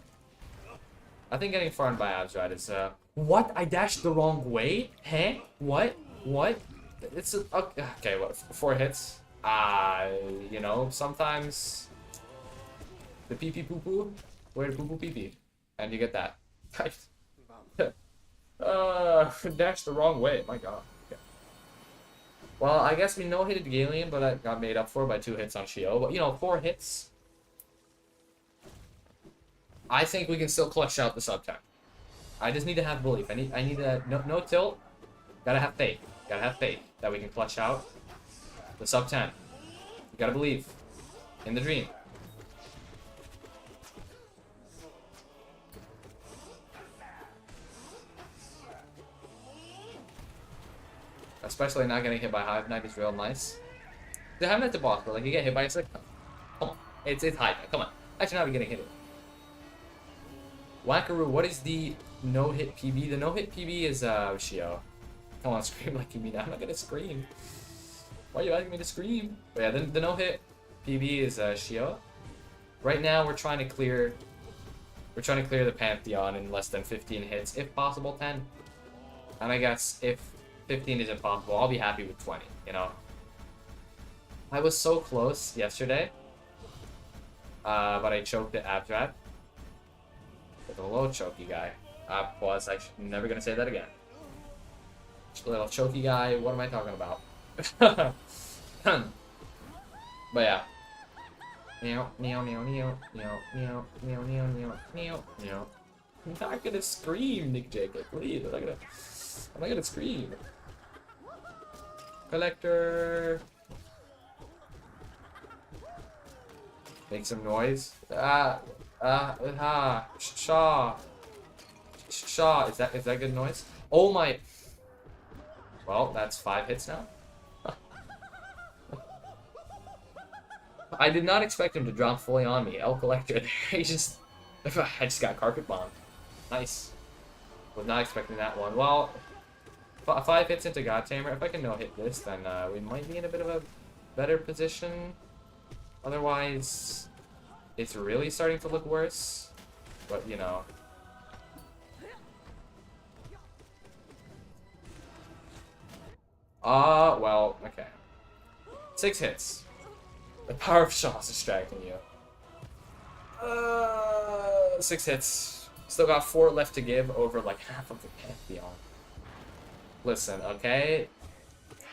I think getting farmed by Abzrad is, what? I dashed the wrong way? Huh? What? What? It's a... okay, what? 4 hits? You know, sometimes... the pee-pee poo-poo? Where the poo-poo pee-pee? And you get that. Dashed the wrong way, my god. Okay. Well, I guess we no-hitted Galien, but I got made up for by 2 hits on Shio. But, you know, 4 hits... I think we can still clutch out the sub-10. I just need to have belief. I need to... no tilt. Gotta have faith. Gotta have faith that we can clutch out the sub-10. You gotta believe in the dream. Especially not getting hit by Hive Knight is real nice. The Hive Knight's a boss, but like you get hit by it's like, come on, it's Hive Knight. Come on, I should not be getting hit. Wackaroo, what is the no-hit PB? The no-hit PB is Shio. Come on, scream like you mean. I'm not gonna scream. Why are you asking me to scream? But yeah, the no-hit PB is Shio. Right now we're trying to clear the Pantheon in less than 15 hits, if possible 10. And I guess if 15 is impossible, I'll be happy with 20, you know? I was so close yesterday, but I choked at Abzrad. With a low chokey guy. Pause, I'm never gonna say that again. Little chokey guy, what am I talking about? But yeah. Meow, meow, meow, meow, meow, meow, meow, meow, meow, meow, meow. I'm not gonna scream, Nick Jake, like, please, I'm not gonna scream. Collector. Make some noise. Shaw. Shaw. Is that good noise? Oh my. Well, that's 5 hits now. I did not expect him to drop fully on me. El Collector there. I just got carpet bombed. Nice. Was not expecting that one. Well, 5 hits into God Tamer. If I can no-hit this, then we might be in a bit of a better position. Otherwise, it's really starting to look worse. But, you know, Well, okay. 6 hits. The power of Shaw is distracting you. 6 hits. Still got 4 left to give over like half of the Pantheon. Listen, okay?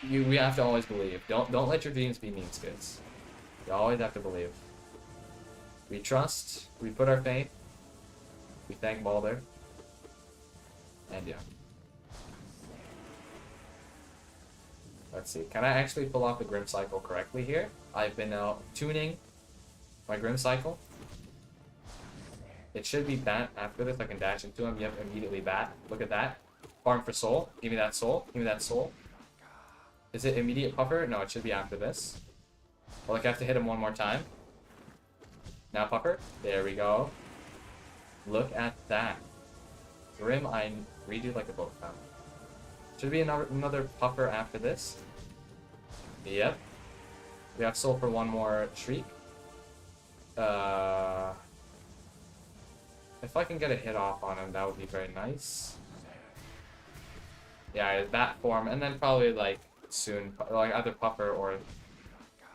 We have to always believe. Don't let your dreams be mean skids. You always have to believe. We trust, we put our faith, we thank Balder, and yeah. Let's see, can I actually pull off the Grim Cycle correctly here? I've been tuning my Grim Cycle. It should be Bat after this. I can dash into him. Yep, immediately Bat. Look at that. Farm for soul. Give me that soul. Give me that soul. Is it immediate puffer? No, it should be after this. Well, like I have to hit him one more time. Now puffer. There we go. Look at that. Grim, I redo like a boat fountain. Should be another puffer after this. Yep. We have soul for one more shriek. If I can get a hit off on him, that would be very nice. Yeah, that form, and then probably like soon, like either puffer or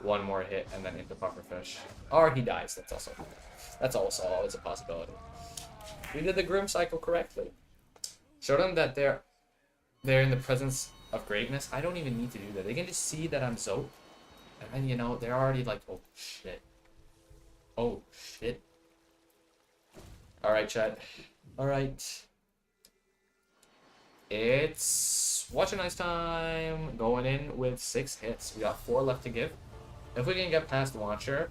one more hit, and then into pufferfish, or he dies. That's also always a possibility. We did the Grim Cycle correctly. Showed them that they're in the presence of greatness. I don't even need to do that. They can just see that I'm Zope, and then you know they're already like, oh shit, oh shit. All right, chat. All right. It's Watch a Nice time. Going in with 6 hits. We got 4 left to give. If we can get past Watcher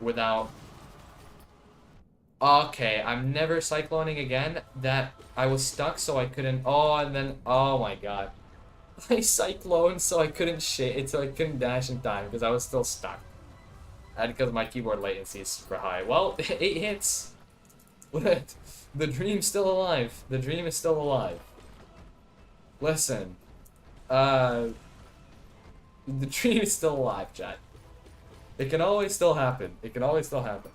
without... Okay, I'm never cycloning again. That I was stuck, so I couldn't... Oh, and then... Oh my god. I cycloned, so I couldn't so I couldn't dash in time, because I was still stuck. And because my keyboard latency is super high. Well, 8 hits. The dream's still alive. The dream is still alive. Listen. The dream is still alive, chat. It can always still happen. It can always still happen.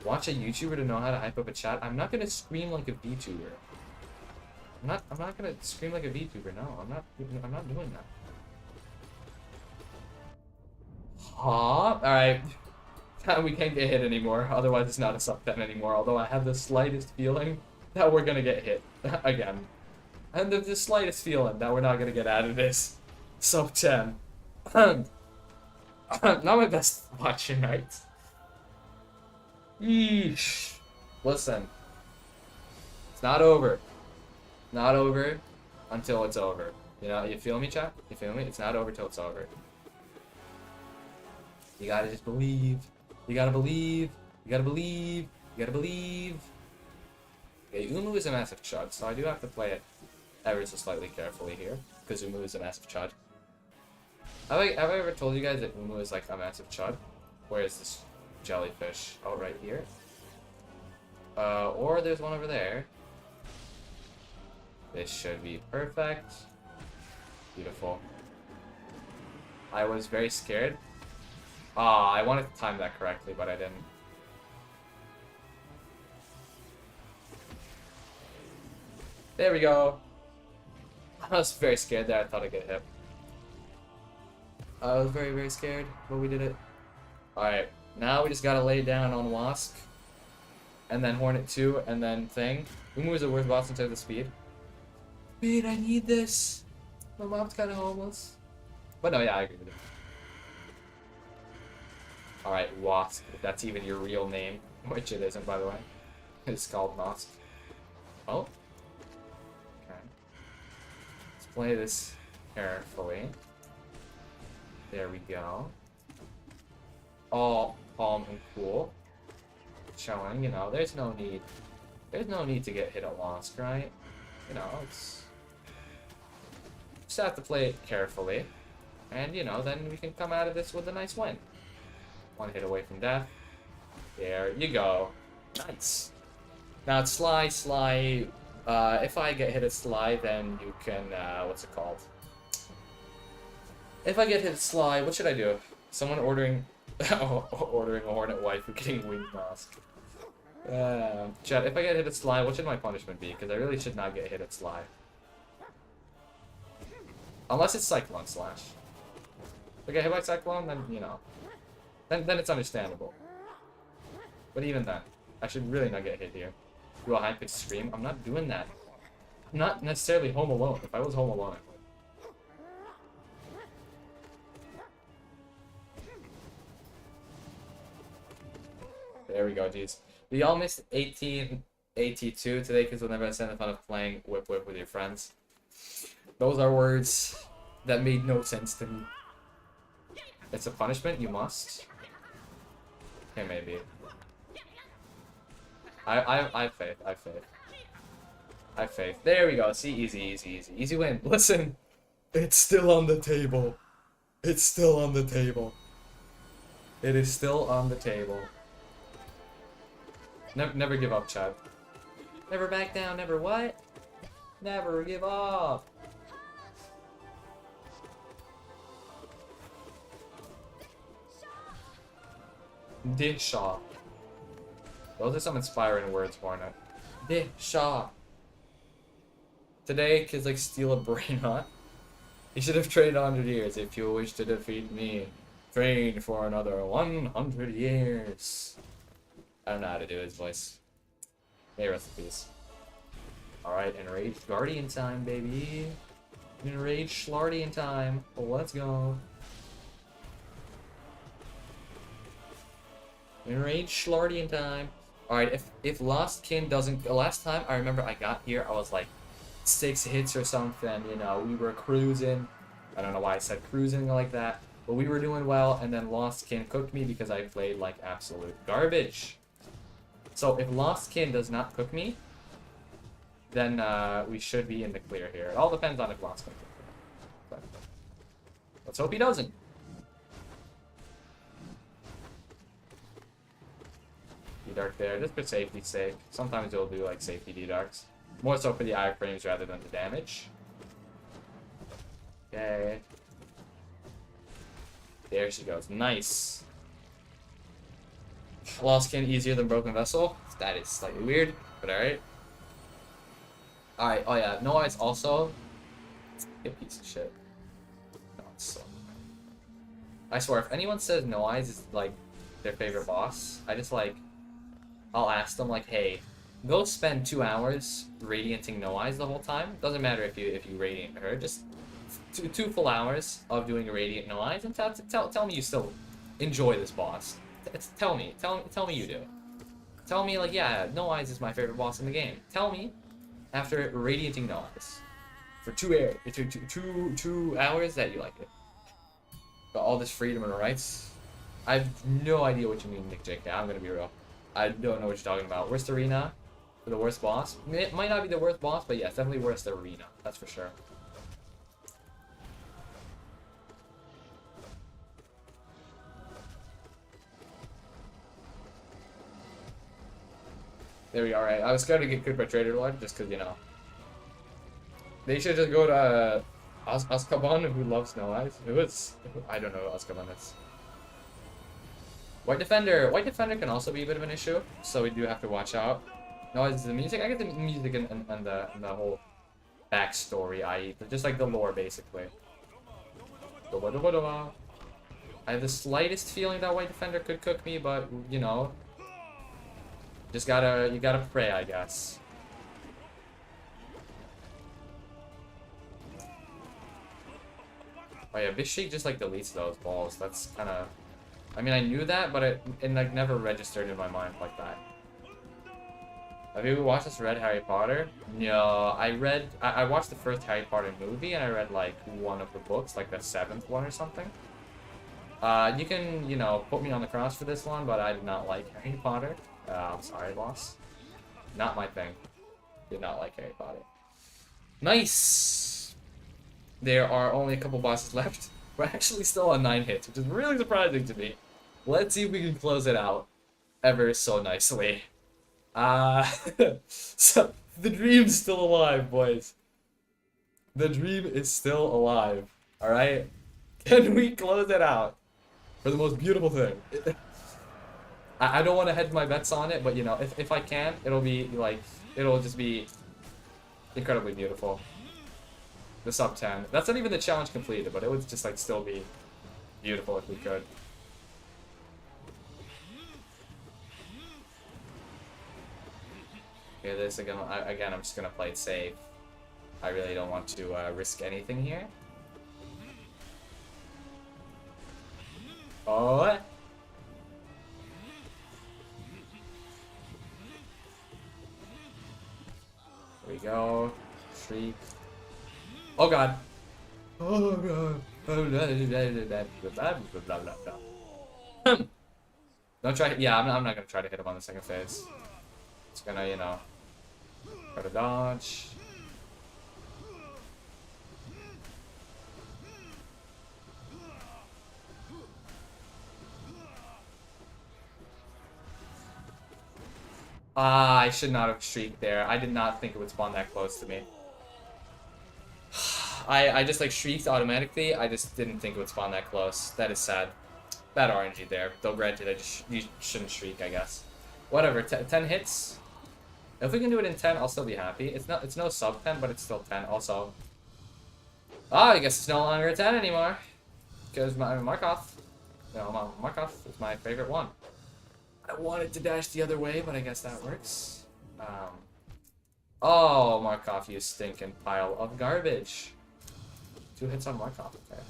Watch a YouTuber to know how to hype up a chat. I'm not gonna scream like a VTuber. I'm not gonna scream like a VTuber. No, I'm not doing that. Huh? Alright. We can't get hit anymore, otherwise it's not a sub 10 anymore, although I have the slightest feeling that we're gonna get hit again. And there's the slightest feeling that we're not gonna get out of this sub 10. Not my best watching night. Yeesh. Listen. It's not over. Not over until it's over. You know, you feel me, chat? You feel me? It's not over till it's over. You gotta just believe. You gotta believe. You gotta believe. You gotta believe. Okay, Umu is a massive chud, so I do have to play it ever so slightly carefully here, because Umu is a massive chud. Have I ever told you guys that Umu is like a massive chud? Where is this jellyfish? Oh, right here. Or there's one over there. This should be perfect. Beautiful. I was very scared. Ah, I wanted to time that correctly, but I didn't. There we go. I was very scared there. I thought I'd get hit. I was very, very scared, but we did it. Alright, now we just gotta lay down on Wasp. And then Hornet 2, and then Thing. Umu is the worst boss in terms of speed. Speed, I need this. My mom's kinda homeless. But no, yeah, I agree with it. Alright, Wasp. If that's even your real name. Which it isn't, by the way. It's called Wasp. Oh. Okay. Let's play this carefully. There we go. All calm and cool. Showing, you know, there's no need to get hit at Wasp, right? You know, it's... Just have to play it carefully. And, you know, then we can come out of this with a nice win. One hit away from death. There you go. Nice. Now it's Sly. If I get hit at Sly, then you can, what's it called? If I get hit at Sly, what should I do? Someone ordering... ordering a Hornet wife and getting winged mask. Chat, if I get hit at Sly, what should my punishment be? Because I really should not get hit at Sly. Unless it's Cyclone Slash. If I get hit by Cyclone, then, you know. Then it's understandable. But even then, I should really not get hit here. Do a high-pitched scream? I'm not doing that. I'm not necessarily Home Alone. If I was Home Alone, I would. There we go, jeez. We all missed 1882 today because we'll never understand the fun of playing Whip Whip with your friends. Those are words that made no sense to me. It's a punishment? You must? Okay, maybe. I have faith. I have faith. I have faith. There we go. See, easy, easy, easy. Easy win. Listen, it's still on the table. It's still on the table. It is still on the table. Never give up, Chad. Never back down, never what? Never give up. Shaw. Those are some inspiring words, Hornet. Shaw. Today, kids like steal a brain, huh? You should have trained 100 years if you wish to defeat me. Train for another 100 years. I don't know how to do his voice. May rest in peace. Alright, Enraged Guardian time, baby. Enraged Schlardian time. Let's go. Enraged Schlardian time. Alright, if Lost Kin doesn't... Last time, I remember I got here, I was like 6 hits or something, you know, we were cruising. I don't know why I said cruising like that. But we were doing well, and then Lost Kin cooked me because I played like absolute garbage. So if Lost Kin does not cook me, then we should be in the clear here. It all depends on if Lost Kin cooks me. But let's hope he doesn't. D-Dark there, just for safety's sake. Sometimes it'll do like safety D-Darks. More so for the iframes rather than the damage. Okay. There she goes. Nice. Lost Kin easier than Broken Vessel. That is slightly weird, but alright. Alright, oh yeah, no eyes also. A piece of shit. No, it's so... I swear, if anyone says no eyes is like their favorite boss, I just like... I'll ask them like, hey, go spend 2 hours radianting no eyes the whole time. Doesn't matter if you radiant her, just two full hours of doing a radiant no eyes, and tell me you still enjoy this boss. Tell me you do. Tell me like, yeah, no eyes is my favorite boss in the game. Tell me after radianting no eyes for 2 hours that you like it. Got all this freedom and rights. I have no idea what you mean, Nick JK. I'm gonna be real. I don't know what you're talking about. Worst arena for the worst boss. It might not be the worst boss, but yeah, it's definitely worst arena. That's for sure. There we are, right? I was scared to get cooked by Trader Lord just because, you know. They should just go to Azkaban, who loves no eyes. I don't know who Azkaban is. White Defender can also be a bit of an issue, so we do have to watch out. No, it's the music. I get the music and the whole backstory, i.e., just like the lore, basically. I have the slightest feeling that White Defender could cook me, but you know, you gotta pray, I guess. Oh yeah, Bishik just like deletes those balls. That's kind of... I mean, I knew that, but it like never registered in my mind like that. Have you watched this Harry Potter? No, I watched the first Harry Potter movie, and I read like one of the books, like the 7th one or something. You can, you know, put me on the cross for this one, but I did not like Harry Potter. I'm sorry, boss. Not my thing. Did not like Harry Potter. Nice! There are only a couple bosses left. We're actually still on 9 hits, which is really surprising to me. Let's see if we can close it out ever so nicely. So, the dream's still alive, boys. The dream is still alive, alright? Can we close it out for the most beautiful thing? I don't want to hedge my bets on it, but you know, if I can, it'll be like, it'll just be incredibly beautiful. The sub 10. That's not even the challenge completed, but it would just like still be beautiful if we could. Okay, this again. I'm just gonna play it safe. I really don't want to risk anything here. Oh. Here we go. Shriek. Oh god. Oh god. Don't try. Yeah, I'm not gonna try to hit him on the second phase. It's gonna, you know, try to dodge. I should not have shrieked there. I did not think it would spawn that close to me. I just like shrieked automatically. I just didn't think it would spawn that close. That is sad. Bad RNG there. Though granted, you shouldn't shriek, I guess. Whatever. 10 hits. If we can do it in 10, I'll still be happy. It's no sub 10, but it's still 10. Also, I guess it's no longer a 10 anymore because my Markov. No, Markov is my favorite one. I wanted to dash the other way, but I guess that works. Oh, Markov, you stinking pile of garbage. 2 hits on Markov, okay.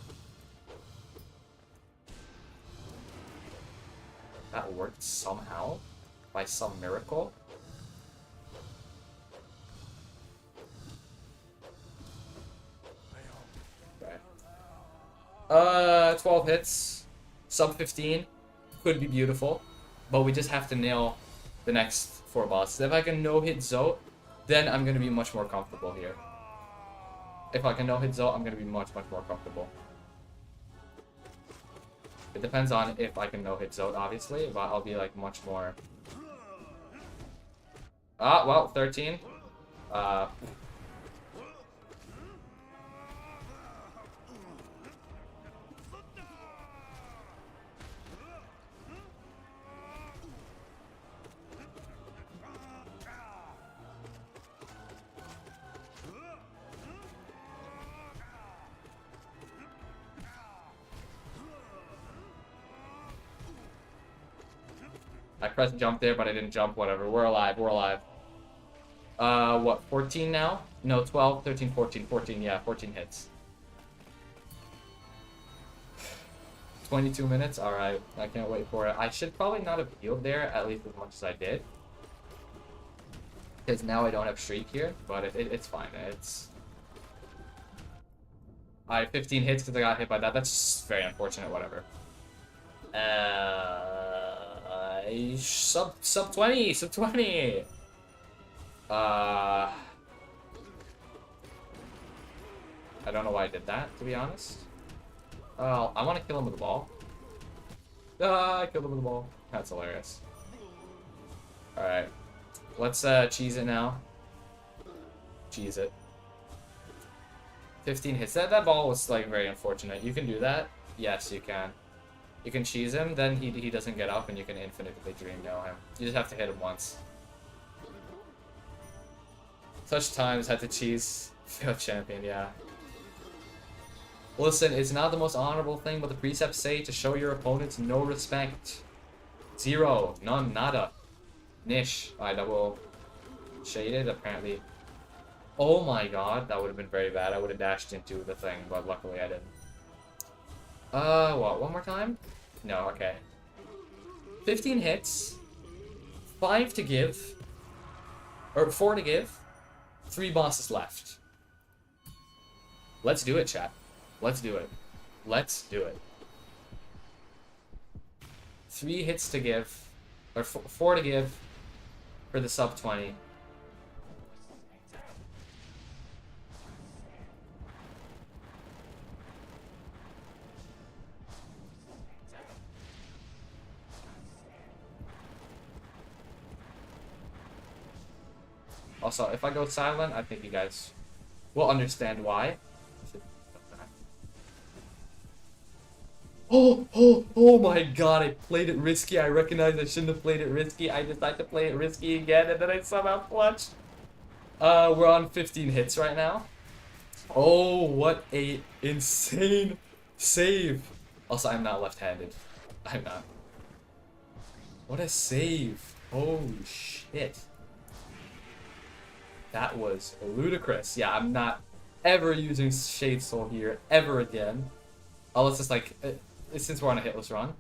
That worked somehow, by some miracle. Okay. 12 hits, sub 15, could be beautiful. But we just have to nail the next 4 bosses. If I can no-hit Zote, then I'm going to be much more comfortable here. If I can no-hit Zote, I'm going to be much more comfortable. It depends on if I can no-hit Zote, obviously, but I'll be like much more... well, 13. I pressed jump there, but I didn't jump. Whatever. We're alive. We're alive. What? 14 now? No, 12, 13, 14. 14, yeah. 14 hits. 22 minutes? Alright. I can't wait for it. I should probably not have healed there, at least as much as I did. Because now I don't have Shriek here, but it's fine. It's... I 15 hits because I got hit by that. That's just very unfortunate. Whatever. Sub 20, sub 20. I don't know why I did that, to be honest. I want to kill him with the ball. I killed him with the ball. That's hilarious. Alright. Let's cheese it now. Cheese it. 15 hits. That ball was like very unfortunate. You can do that? Yes, you can. You can cheese him, then he doesn't get up, and you can infinitely dream nail him. You just have to hit him once. Such times had to cheese failed champion, yeah. Listen, it's not the most honorable thing, but the precepts say to show your opponents no respect. 0, none, nada. Nish. I double shaded, apparently. Oh my god, that would have been very bad. I would have dashed into the thing, but luckily I didn't. What, one more time? No, okay. 15 hits, 5 to give, or 4 to give, 3 bosses left. Let's do it, chat. Let's do it. Let's do it. 3 hits to give, or 4 to give for the sub 20. Also, if I go silent, I think you guys will understand why. Oh my god, I played it risky. I recognize I shouldn't have played it risky. I decided to play it risky again, and then I somehow clutched. We're on 15 hits right now. Oh, what a insane save. Also, I'm not left-handed. I'm not. What a save. Holy shit. That was ludicrous. Yeah, I'm not ever using Shade Soul here ever again. Unless it's like, since we're on a hitless run.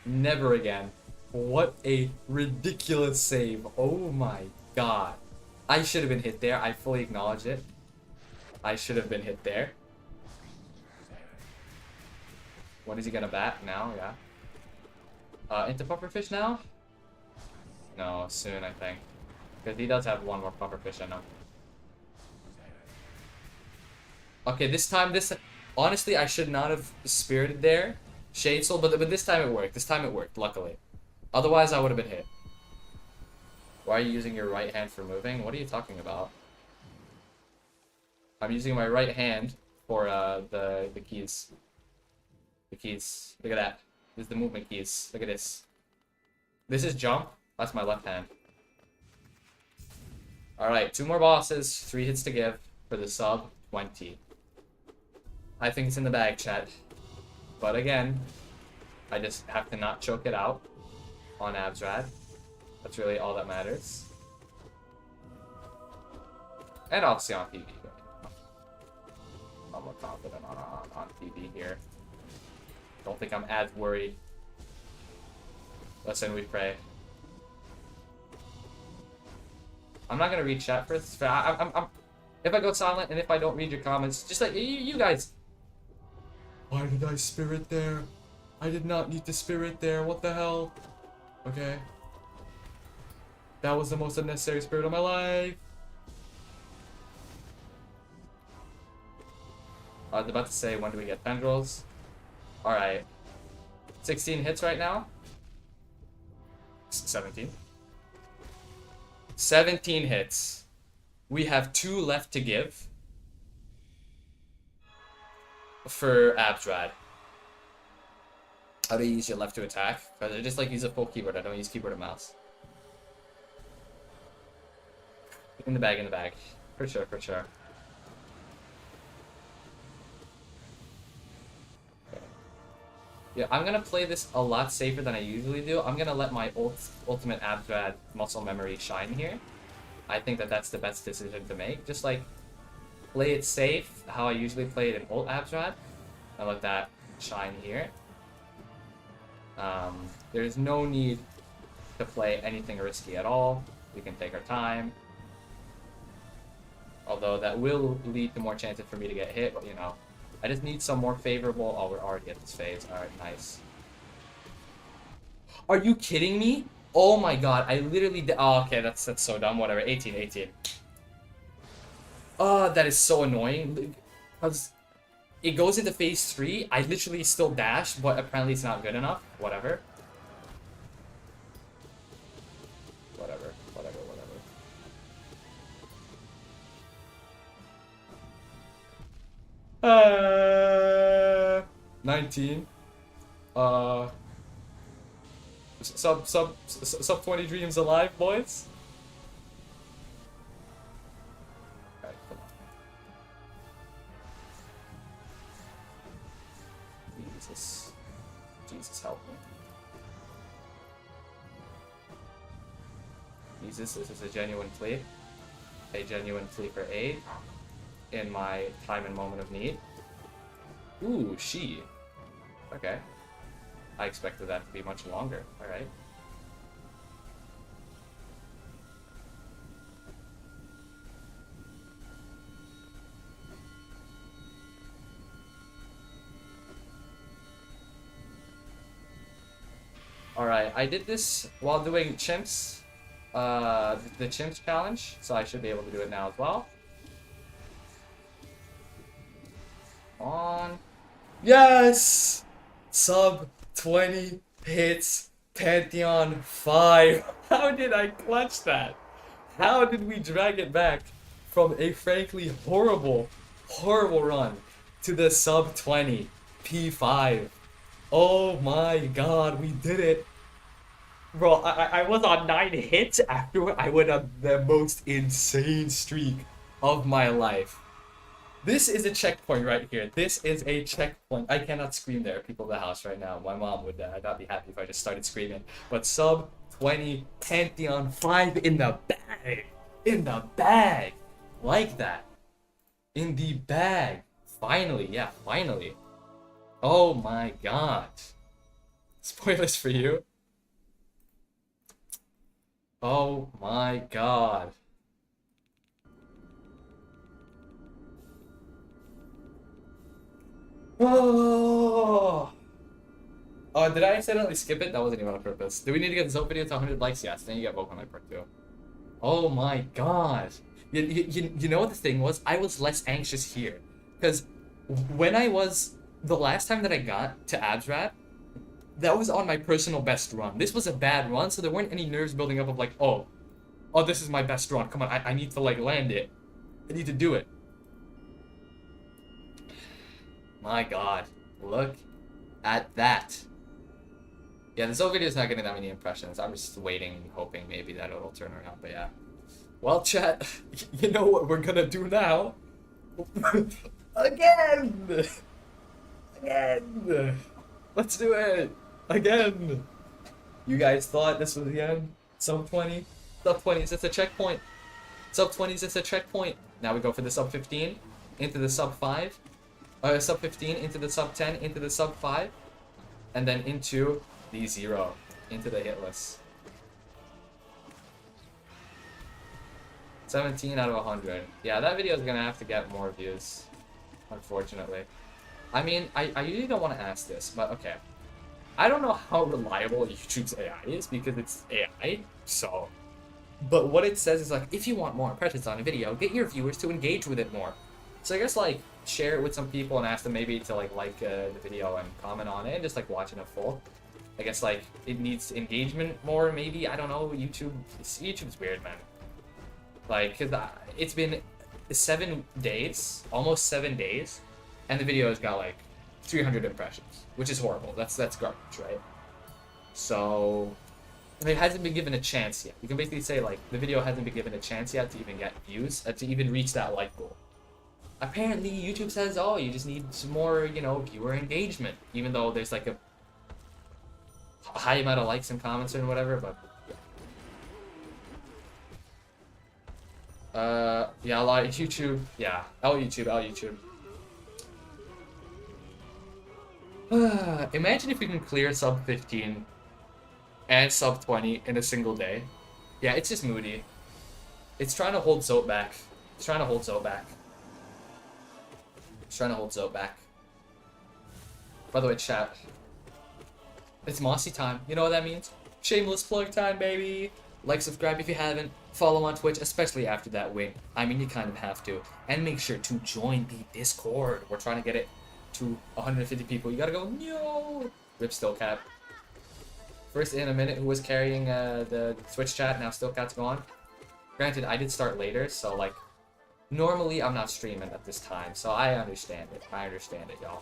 Never again. What a ridiculous save. Oh my god. I should have been hit there. I fully acknowledge it. I should have been hit there. When is he gonna bat? Now, yeah. Into pufferfish now? No, soon I think. Because he does have one more pufferfish in him. Okay, this time, honestly, I should not have spirited there. Shade Soul, but this time it worked. This time it worked, luckily. Otherwise, I would have been hit. Why are you using your right hand for moving? What are you talking about? I'm using my right hand for the keys. The keys. Look at that. This is the movement keys. Look at this. This is jump. That's my left hand. Alright, 2 more bosses. 3 hits to give for the sub 20. I think it's in the bag, chat. But again, I just have to not choke it out on Absrad. That's really all that matters. And obviously on PB. I'm more confident on PB here. Don't think I'm as worried. Listen, we pray. I'm not gonna read chat first. If I go silent and if I don't read your comments, just like you guys. Why did I spirit there? I did not need to spirit there. What the hell? Okay. That was the most unnecessary spirit of my life. I was about to say, when do we get tendrils? Alright. 16 hits right now. 17. 17 hits. We have 2 left to give for Absrad. How do you use your left to attack? Because I just like use a full keyboard. I don't use keyboard and mouse. In the bag, in the bag. For sure, for sure. Okay. Yeah, I'm gonna play this a lot safer than I usually do. I'm gonna let my ultimate Absrad muscle memory shine here. I think that that's the best decision to make. Just like play it safe, how I usually play it in ult Absrad. I let that shine here. There's no need to play anything risky at all. We can take our time. Although that will lead to more chances for me to get hit, but you know. I just need some more favorable... Oh, we're already at this phase. Alright, nice. Are you kidding me? Oh my god, I literally did... Oh, okay, that's so dumb. Whatever, 18, 18. That is so annoying. Because it goes into phase 3. I literally still dash, but apparently it's not good enough. Whatever. Whatever, whatever, whatever. 19. Sub 20 dreams alive, boys. Alright, come on. Jesus. Jesus, help me. Jesus, this is a genuine plea. A genuine plea for aid in my time and moment of need. Ooh, she. Okay. I expected that to be much longer. Alright. Alright, I did this while doing chimps. The chimps challenge, so I should be able to do it now as well. On. Yes! Sub 20 hits, Pantheon 5. How did I clutch that? How did we drag it back from a frankly horrible, horrible run to the sub 20 P5? Oh my god, we did it. Bro, I was on 9 hits after I went on the most insane streak of my life. This is a checkpoint right here. This is a checkpoint. I cannot scream there, people in the house right now. My mom would not be happy if I just started screaming. But sub 20 Pantheon 5 in the bag. In the bag. Like that. In the bag. Finally, yeah, finally. Oh my god. Spoilers for you. Oh my god. Oh. Oh, did I accidentally skip it? That wasn't even on purpose. Do we need to get this video to 100 likes? Yes, then you get Pokemon Light Part 2. Oh my god. You know what the thing was? I was less anxious here. Because when I was... The last time that I got to Absrat, that was on my personal best run. This was a bad run, so there weren't any nerves building up of like, oh, this is my best run. Come on, I need to like land it. I need to do it. My god, look at that. Yeah, this whole video is not getting that many impressions. I'm just waiting, hoping maybe that it'll turn around, but yeah. Well, chat, you know what we're gonna do now? Again! Again! Let's do it! Again! You guys thought this was the end? Sub 20? Sub 20s, it's a checkpoint. Sub 20s, it's a checkpoint. Now we go for the sub 15, into the sub 5. Sub 15, into the sub 10, into the sub 5. And then into the 0, into the hitless. 17 out of 100. Yeah, that video is gonna have to get more views, unfortunately. I mean, I usually don't want to ask this, but okay. I don't know how reliable YouTube's AI is because it's AI, so. But what it says is like, if you want more impressions on a video, get your viewers to engage with it more. So I guess like, share it with some people and ask them maybe to like the video and comment on it and just like watching it full. I guess like, it needs engagement more maybe, I don't know, YouTube's weird, man. Like, cause it's been 7 days, almost 7 days, and the video has got like 300 impressions, which is horrible. That's garbage, right? So it hasn't been given a chance yet. You can basically say like the video hasn't been given a chance yet to even get views, to even reach that like goal. Apparently, YouTube says, oh, you just need some more, you know, viewer engagement, even though there's like a high amount of likes and comments and whatever, but yeah, a lot of YouTube, yeah, YouTube. Imagine if we can clear sub 15 and sub 20 in a single day. Yeah, it's just moody. It's trying to hold Zote back. It's trying to hold Zote back. It's trying to hold Zote back. By the way, chat. It's Mossy time. You know what that means? Shameless plug time, baby. Like, subscribe if you haven't. Follow on Twitch, especially after that win. I mean, you kind of have to. And make sure to join the Discord. We're trying to get it to 150 people. You gotta go, no! Rip Stillcat. First in a minute who was carrying the Twitch chat, now Stillcat's gone. Granted, I did start later, so like, normally I'm not streaming at this time, so I understand it. I understand it, y'all.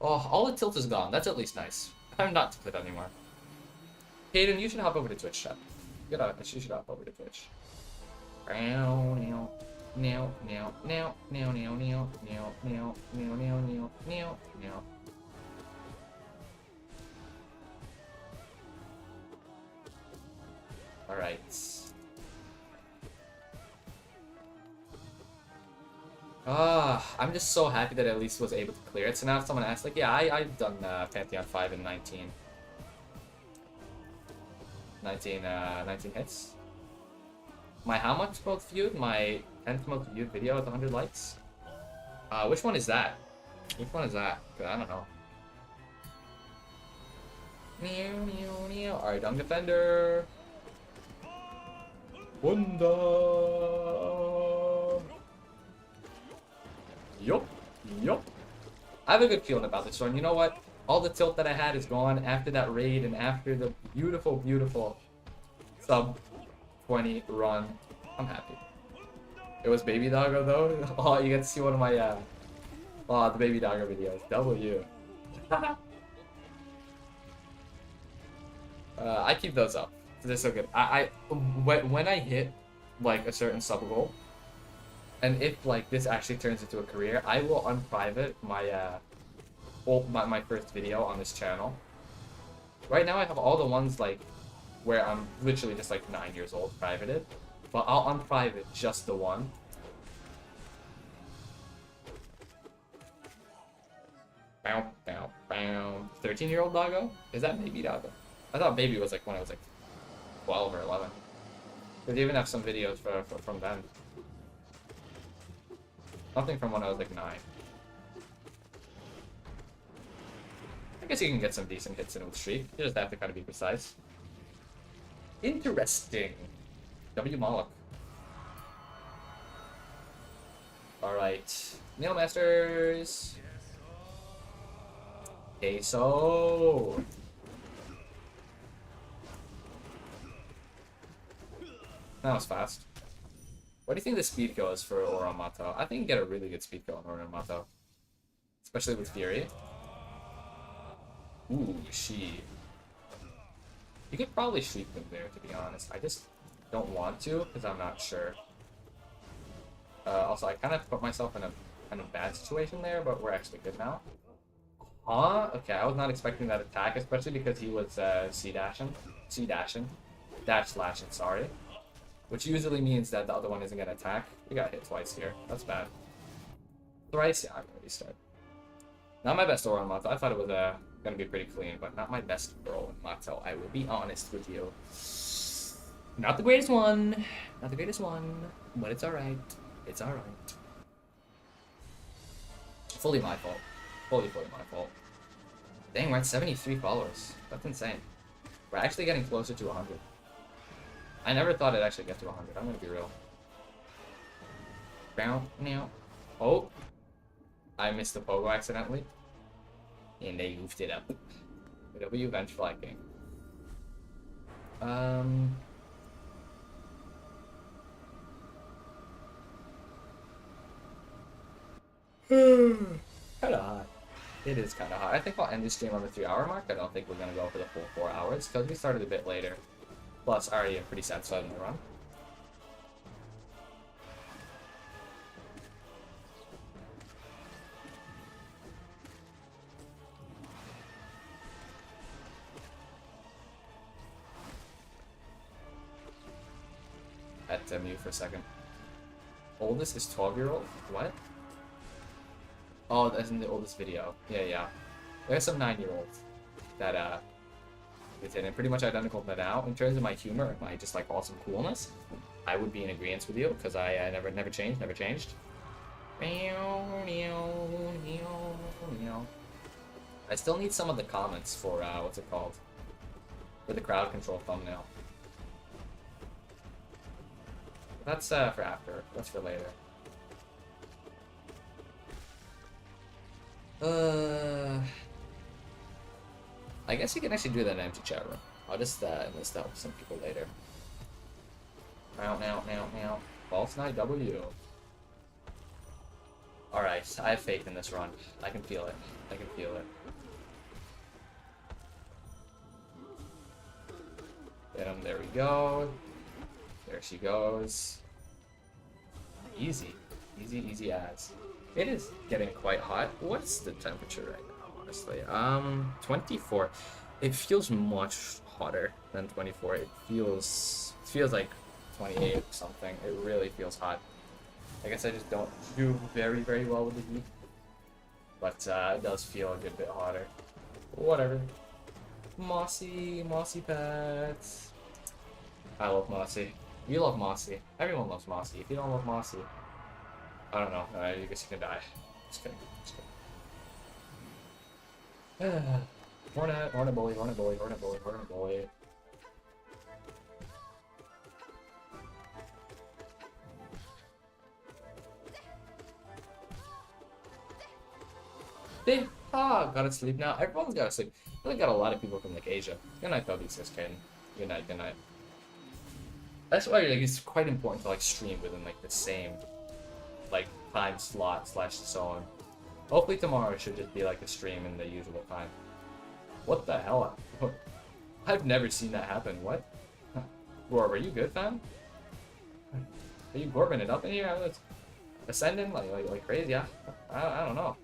Oh, all the tilt is gone. That's at least nice. I'm not tilted anymore. Hayden, you should hop over to Twitch chat. You should hop over to Twitch. Alright. I'm just so happy that I at least was able to clear it. So now if someone asks, like, yeah, I've done Pantheon 5 in 19 hits. My how much most viewed? My 10th most viewed video with 100 likes? Which one is that? Which one is that? I don't know. Alright, Dung Defender. Wunda. Yup. I have a good feeling about this one. You know what? All the tilt that I had is gone after that raid and after the beautiful, beautiful sub 20 run. I'm happy. It was Baby Doggo though. Oh, you get to see one of my the Baby Doggo videos. W. I keep those up. They're so good. When I hit like a certain sub goal, and if like this actually turns into a career, I will unprivate my first video on this channel. Right now I have all the ones like where I'm literally just like 9 years old privated, but I'll unprivate just the one. Bow, bow, bow. 13-year-old doggo? Is that Baby Doggo? I thought Baby was like when I was like 12 or 11. They even have some videos from then. Nothing from when I was like 9. I guess you can get some decent hits in with Streak. You just have to kind of be precise. Interesting. W Moloch. Alright. Nail Masters. Queso. That was fast. What do you think the speed kill is for Oromato? I think you get a really good speed kill on Oromato. Especially with Fury. Ooh, she. You could probably Shriek them there, to be honest. I just don't want to, because I'm not sure. Also, I kind of put myself in a kind of bad situation there, but we're actually good now. Huh? Okay, I was not expecting that attack, especially because he was C-dashing. Dash-slashing, sorry. Which usually means that the other one isn't going to attack. We got hit twice here. That's bad. Thrice? Yeah, I'm going to restart. Not my best Oromato. I thought it was going to be pretty clean, but not my best Oromato. I will be honest with you. Not the greatest one. Not the greatest one. But it's alright. It's alright. Fully my fault. Fully my fault. Dang, we're at 73 followers. That's insane. We're actually getting closer to 100. I never thought it'd actually get to 100. I'm gonna be real. Bow, now. Oh! I missed the pogo accidentally. And they goofed it up. W bench flanking. Kinda hot. It is kinda hot. I think I'll end this stream on the 3-hour mark. I don't think we're gonna go for the full 4 hours, because we started a bit later. Plus, already I'm pretty satisfied in the run. I had to mute for a second. Oldest is 12-year-old? What? Oh, that's in the oldest video. Yeah. There's some 9-year-olds that, it's in pretty much identical to now. In terms of my humor, my just like awesome coolness, I would be in agreement with you because I never changed. I still need some of the comments for what's it called? For the crowd control thumbnail. That's for after. That's for later. I guess you can actually do that in an empty chat room. I'll just enlist help some people later. Now. False Knight W. Alright, I have faith in this run. I can feel it. Get him, there we go. There she goes. Easy as. It is getting quite hot. What's the temperature right now, honestly? 24. It feels much hotter than 24. It feels like 28 or something. It really feels hot. I guess I just don't do very well with the heat. But it does feel a good bit hotter. Whatever. Mossy pets. I love Mossy. You love Mossy. Everyone loves Mossy. If you don't love Mossy, I don't know. I guess you can die. Just kidding. Hornet bully. Gotta sleep now. Everyone's gotta sleep. I really got a lot of people from like Asia. Good night, Toby, sis Kaden. Good night. That's why like it's quite important to like stream within like the same like time slot slash zone. Hopefully tomorrow should just be like a stream in the usual time. What the hell? I've never seen that happen. What? Gorb, are you good, fam? Are you gorbing it up in here? It's ascending like crazy. Yeah, I don't know.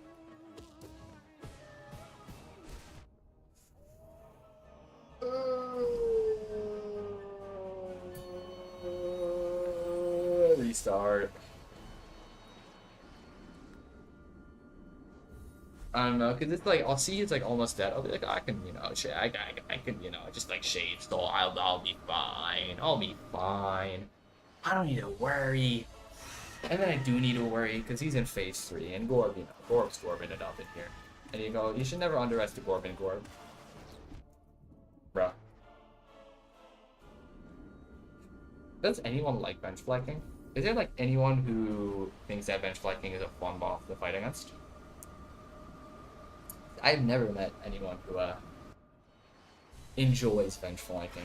Restart. I don't know, cause it's like I'll see it's like almost dead. I'll be like, I can, you know, I can, you know, just like shade stall. I'll be fine. I'll be fine. I don't need to worry. And then I do need to worry because he's in phase 3 and Gorb, you know, Gorb's gorbing it up in here. And you go, you should never underestimate Gorb and Gorb. Bruh. Does anyone like bench flanking? Is there like anyone who thinks that bench flanking is a fun boss to fight against? I've never met anyone who enjoys bench flanking.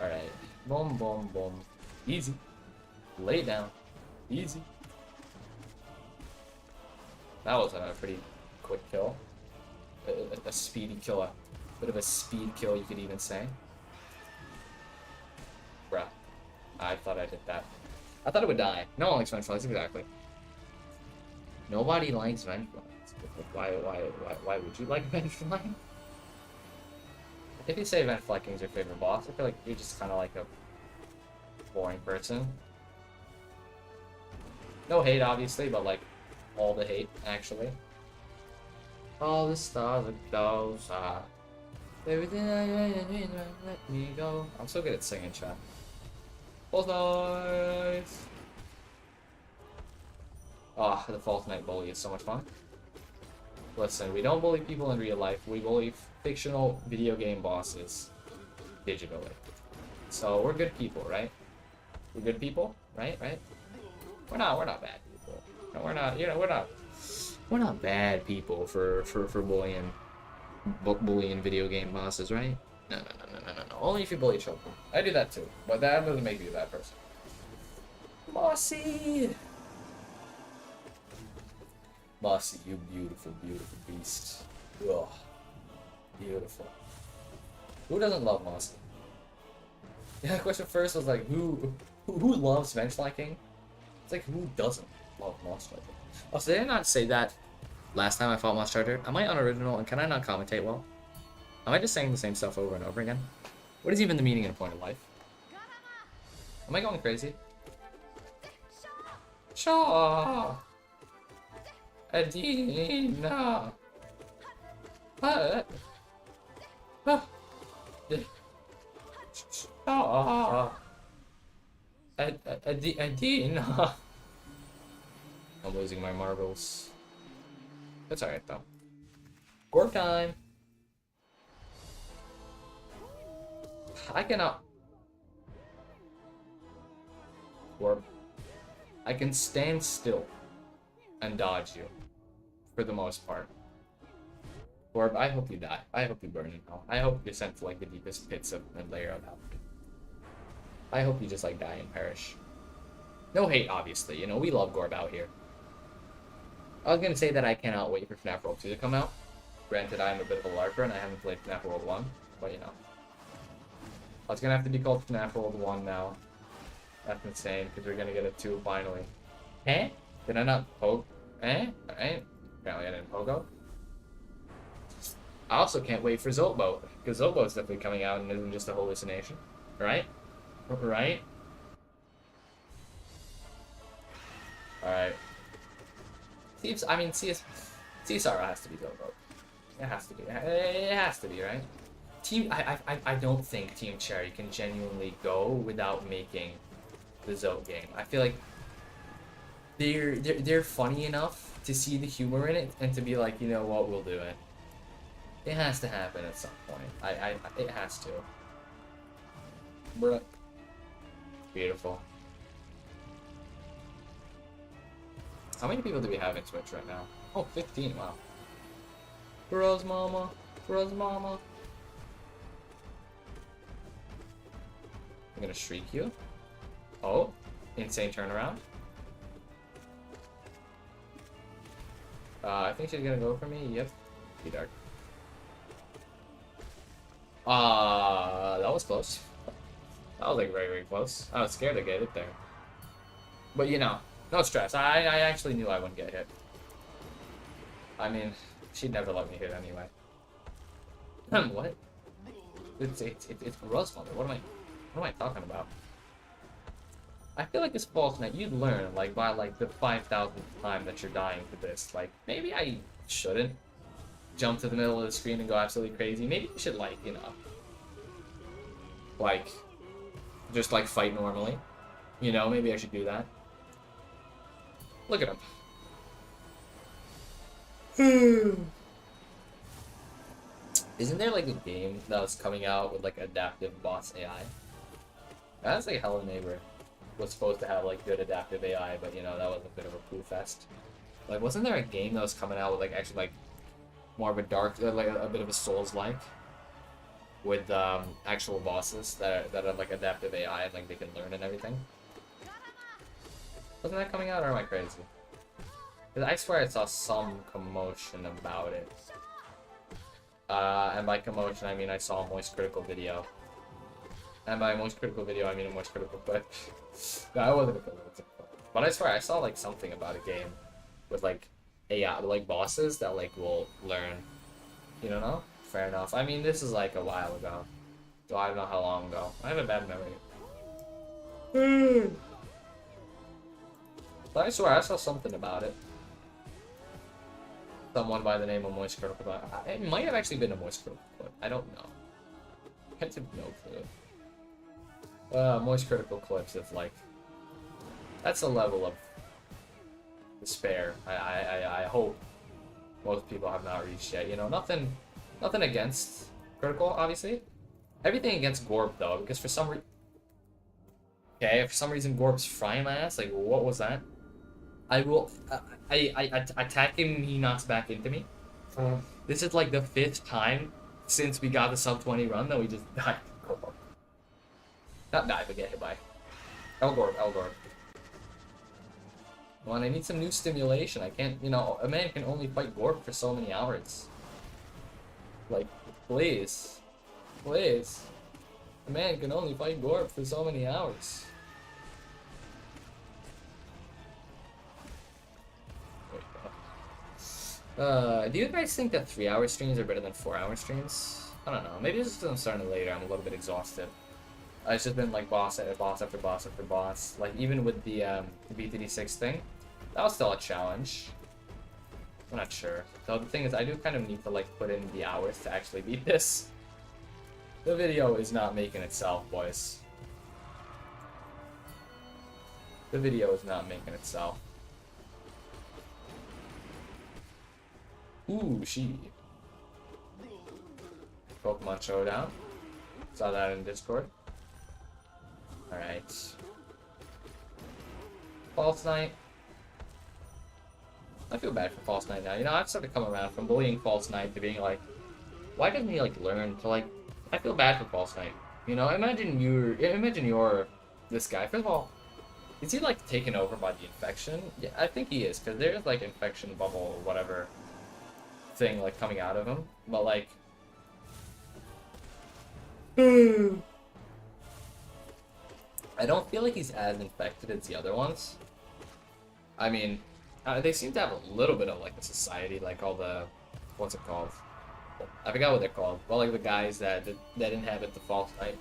Alright. Boom, boom, boom. Easy. Lay down. Easy. That was a pretty quick kill. A speedy kill. A bit of a speed kill, you could even say. Bruh. I thought I did that. I thought it would die. No one likes bench flanks, exactly. Nobody likes bench flanks. Why would you like bench flank? If you say bench flanking is your favorite boss, I feel like you're just kind of like a boring person. No hate, obviously, but like all the hate, actually. All the stars of those everything let me go. I'm so good at singing, chat. False Nights! Ah, the False Night bully is so much fun. Listen, we don't bully people in real life, we bully fictional video game bosses digitally. So we're good people, right? We're good people, right? We're not bad people. No, we're not, you know, we're not bad people for bullying video game bosses, right? No. Only if you bully children. I do that too, but that doesn't make me a bad person. Mossy! Mossy, you beautiful, beautiful beast. Ugh. Beautiful. Who doesn't love Mossy? Yeah, question first was like, who loves bench flanking? It's like, who doesn't love Moss Charger? Also, did I not say that last time I fought Moss Charger? Am I unoriginal and can I not commentate well? Am I just saying the same stuff over and over again? What is even the meaning and point of life? Am I going crazy? Shaw! Adina! What? Shaw! Adina! I'm losing my marbles. That's alright though. Gorb time! I cannot. Gorb. I can stand still and dodge you. For the most part. Gorb, I hope you die. I hope you burn in hell. I hope you're sent to like the deepest pits of the layer of hell. I hope you just like die and perish. No hate, obviously. You know, we love Gorb out here. I was gonna say that I cannot wait for FNAF World 2 to come out. Granted, I'm a bit of a larper and I haven't played FNAF World 1, but you know. Oh, it's gonna have to be called FNAF World 1 now. That's insane, because we're gonna get a 2 finally. Eh? Did I not poke? Eh? Alright. Apparently I didn't pogo. I also can't wait for Zoltboat, because Zoltboat's definitely coming out and isn't just a hallucination. Right? Right? Alright. I mean, CSR has to be Zoltboat. It has to be. It has to be, right? I don't think Team Cherry can genuinely go without making the Zote game. I feel like they're funny enough to see the humor in it and to be like, you know what, we'll do it. It has to happen at some point. It has to. Bruh. Beautiful. How many people do we have in Twitch right now? Oh, 15, wow. Bros mama. Bros mama. I'm gonna shriek you. Oh, insane turnaround. I think she's gonna go for me. Yep. Be dark. That was close. That was like very, very close. I was scared to get it there. But you know, no stress. I actually knew I wouldn't get hit. I mean, she'd never let me hit anyway. What? It's gross, mother. What am I talking about? I feel like this false night, you'd learn, like, by, like, the 5,000th time that you're dying to this. Like, maybe I shouldn't jump to the middle of the screen and go absolutely crazy. Maybe you should, like, you know, like, just, like, fight normally. You know, maybe I should do that. Look at him. Isn't there, like, a game that was coming out with, like, adaptive boss AI? That's, like, Hello Neighbor was supposed to have, like, good adaptive AI, but, you know, that was a bit of a poo fest. Like, wasn't there a game that was coming out with, like, actually, like, more of a dark, like, a bit of a Souls-like? With, actual bosses that have, like, adaptive AI and, like, they can learn and everything? Wasn't that coming out, or am I crazy? Because I swear I saw some commotion about it. And by commotion, I mean I saw a Moist Critical video. And by Moist Critical video, I mean a Moist Critical clip. No, I wasn't a clip. But I swear, I saw, like, something about a game with, like, AI, like, bosses that, like, will learn. You don't know? Fair enough. I mean, this is, like, a while ago. So I don't know how long ago. I have a bad memory. But I swear, I saw something about it. Someone by the name of Moist Critical. It might have actually been a Moist Critical clip. I don't know. I have no clue. Moist Critical clips is like... That's a level of despair. I hope most people have not reached yet. You know, nothing against Critical, obviously. Everything against Gorb, though, because for some reason... Okay, for some reason Gorb's frying my ass. Like, what was that? I will... I attack him, he knocks back into me. This is like the 5th time since we got the sub 20 run that we just died. Not die, but get hit by. Elgorb. Well, I need some new stimulation. I can't, you know, a man can only fight Gorb for so many hours. Like, please. Please. A man can only fight Gorb for so many hours. Do you guys think that 3-hour streams are better than 4-hour streams? I don't know. Maybe it's just because I'm starting later. I'm a little bit exhausted. It's just been like boss after boss after boss after boss. Like even with the BTD6 thing, that was still a challenge. I'm not sure. So the thing is, I do kind of need to like put in the hours to actually beat this. The video is not making itself, boys. The video is not making itself. Ooh, she. Pokemon Showdown. Saw that in Discord. Alright. False Knight. I feel bad for False Knight now. You know, I've started to come around from bullying False Knight to being like, why doesn't he like learn to like... I feel bad for False Knight. You know, imagine you're this guy. First of all, is he like taken over by the infection? Yeah, I think he is, because there's like infection bubble or whatever thing like coming out of him, but like I don't feel like he's as infected as the other ones. I mean, they seem to have a little bit of like a society, like all the, what's it called? I forgot what they're called. Well, like the guys that inhabit the False Knight.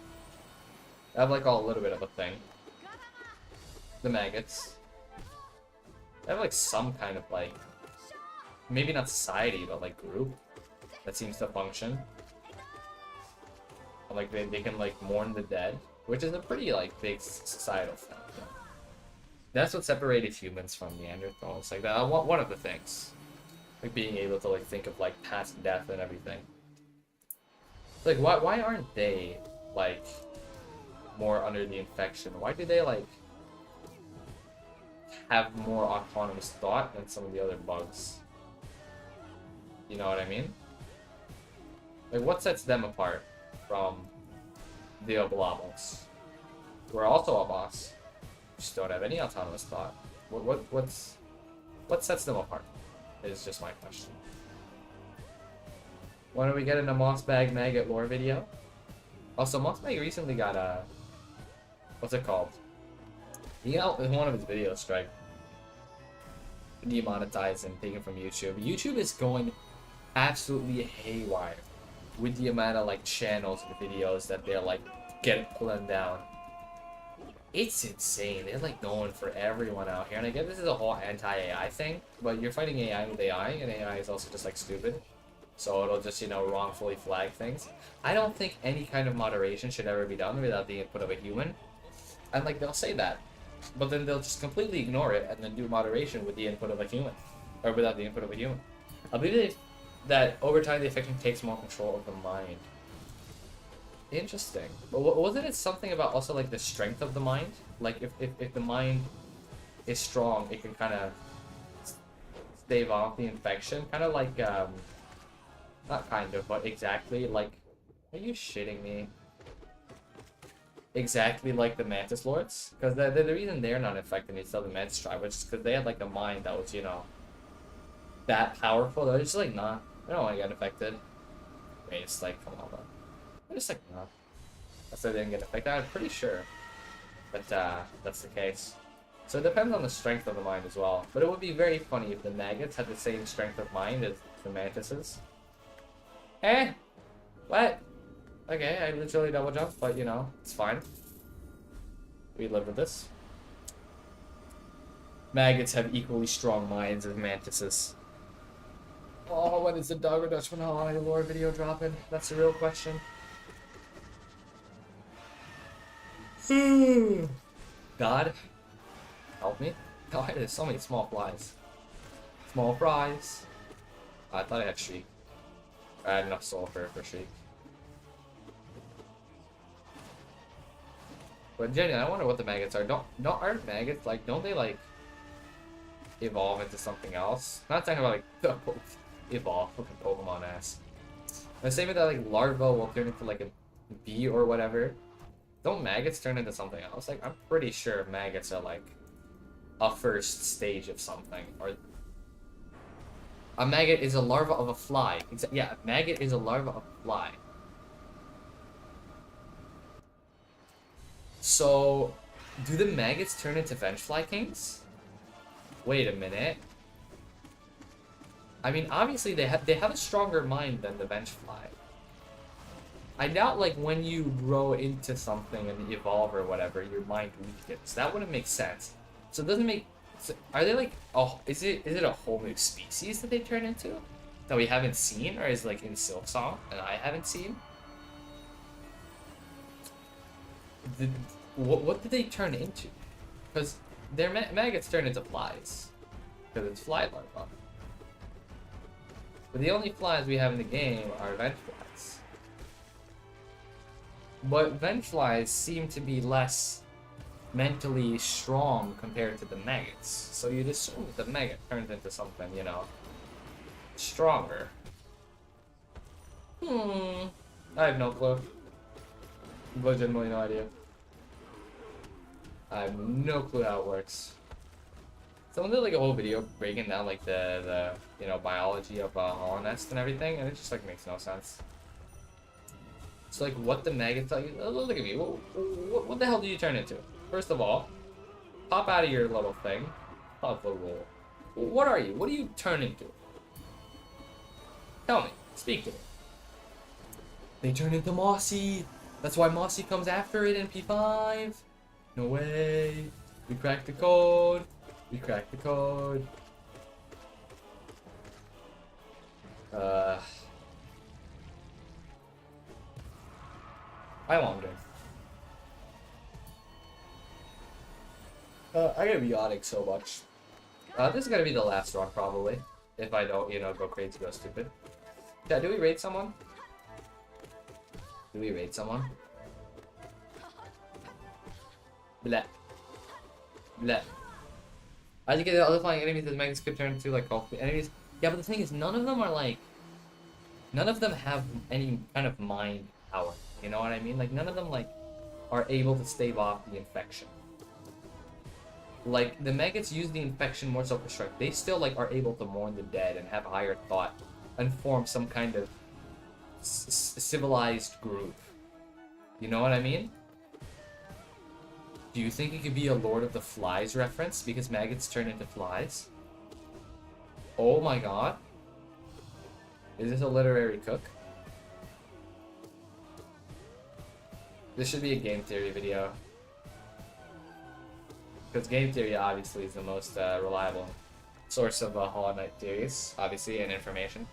They have like a little bit of a thing. The maggots. They have like some kind of like, maybe not society, but like group that seems to function. Like they can like mourn the dead, which is a pretty like big societal thing. You know? That's what separated humans from Neanderthals. Like that, one of the things, like being able to like think of like past death and everything. Like why aren't they like more under the infection? Why do they like have more autonomous thought than some of the other bugs? You know what I mean? Like, what sets them apart from the Oblobos? We're also a boss. Just don't have any autonomous thought. What sets them apart? Is just my question. When are we getting a Mossbag Maggot lore video? Also, Mossbag recently got a... What's it called? He got one of his videos strike. Demonetized and taken from YouTube. YouTube is going absolutely haywire with the amount of like channels and videos that they're like pulling down. It's insane. They're like going for everyone out here, and I guess this is a whole anti-AI thing, but you're fighting AI with AI, and AI is also just like stupid. So it'll just, you know, wrongfully flag things. I don't think any kind of moderation should ever be done without the input of a human. And like they'll say that, but then they'll just completely ignore it and then do moderation with the input of a human, or without the input of a human. I believe that over time the affection takes more control of the mind. Interesting. But wasn't it something about also like the strength of the mind? Like if the mind is strong, it can kind of stave off the infection. Kind of like not kind of, but exactly like. Are you shitting me? Exactly like the Mantis Lords, because the reason they're not infected and still the Mantis tribe, which is because they had like a mind that was, you know, that powerful. They're just like, nah, they don't want to get infected. Wait, it's like, come on, they're just like, nah. That's why they didn't get infected. I'm pretty sure, but that's the case. So it depends on the strength of the mind as well. But it would be very funny if the maggots had the same strength of mind as the mantises. Eh? What? Okay, I literally double jumped, but you know, it's fine. We live with this. Maggots have equally strong minds as mantises. Oh, when is the Dog or Dutchman High lore video dropping? That's the real question. God, help me. Oh, there's so many small flies. Small fries. I thought I had Shriek. I had enough soul for Shriek. But genuinely, I wonder what the maggots are. Aren't maggots like, don't they like evolve into something else? Not talking about like evolve, fucking Pokemon ass. The same with that like larva will turn into like a bee or whatever. Don't maggots turn into something else? Like I'm pretty sure maggots are like a first stage of something, or a maggot is a larva of a fly. Yeah, a maggot is a larva of a fly. So, do the maggots turn into Vengefly Kings? Wait a minute. I mean, obviously they have a stronger mind than the Vengefly. I doubt like when you grow into something and evolve or whatever, your mind weakens. That wouldn't make sense. So it doesn't make. So are they like? Oh, is it a whole new species that they turn into that we haven't seen, or is like in Silk Song and I haven't seen? What did they turn into? Because their maggots turn into flies. Because it's fly larva. But the only flies we have in the game are venge flies. But venge flies seem to be less mentally strong compared to the maggots. So you'd assume that the maggot turns into something, you know, stronger. I have no clue. Legitimately no idea. I have no clue how it works. Someone did like a whole video breaking down like the you know biology of Hollow Nest and everything, and it just like makes no sense. It's like what the maggots tell you. Look at me. What the hell do you turn into? First of all, pop out of your little thing. Pop the roll. What are you? What do you turn into? Tell me. Speak to me. They turn into Mossy. That's why Mossy comes after it in P5. No way. We cracked the code. We cracked the code. I wonder. I gotta be yawning so much. This is gonna be the last run probably. If I don't, you know, go crazy, go stupid. Yeah, do we raid someone? Do we raid someone? Bleh. Bleh. As you get the other flying enemies, the maggots could turn into like healthy enemies. Yeah, but the thing is, none of them are like. None of them have any kind of mind power. You know what I mean? Like, none of them like are able to stave off the infection. Like, the maggots use the infection more so for strike. They still, like, are able to mourn the dead and have higher thought and form some kind of civilized group. You know what I mean? Do you think it could be a Lord of the Flies reference because maggots turn into flies? Oh my god. Is this a literary cook? This should be a game theory video. Because game theory obviously is the most reliable source of Hollow Knight theories, obviously, and information.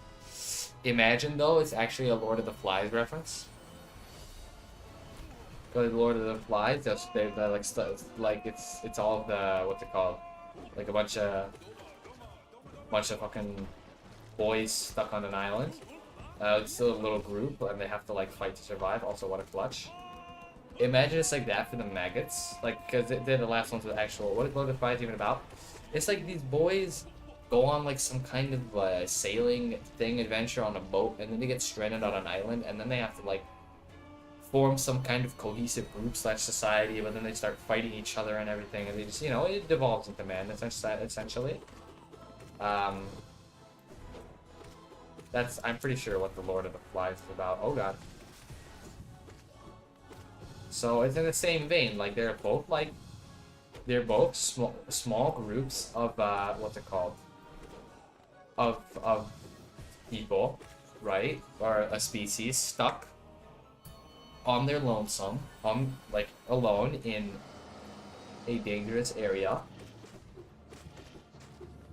Imagine though it's actually a Lord of the Flies reference. Because Lord of the Flies, they're like it's all of the what's it called? Like a bunch of fucking boys stuck on an island. It's still a little group and they have to like fight to survive. Also, what a clutch. Imagine it's like that for the maggots, like, because they're the last ones with actual. What is Lord of the Flies even about? It's like these boys go on like some kind of sailing thing, adventure on a boat, and then they get stranded on an island, and then they have to like form some kind of cohesive group / society, but then they start fighting each other and everything, and they just, you know, it devolves into madness essentially. That's, I'm pretty sure, what the Lord of the Flies is about. Oh god. So it's in the same vein, like they're both small groups of what's it called? Of people, right? Or a species stuck on their lonesome, like alone in a dangerous area.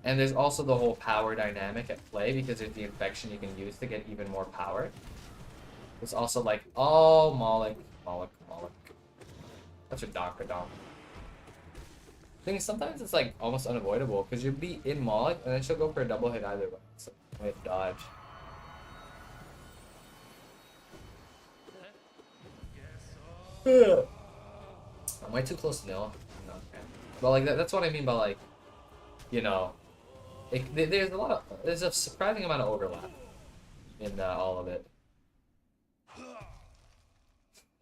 And there's also the whole power dynamic at play because there's the infection you can use to get even more power. It's also like, oh, Moloch. That's a Donkadonk. Thing is, sometimes it's like almost unavoidable because you'll be in Moloch and then she'll go for a double hit either way. So we have to dodge. Am I too close to nil? No, okay. But like that's what I mean by like, you know, there's a surprising amount of overlap in all of it.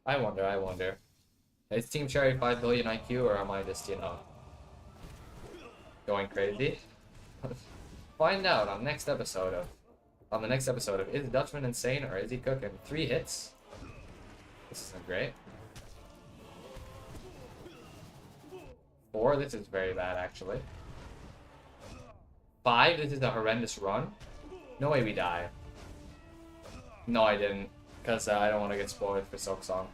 I wonder. Is Team Cherry 5 billion IQ, or am I just, you know, going crazy? Find out on the next episode of Is Dutchman insane or is he cooking? 3 hits. This isn't great. 4, this is very bad actually. 5, this is a horrendous run. No way we die. No, I didn't, because I don't want to get spoiled for Silk Song.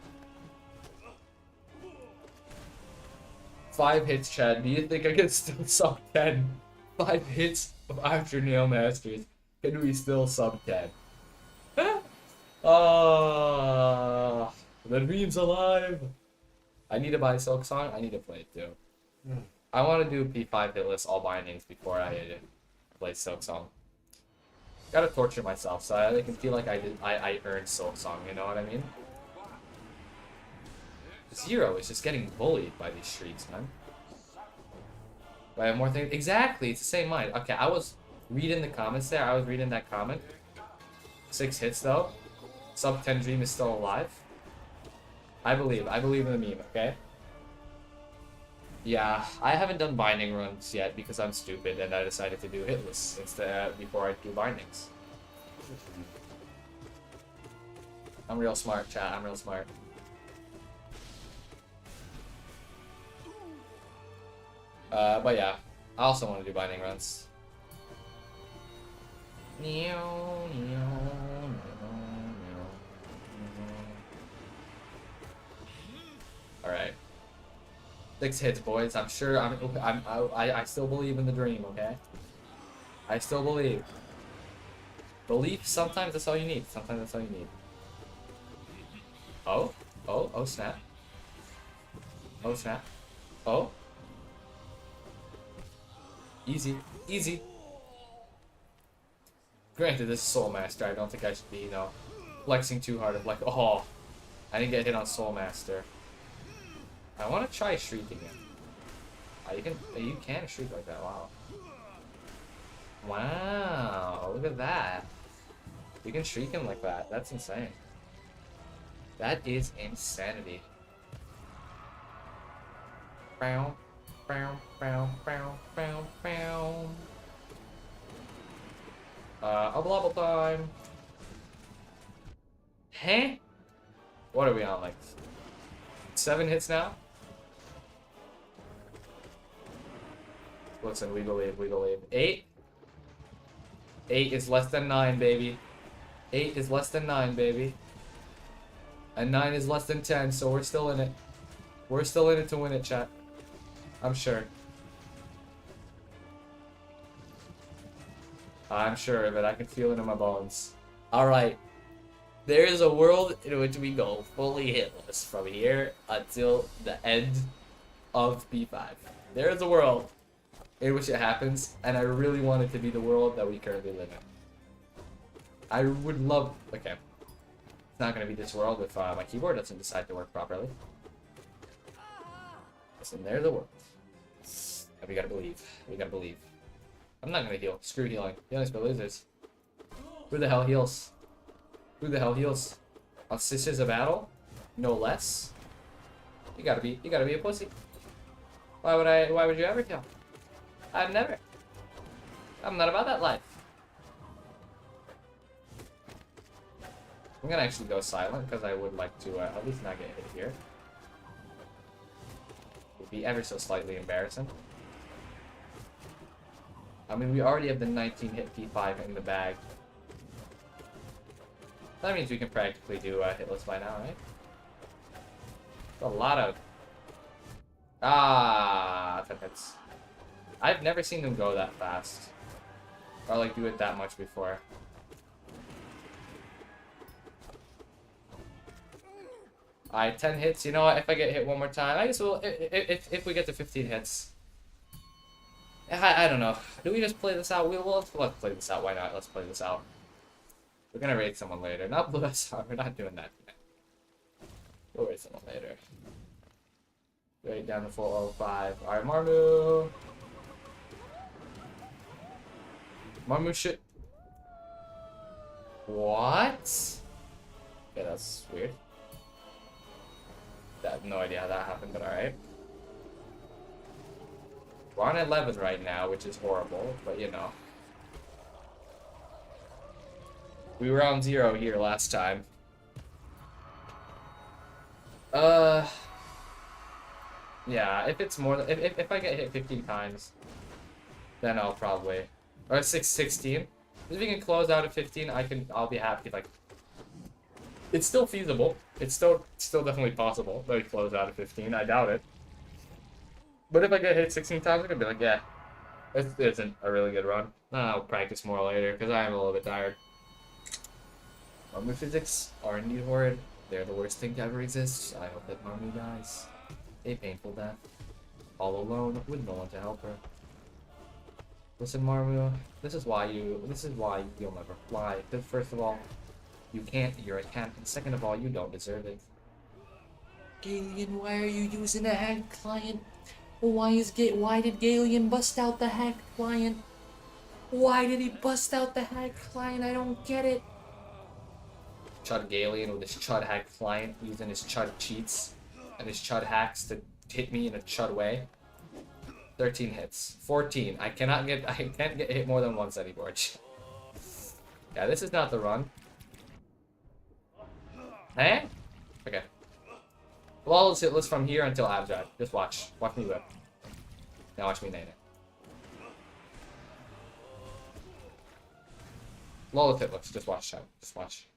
5 hits, Chad. Do you think I can still sub 10? 5 hits of After Nail Masters. Can we still sub 10? Ah, the dream's alive. I need to buy Silk Song. I need to play it too. I want to do P5 hitless all bindings before I play Silk Song. Gotta torture myself so I can feel like I earned Silk Song. You know what I mean? Zero is just getting bullied by these streaks, man. Do I have more things? Exactly, it's the same mind. Okay, I was reading the comments there. I was reading that comment. 6 hits though. Sub 10 Dream is still alive. I believe in the meme, okay? Yeah, I haven't done binding runs yet because I'm stupid and I decided to do hitless instead before I do bindings. I'm real smart, chat. I'm real smart. But yeah, I also want to do binding runs. Alright. 6 hits, boys. I'm sure I still believe in the dream, okay? I still believe. Belief, sometimes that's all you need. Sometimes that's all you need. Oh, snap. Oh, snap. Oh. Easy. Granted, this is Soul Master. I don't think I should be, you know, flexing too hard of like, oh, I didn't get hit on Soul Master. I want to try Shriek again. You can Shriek like that. Wow. Wow, look at that. You can Shriek him like that. That's insane. That is insanity. Bow, bow, bow, bow, bow, bow. A blobble time. Huh? What are we on, like 7 hits now? Listen, we believe, we believe. 8? 8 is less than 9, baby. 8 is less than 9, baby. And 9 is less than 10, so we're still in it. We're still in it to win it, chat. I'm sure. I'm sure, but I can feel it in my bones. Alright. There is a world in which we go fully hitless from here until the end of B5. There is a world in which it happens, and I really want it to be the world that we currently live in. I would love... Okay. It's not going to be this world if my keyboard doesn't decide to work properly. Listen, there's a world. And we gotta believe. We gotta believe. I'm not gonna heal. Screw healing. Healing's for losers. Who the hell heals? Who the hell heals? On Sisters of Battle? No less? You gotta be a pussy. Why would you ever heal? I've never. I'm not about that life. I'm gonna actually go silent because I would like to at least not get hit here. It would be ever so slightly embarrassing. I mean, we already have the 19 hit P5 in the bag. That means we can practically do hitless by now, right? A lot of... 10 hits. I've never seen them go that fast. Or like do it that much before. Alright, 10 hits. You know what? If I get hit one more time, I guess we'll... If we get to 15 hits. I don't know. Do we just play this out? Let's play this out. Why not? Let's play this out. We're gonna raid someone later. Not Blue SR. We're not doing that yet. We'll raid someone later. Raid down to 405. Alright, Marmu. Marmu shit. What? Okay, that's weird. I have no idea how that happened, but alright. We're on 11 right now, which is horrible, but you know. We were on 0 here last time. Yeah, if it's more than, if I get hit 15 times, then I'll probably, or 16. If we can close out at 15, I'll be happy. Like, it's still feasible. It's still definitely possible that we close out at 15. I doubt it. But if I get hit 16 times, I'm gonna be like, yeah, this isn't a really good run. I'll practice more later because I am a little bit tired. Marmu physics are indeed horrid. They're the worst thing to ever exist. I hope that Marmu dies a painful death, all alone with no one to help her. Listen, Marmu, this is why you'll never fly. Because first of all, you can't. You're a cat, and second of all, you don't deserve it. Galian, why are you using a hacked client? Why did Galian bust out the hacked client? Why did he bust out the hacked client? I don't get it. Chud Galian with his chud hacked client using his chud cheats and his chud hacks to hit me in a chud way. 13 hits. 14. I can't get hit more than once anymore. Yeah, this is not the run. Eh? Okay. Well, let's hitless from here until Abzad. Just watch. Watch me whip. Now watch me nade it. Lol hitless. Just watch, chat. Just watch.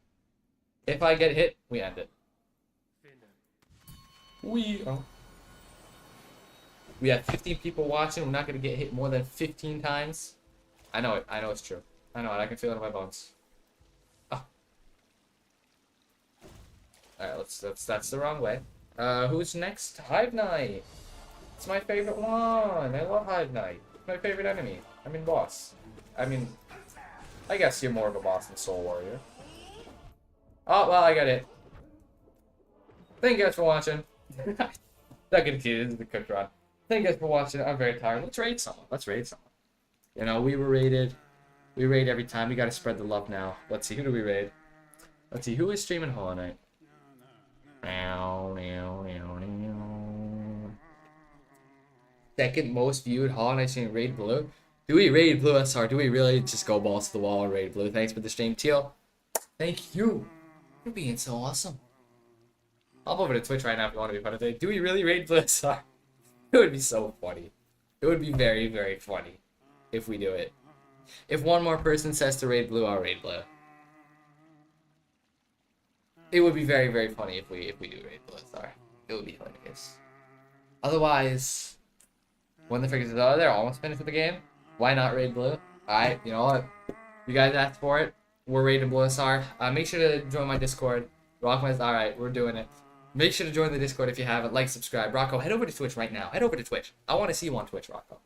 If I get hit, we end it. We have 15 people watching. We're not gonna get hit more than 15 times. I know it. I know it's true. I know it. I can feel it in my bones. Oh. Alright, that's the wrong way. Who's next? Hive Knight. It's my favorite one. I love Hive Knight. It's my favorite enemy. I mean boss. I mean, I guess you're more of a boss than Soul Warrior. Oh, well, I got it. Thank you guys for watching. Not gonna see this is the cooked run. Thank you guys for watching. I'm very tired. Let's raid someone. Let's raid someone. You know, we were raided. We raid every time. We gotta spread the love now. Let's see. Who do we raid? Let's see. Who is streaming Hollow Knight? second most viewed Hollow Knight stream raid blue. Do we raid blue SR? Do we really just go balls to the wall and raid blue? Thanks for the stream, Teal. Thank you. You're being so awesome. I'll go over to Twitch right now if you want to be part of it. Do we really raid blue SR? It would be so funny. It would be very, very funny if we do it. If one more person says to raid blue, I'll raid blue. It would be very, very funny if we do raid blue SR. It would be hilarious. Otherwise, when the figures are they're almost finished with the game. Why not raid blue? Alright, you know what? You guys asked for it. We're raiding blue SR. Make sure to join my Discord. Rockman's alright, we're doing it. Make sure to join the Discord if you haven't. Like, subscribe. Rocco, head over to Twitch right now. Head over to Twitch. I want to see you on Twitch, Rocco.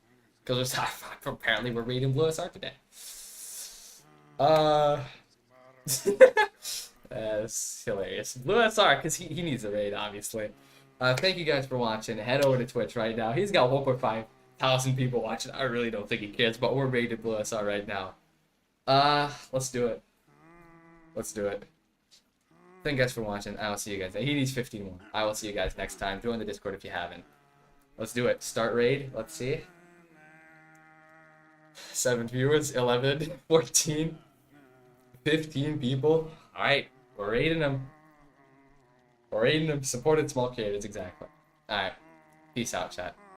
Because apparently we're raiding blue SR today. That's hilarious. Blue SR, because he needs a raid, obviously. Thank you guys for watching. Head over to Twitch right now. He's got 1.5 thousand people watching. I really don't think he cares, but we're raiding blue SR right now. Let's do it. Let's do it. Thank you guys for watching. I will see you guys. He needs 15 more. I will see you guys next time. Join the Discord if you haven't. Let's do it. Start raid. Let's see. 7 viewers, 11, 14, 15 people. Alright, we're raiding them. We're raiding them. Supported small creators, exactly. Alright. Peace out, chat.